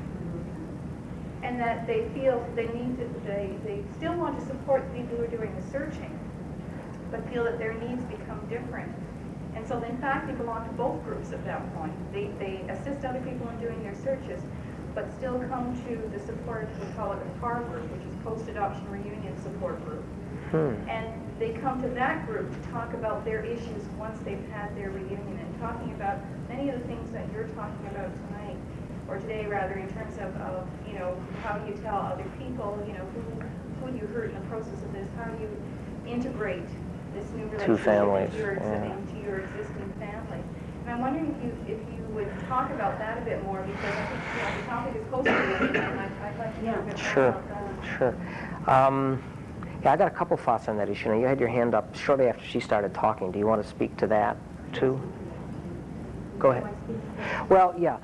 and that they feel they still want to support the people who are doing the searching, but feel that their needs become different. And so in fact, they belong to both groups at that point. They assist other people in doing their searches, but still come to the support, we call it a PAR group, which is Post-Adoption Reunion Support Group. And they come to that group to talk about their issues once they've had their reunion, and talking about many of the things that you're talking about tonight, or today rather, in terms of how do you tell other people, who you hurt in the process of this, how do you integrate this new relationship to your existing family. And I'm wondering if you would talk about that a bit more, because I think the topic is close to you, and I'd like to hear a bit more about that. Sure. Yeah, I got a couple thoughts on that issue. Now, you had your hand up shortly after she started talking. Do you want to speak to that, too? Go ahead. Well, yeah.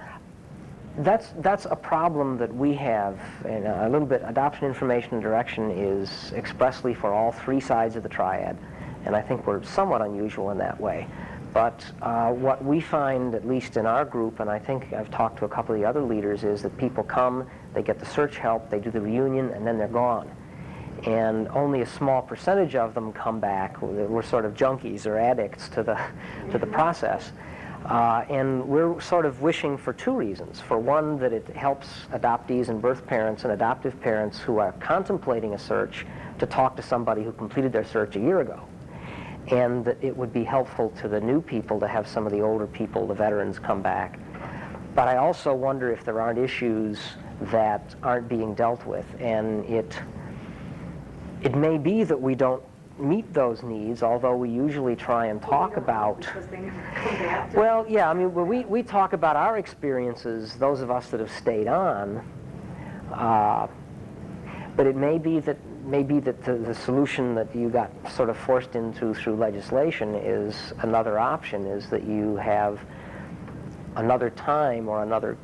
That's a problem that we have, and a little bit. Adoption information and direction is expressly for all three sides of the triad, and I think we're somewhat unusual in that way. But what we find, at least in our group, and I think I've talked to a couple of the other leaders, is that people come, they get the search help, they do the reunion, and then they're gone. And only a small percentage of them come back. We're sort of junkies or addicts to the process. And we're sort of wishing for two reasons. For one, that it helps adoptees and birth parents and adoptive parents who are contemplating a search to talk to somebody who completed their search a year ago. And that it would be helpful to the new people to have some of the older people, the veterans, come back. But I also wonder if there aren't issues that aren't being dealt with. And it may be that we don't meet those needs, although we usually try and talk about... Well, yeah, I mean, we talk about our experiences, those of us that have stayed on, but it may be that the solution that you got sort of forced into through legislation is another option, is that you have another time or another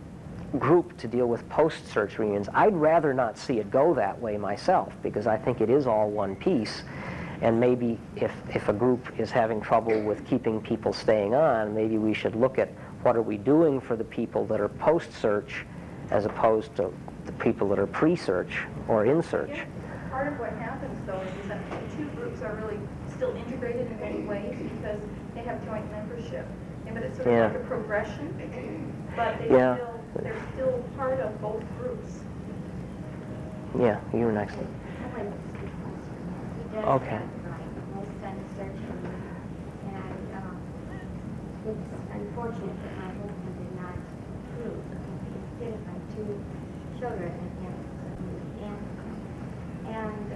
group to deal with post-search reunions. I'd rather not see it go that way myself, because I think it is all one piece. And maybe if a group is having trouble with keeping people staying on, maybe we should look at what are we doing for the people that are post-search as opposed to the people that are pre-search or in search. Yeah. Part of what happens, though, is that the two groups are really still integrated in many ways because they have joint membership. Yeah, but it's sort of like a progression, but they're still part of both groups. Yeah, you were next. Okay. My son is searching, and it's unfortunate that my husband did not approve. He did it by two children and him. And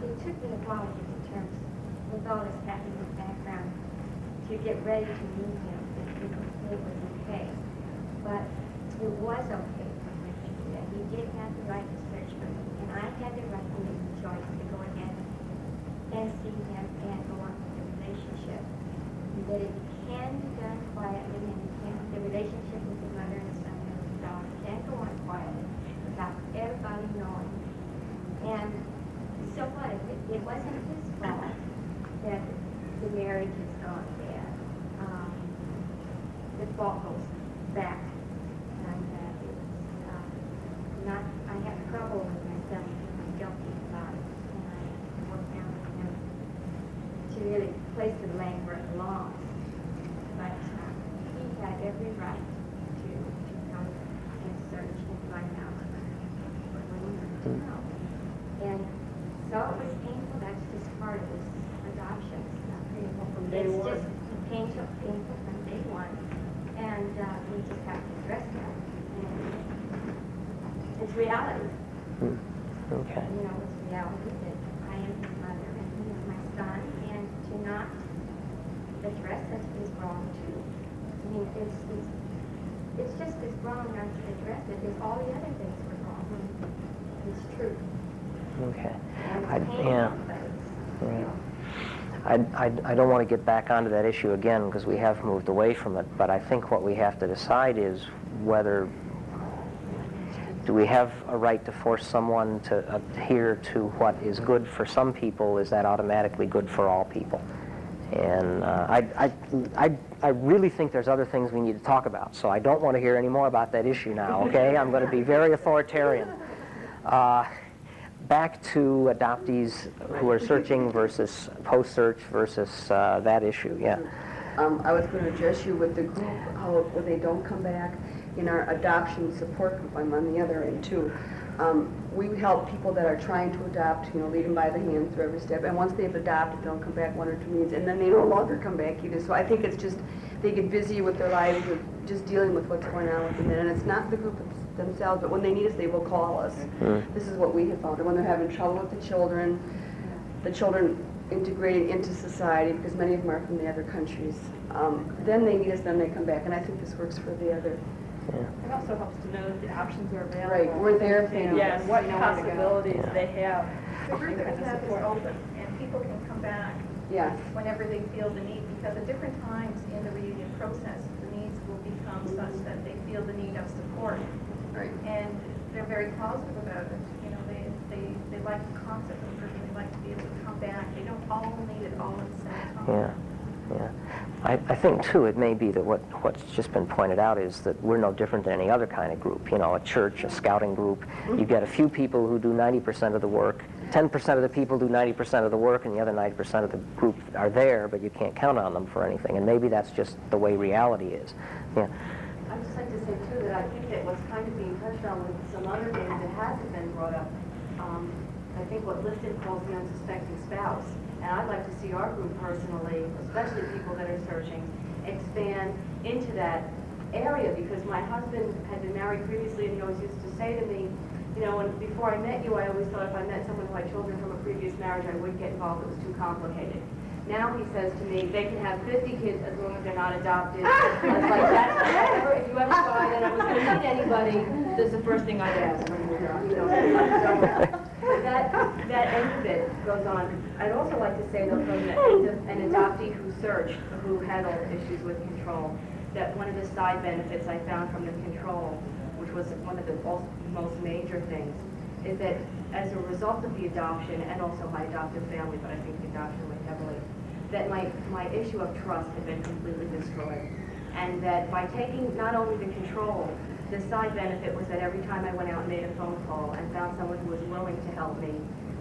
it took me a while to determine, with all this happening in the background, to get ready to meet him, if it was okay. But it was okay for him to do that. He did have the right to search for me, and I had the right to make the choice to go ahead and see him and go on with the relationship. That it can be done quietly, and the relationship with the mother and the son and the daughter can go on quietly without everybody knowing. And so what? It wasn't his fault that the marriage has gone bad. The fault goes back. And it's not, I have trouble with myself feeling guilty about it. And I work down with him to really place the blame where it belongs. But he had every right to come and search and find out what we needed to know. And so it was painful. That's just part of this adoption. It's not painful from day one. It's just painful from day one. And we just have to address that. And it's reality. Okay. You know, it's reality that I am his mother and he is my son. And to it's just as wrong as addressed it as all the other things were wrong. It's true. Okay. And it's I- painful, yeah. but it's, you Yeah. know. I don't want to get back onto that issue again because we have moved away from it, but I think what we have to decide is whether do we have a right to force someone to adhere to what is good for some people? Is that automatically good for all people? And I really think there's other things we need to talk about, so I don't want to hear any more about that issue now, okay? I'm going to be very authoritarian. Back to adoptees who are searching versus post-search versus that issue, yeah. I was going to address you with the group, how when they don't come back. In our adoption support group, I'm on the other end too. We help people that are trying to adopt, lead them by the hand through every step. And once they've adopted, they'll come back 1 or 2 meetings, and then they no longer come back either. So I think it's just, they get busy with their lives, with just dealing with what's going on with them. And it's not the group themselves, but when they need us, they will call us. This is what we have found. And when they're having trouble with the children integrating into society, because many of them are from the other countries, then they need us, then they come back. And I think this works for the other. It also helps to know that the options are available. Right, we're there if they need Yeah, us. and what We know where to go. possibilities they have. The group that Kind we of have is support. open, and people can come back Yes. whenever they feel the need, because at different times in the reunion process, the needs will become such that they feel the need of support. Right. And they're very positive about it. They like the concept of person. They like to be able to come back. They don't all need it all at the same time. Yeah, yeah. I think, too, it may be that what's just been pointed out is that we're no different than any other kind of group. A church, a scouting group. You get a few people who do 90% of the work. 10% of the people do 90% of the work, and the other 90% of the group are there, but you can't count on them for anything. And maybe that's just the way reality is. Yeah. I'd just like to say, too, that I think that what's kind of being touched on with some other things that hasn't been brought up, I think what Liston calls the unsuspecting spouse. And I'd like to see our group personally, especially people that are searching, expand into that area, because my husband had been married previously, and he always used to say to me, and before I met you, I always thought if I met someone who had children from a previous marriage, I wouldn't get involved, it was too complicated. Now he says to me, they can have 50 kids as long as they're not adopted. I was like, if you ever find that I was going to meet anybody, that's the first thing I'd ask when we're done. So that end of it goes on. I'd also like to say, though, from the end of an adoptee who had all the issues with control, that one of the side benefits I found from the control, which was one of the most major things, is that as a result of the adoption, and also my adoptive family, but I think the adoption went heavily, that my issue of trust had been completely destroyed. And that by taking not only the control, the side benefit was that every time I went out and made a phone call and found someone who was willing to help me,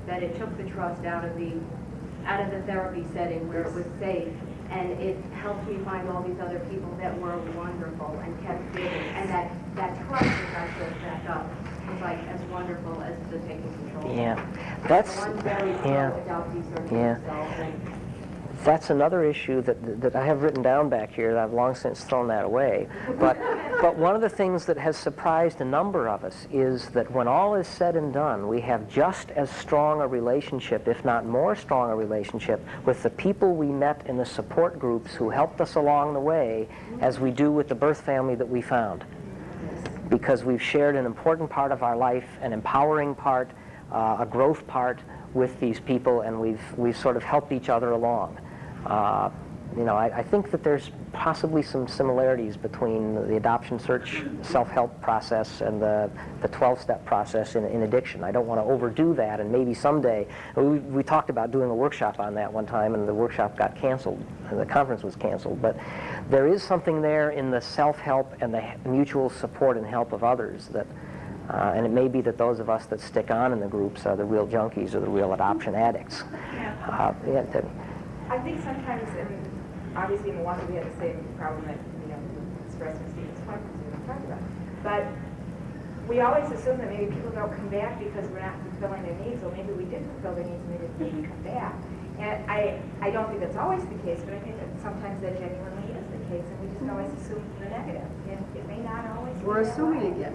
that it took the trust out of the therapy setting where it was safe, and it helped me find all these other people that were wonderful and kept giving, and that trust that got built back up was like as wonderful as the taking control. Yeah, that's So I'm very pro-adoptee searching myself, and that's another issue that I have written down back here that I've long since thrown that away. But one of the things that has surprised a number of us is that when all is said and done, we have just as strong a relationship, if not more strong a relationship, with the people we met in the support groups who helped us along the way as we do with the birth family that we found. Because we've shared an important part of our life, an empowering part, a growth part with these people, and we've sort of helped each other along. I think that there's possibly some similarities between the adoption search self-help process and the 12-step process in addiction. I don't want to overdo that, and maybe someday, we talked about doing a workshop on that one time, and the workshop got canceled, and the conference was canceled, but there is something there in the self-help and the mutual support and help of others that, and it may be that those of us that stick on in the groups are the real junkies or the real adoption addicts. I think sometimes, obviously in Milwaukee we have the same problem that, expressed in Stephen's talked about. But we always assume that maybe people don't come back because we're not fulfilling their needs, or maybe we did fulfill their needs and they didn't come back. And I don't think that's always the case, but I think that sometimes that genuinely is the case, and we just always assume the negative. And it may not always be. We're assuming again.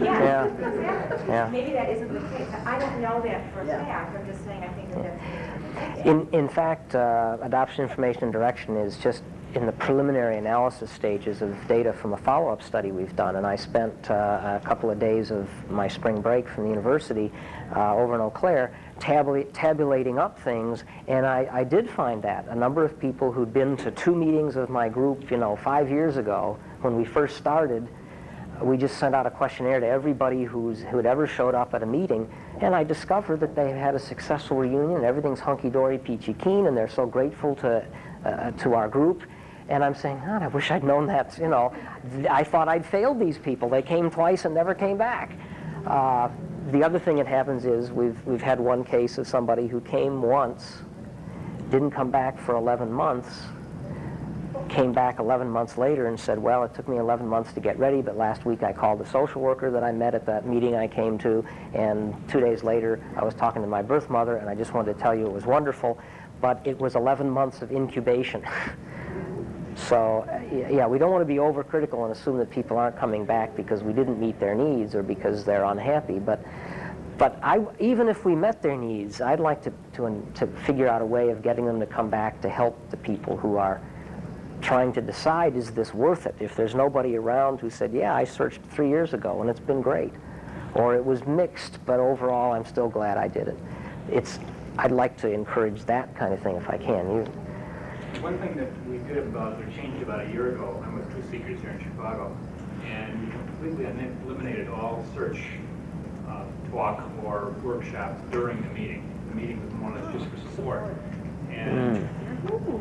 Yeah, exactly. Yeah. Maybe that isn't the case. I don't know that for a fact. I'm just saying I think that that's the case. In fact, adoption information and direction is just in the preliminary analysis stages of data from a follow-up study we've done, and I spent a couple of days of my spring break from the university over in Eau Claire tabulating up things, and I did find that a number of people who'd been to 2 meetings of my group, 5 years ago when we first started, we just sent out a questionnaire to everybody who had ever showed up at a meeting, and I discovered that they had a successful reunion, everything's hunky-dory, peachy keen, and they're so grateful to our group. And I'm saying, God, I wish I'd known that, I thought I'd failed these people. They came twice and never came back. The other thing that happens is we've had one case of somebody who came once, didn't come back for 11 months, came back 11 months later and said, well, it took me 11 months to get ready, but last week I called the social worker that I met at that meeting I came to, and 2 days later I was talking to my birth mother, and I just wanted to tell you it was wonderful, but it was 11 months of incubation. So, yeah, we don't want to be overcritical and assume that people aren't coming back because we didn't meet their needs or because they're unhappy, but even if we met their needs, I'd like to figure out a way of getting them to come back to help the people who are trying to decide, is this worth it? If there's nobody around who said, yeah, I searched 3 years ago and it's been great, or it was mixed, but overall I'm still glad I did it. I'd like to encourage that kind of thing if I can. One thing that we did changed about a year ago, I'm with Truth Seekers here in Chicago, and we completely eliminated all search talk or workshops during the meeting. The meeting was more or less just for support. And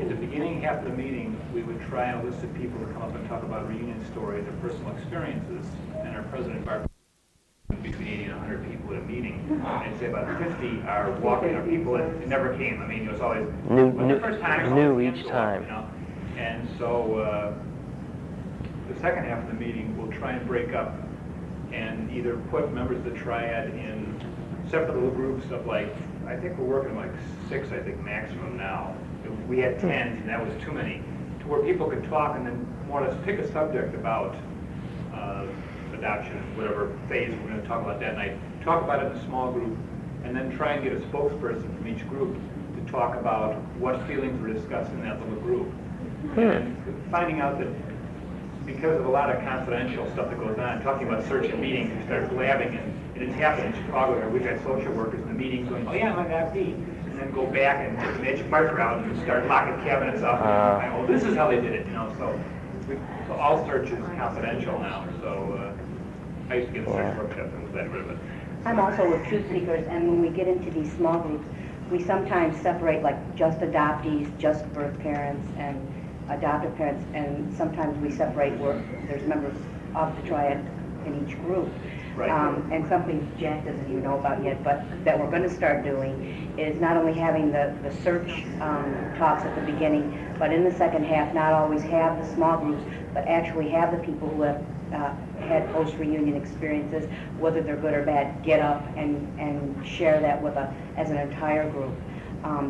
at the beginning half of the meeting, we would try and elicit people to come up and talk about reunion stories or personal experiences. And our president, Barbara, between 80 and 100 people at a meeting, and I'd say about 50 are walking, or people that never came. I mean, it was always the first time, new each time. And so the second half of the meeting, we'll try and break up and either put members of the triad in separate little groups of I think we're working like 6, I think, maximum now. We had 10, and that was too many, to where people could talk and then more or less pick a subject about adoption, whatever phase we're going to talk about that night. Talk about it in a small group, and then try and get a spokesperson from each group to talk about what feelings were discussed in that little group. And finding out that because of a lot of confidential stuff that goes on, talking about search and meetings, we start blabbing, and it's happened in Chicago where we've had social workers in the meetings going, oh yeah, I'm an adoptee, and then go back and get the magic marker out and start locking cabinets up, and oh, this is how they did it, so all search is confidential now, so I used to get a search workshop and was glad rid of it. I'm also with Truth Seekers, and when we get into these small groups, we sometimes separate just adoptees, just birth parents, and adoptive parents, and sometimes we separate where there's members of the triad in each group. Right. And something Jack doesn't even know about yet, but that we're going to start doing is not only having the search talks at the beginning, but in the second half, not always have the small groups, but actually have the people who have had post-reunion experiences, whether they're good or bad, get up and share that with as an entire group.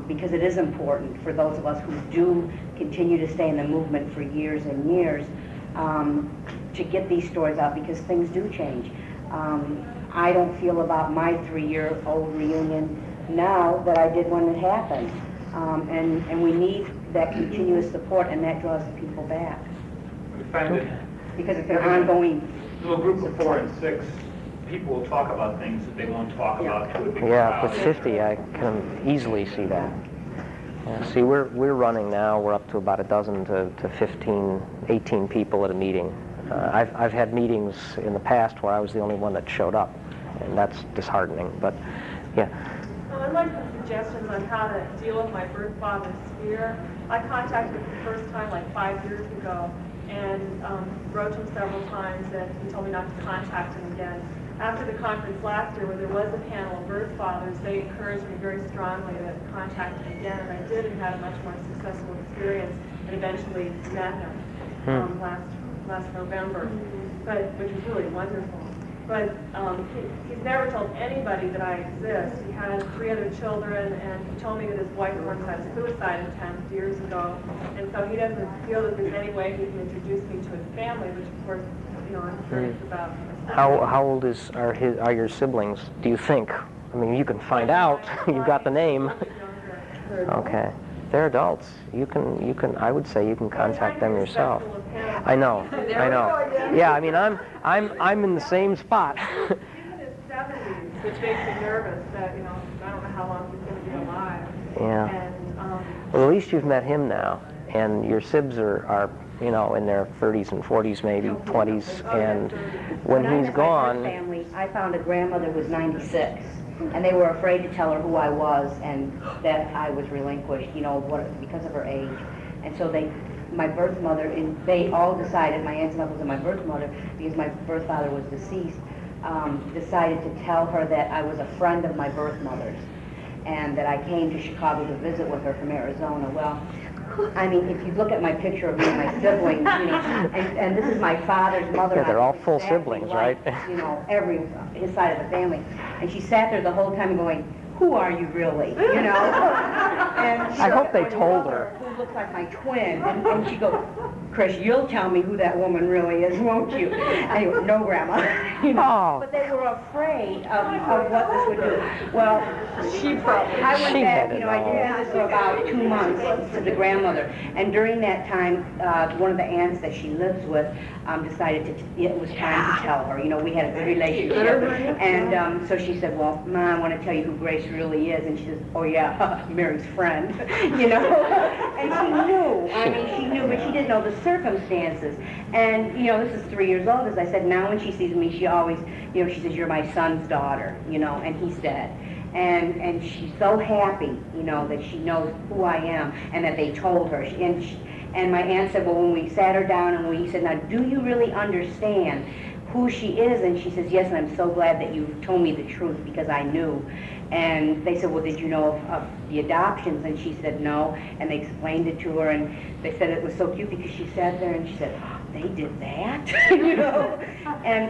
Because it is important for those of us who do continue to stay in the movement for years and years to get these stories out, because things do change. I don't feel about my 3-year-old reunion now that I did when it happened. And we need that continuous support, and that draws the people back. We find that because it's an ongoing little group of 4 and 6, people will talk about things that they won't talk about to a big Yeah, crowd. with 50, I can easily see that. Yeah, see, we're running now. We're up to about a dozen to 15, 18 people at a meeting. I've had meetings in the past where I was the only one that showed up, and that's disheartening. But yeah. I'd like some suggestions on how to deal with my birth father's fear. I contacted him the first time 5 years ago, and wrote to him several times, and he told me not to contact him again. After the conference last year, where there was a panel of birth fathers, they encouraged me very strongly to contact him again, and I did, and had a much more successful experience, and eventually met him last November, which was really wonderful. But he's never told anybody that I exist. He has 3 other children, and he told me that his wife once had a suicide attempt years ago, and so he doesn't feel that there's any way he can introduce me to his family, which of course, I'm curious about. How old are your siblings, do you think? I mean, you can find out. You've got the name. Okay. They're adults. You can, I would say you can contact them yourself. I know. Yeah, I mean, I'm in the same spot. He's in his 70s, which makes me nervous that, I don't know how long he's going to be alive. Yeah. And, well, at least you've met him now, and your sibs are in their 30s and 40s, maybe 20s, and when he's gone... My family, I found a grandmother who was 96, and they were afraid to tell her who I was and that I was relinquished, because of her age. And so my birth mother, they all decided, my aunts and uncles and my birth mother, because my birth father was deceased, decided to tell her that I was a friend of my birth mother's, and that I came to Chicago to visit with her from Arizona. Well, I mean, if you look at my picture of me and my siblings, and this is my father's mother. Yeah, they're all full exactly siblings, like, right? his side of the family. And she sat there the whole time going, who are you really, And I hope they told her. Who looks like my twin. And she goes, Chris, you'll tell me who that woman really is, won't you? Anyway, no, Grandma. Oh. But they were afraid of what this would do. Well, I went She back, had it I did this for about 2 months to the grandmother. And during that time, one of the aunts that she lives with decided it was time to tell her. We had a good relationship. And so she said, well, Ma, I want to tell you who Grace really is. And she says, oh yeah, Mary's friend, And she knew, she knew, but she didn't know the circumstances. And, this is 3 years old, as I said. Now when she sees me, she always, she says, you're my son's daughter, and he's dead. And she's so happy, that she knows who I am and that they told her. And my aunt said, well, when we sat her down and we said, now, do you really understand who she is? And she says, yes, and I'm so glad that you told me the truth because I knew. And they said, well, did you know of the adoptions? And she said, no. And they explained it to her, and they said it was so cute because she sat there and she said, oh, they did that?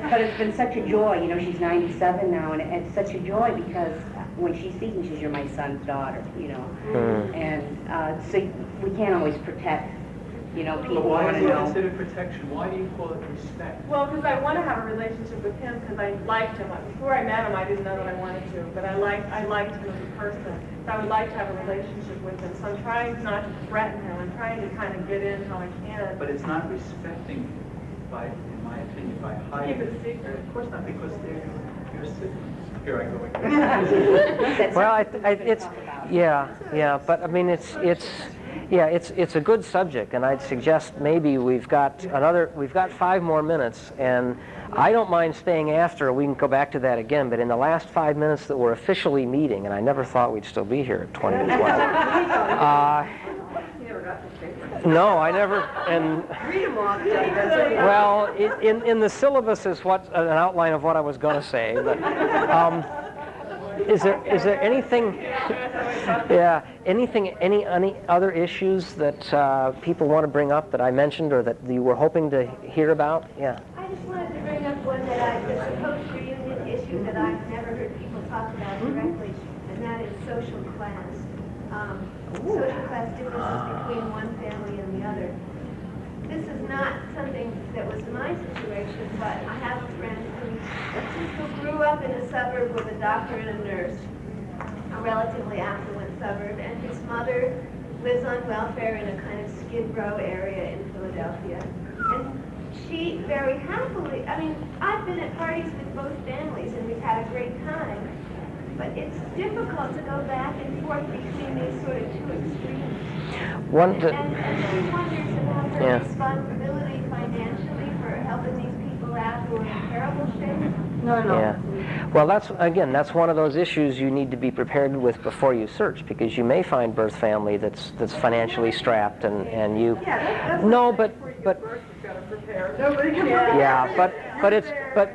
But it's been such a joy. She's 97 now, and it's such a joy because when she sees me, she says, you're my son's daughter, And so we can't always protect, people But why want is to it know. considered protection? Why do you call it respect? Well, because I want to have a relationship with him because I liked him. Before I met him, I didn't know that I wanted to, but I liked him as a person. So I would like to have a relationship with him. So I'm trying not to threaten him. I'm trying to kind of get in how I can. But it's not respecting, in my opinion, by hiding. Keep it secret. Of course not, because they're your siblings. Here I go again. Well, it's but I mean it's a good subject, and I'd suggest maybe we've got 5 more minutes, and I don't mind staying after. We can go back to that again, but in the last 5 minutes that we're officially meeting, and I never thought we'd still be here at 20 to 12. No, I never. And well, in the syllabus is an outline of what I was going to say. But is there anything? Yeah, any other issues that people want to bring up that I mentioned or that you were hoping to hear about? Yeah. I just wanted to bring up one that the post-reunion issue that I've never heard people talk about directly, and that is social class. Social class differences between one family and the other. This is not something that was my situation, but I have a friend who grew up in a suburb with a doctor and a nurse, a relatively affluent suburb, and his mother lives on welfare in a kind of Skid Row area in Philadelphia. And she very happily, I've been at parties with both families and we've had a great time. But it's difficult to go back and forth between these sort of two extremes. And she wonders about her responsibility financially for helping these people out who are in terrible shape. No. Yeah. Well, that's one of those issues you need to be prepared with before you search, because you may find birth family that's financially strapped, and you. No, but. Yeah,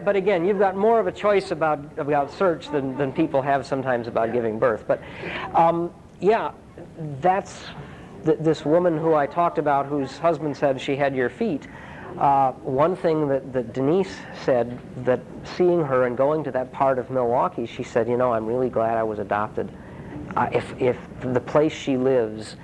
but again, you've got more of a choice about search than people have sometimes about giving birth. But that's this woman who I talked about, whose husband said she had your feet. One thing that Denise said, that seeing her and going to that part of Milwaukee, she said, I'm really glad I was adopted. If the place she lives,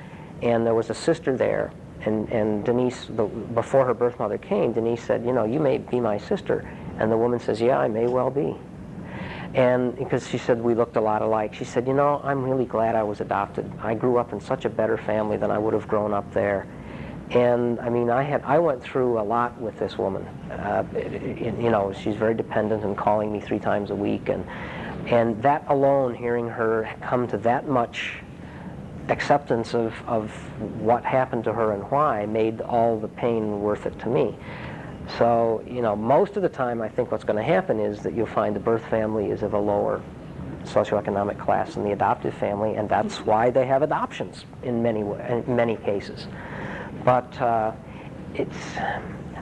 and there was a sister there, and Denise, before her birth mother came, Denise said, you may be my sister. And the woman says, yeah, I may well be. And because she said we looked a lot alike, she said, you know, I'm really glad I was adopted. I grew up in such a better family than I would have grown up there. And I mean, I went through a lot with this woman. You know, she's very dependent and calling me 3 times a week, and that alone, hearing her come to that much acceptance of what happened to her and why, made all the pain worth it to me. So, you know, most of the time I think what's going to happen is that you'll find the birth family is of a lower socioeconomic class than the adoptive family, and that's why they have adoptions in many cases. But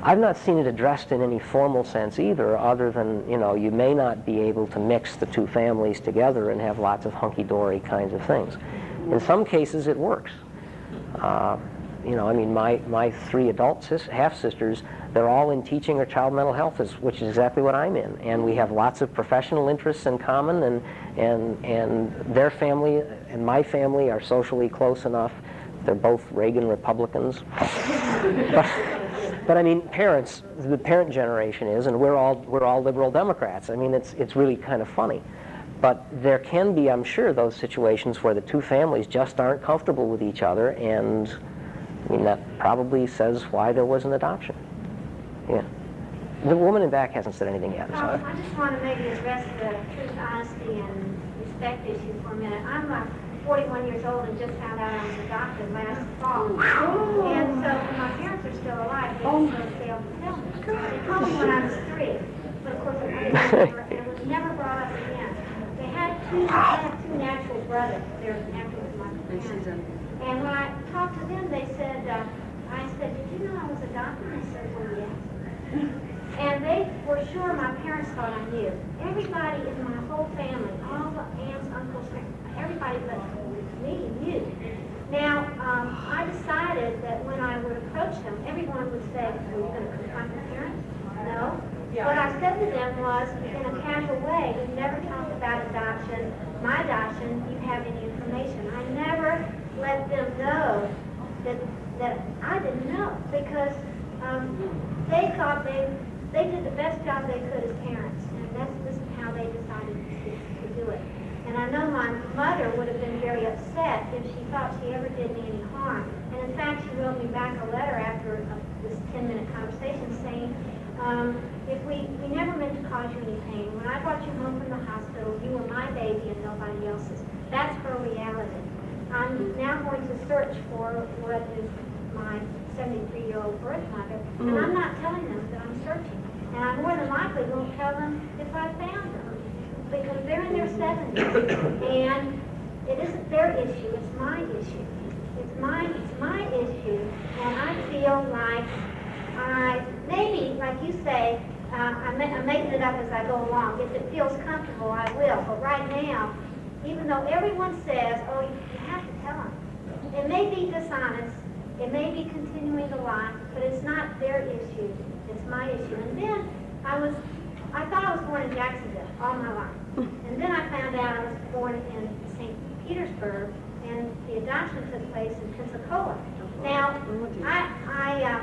I've not seen it addressed in any formal sense either, other than, you know, you may not be able to mix the 2 families together and have lots of hunky-dory kinds of things. In some cases it works. You know, I mean, my 3 adult half-sisters, they're all in teaching or child mental health, which is exactly what I'm in. And we have lots of professional interests in common, and their family and my family are socially close enough. They're both Reagan Republicans. But I mean, parents, the parent generation is, and we're all liberal Democrats. I mean, it's really kind of funny. But there can be, I'm sure, those situations where the 2 families just aren't comfortable with each other, and I mean, that probably says why there was an adoption. Yeah. The woman in back hasn't said anything yet. So. I just want to maybe address the truth, honesty, and respect issue for a minute. I'm 41 years old and just found out I was adopted last fall. And so when my parents are still alive, they just sort of failed to tell me. They told me when I was 3, but of course I didn't remember, and it was never brought up again. They had 2 natural brothers. They're natural with my parents. And when I talked to them, they said, I said, did you know I was adopted? They said, well, yes. And they were sure my parents thought I knew. Everybody in my whole family, all the aunts, uncles, everybody but me knew. Now, I decided that when I would approach them, everyone would say, are you going to confront your parents? No. What I said to them was, in a casual way, we never talked about adoption, my adoption, do you have any information? I never let them know that I didn't know, because they thought they did the best job they could as parents, and this is how they decided to do it. And I know my mother would have been very upset if she thought she ever did me any harm. And in fact, she wrote me back a letter after this 10-minute conversation saying, we never meant to cause you any pain. When I brought you home from the hospital, you were my baby and nobody else's. That's her reality. I'm now going to search for what is my 73-year-old birth mother, and I'm not telling them that I'm searching. And I more than likely won't tell them if I found her, because they're in their 70s, and it isn't their issue, it's my issue. It's my issue, and I feel like maybe, like you say, I'm making it up as I go along. If it feels comfortable, I will. But right now, even though everyone says, oh, you have to tell them. It may be dishonest, it may be continuing to lie, but it's not their issue, it's my issue. And then I thought I was born in Jacksonville all my life. And then I found out I was born in St. Petersburg, and the adoption took place in Pensacola. Now, I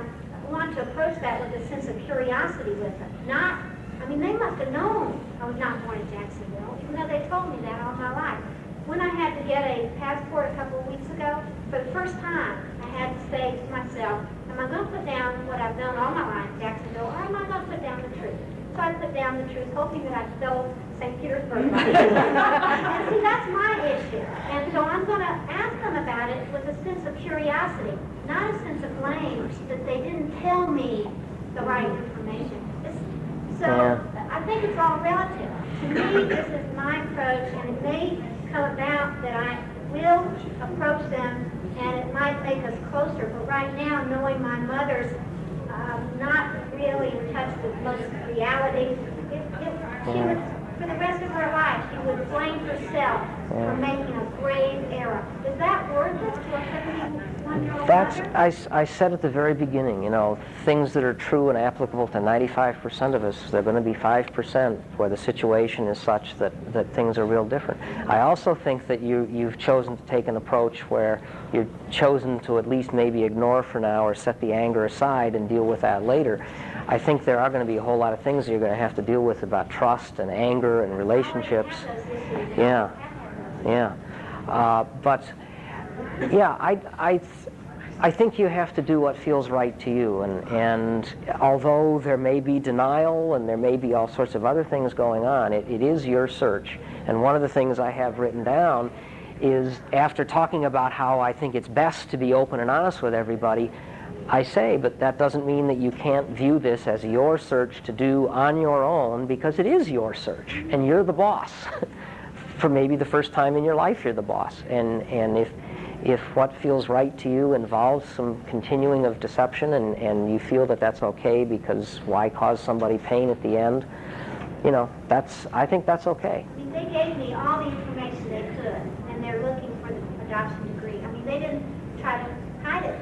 want to approach that with a sense of curiosity with them. They must have known I was not born in Jacksonville, even though they told me that all my life. When I had to get a passport a couple of weeks ago, for the first time, I had to say to myself, am I going to put down what I've done all my life in Jacksonville, or am I going to put down the truth? So I put down the truth, hoping that I'd spell St. Petersburg right. And see, that's my issue. And so I'm going to ask them about it with a sense of curiosity, not a sense of blame that they didn't tell me the right information. So I think it's all relative. To me, this is my approach, and it may come about that I will approach them, and it might make us closer. But right now, knowing my mother's not really in touch with most reality, she would, for the rest of her life, she would blame herself for making a grave error. Is that worth it to a 71-year-old? I said at the very beginning, you know, things that are true and applicable to 95% of us, they're going to be 5% where the situation is such that things are real different. I also think that you've chosen to take an approach where you've chosen to at least maybe ignore for now or set the anger aside and deal with that later. I think there are going to be a whole lot of things you're going to have to deal with about trust and anger and relationships. Yeah, yeah. But yeah, I think you have to do what feels right to you, and although there may be denial and there may be all sorts of other things going on, it is your search. And one of the things I have written down is, after talking about how I think it's best to be open and honest with everybody, I say, but that doesn't mean that you can't view this as your search to do on your own, because it is your search, and you're the boss. For maybe the first time in your life, you're the boss. And if what feels right to you involves some continuing of deception, and you feel that that's okay, because why cause somebody pain at the end, you know, I think that's okay. I mean, they gave me all the information they could, and they're looking for the adoption degree. I mean, they didn't try to hide it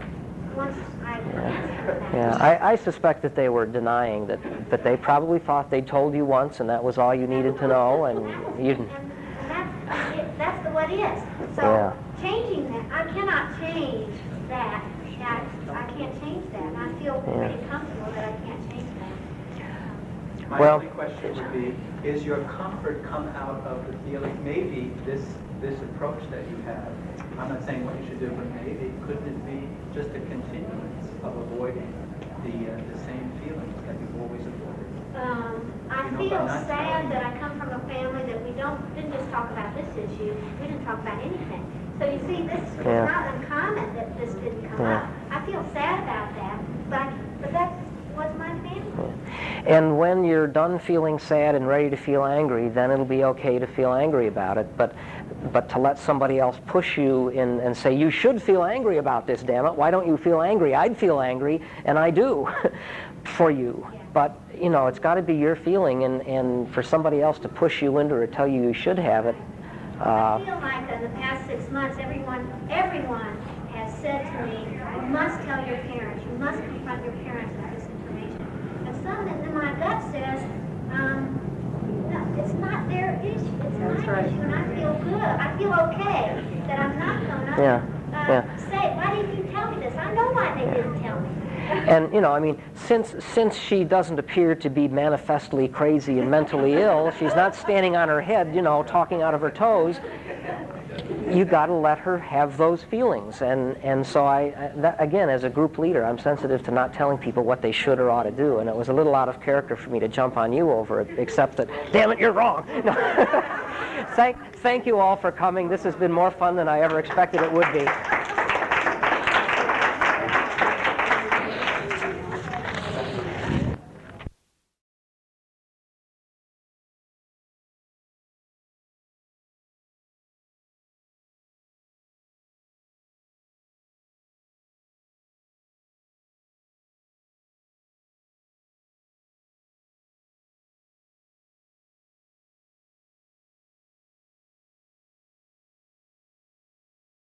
once I answered that. Yeah, I suspect that they were denying that they probably thought they'd told you once, and that was all you needed to know, and you didn't. That's the what is. So Yeah. changing that, I cannot change that. I can't change that. And I feel pretty comfortable that I can't change that. My Well- only question would be, is your comfort come out of the feeling, maybe this approach that you have, I'm not saying what you should do, but maybe, couldn't it be just a continuance of avoiding the same feelings that you've always avoided? I You know, feel by not sad telling that I come from a family that we didn't just talk about this issue, we didn't talk about anything. So you see, this is not uncommon that this didn't come up. I feel sad about that, but that was my family. And when you're done feeling sad and ready to feel angry, then it'll be okay to feel angry about it. But to let somebody else push you in and say, you should feel angry about this, damn it, why don't you feel angry? I'd feel angry, and I do, for you. But, you know, it's got to be your feeling, and for somebody else to push you into it or tell you you should have it. I feel like in the past 6 months, everyone has said to me, you must tell your parents, you must confront your parents with this information. And something in my gut says, no, it's not their issue, it's my issue, and I feel good. I feel okay that I'm not going to say, why didn't you tell me this? I know why they didn't tell me. And, you know, I mean, since she doesn't appear to be manifestly crazy and mentally ill, she's not standing on her head, you know, talking out of her toes, you got to let her have those feelings. And so again, as a group leader, I'm sensitive to not telling people what they should or ought to do. And it was a little out of character for me to jump on you over it, except that, damn it, you're wrong. Thank you all for coming. This has been more fun than I ever expected it would be.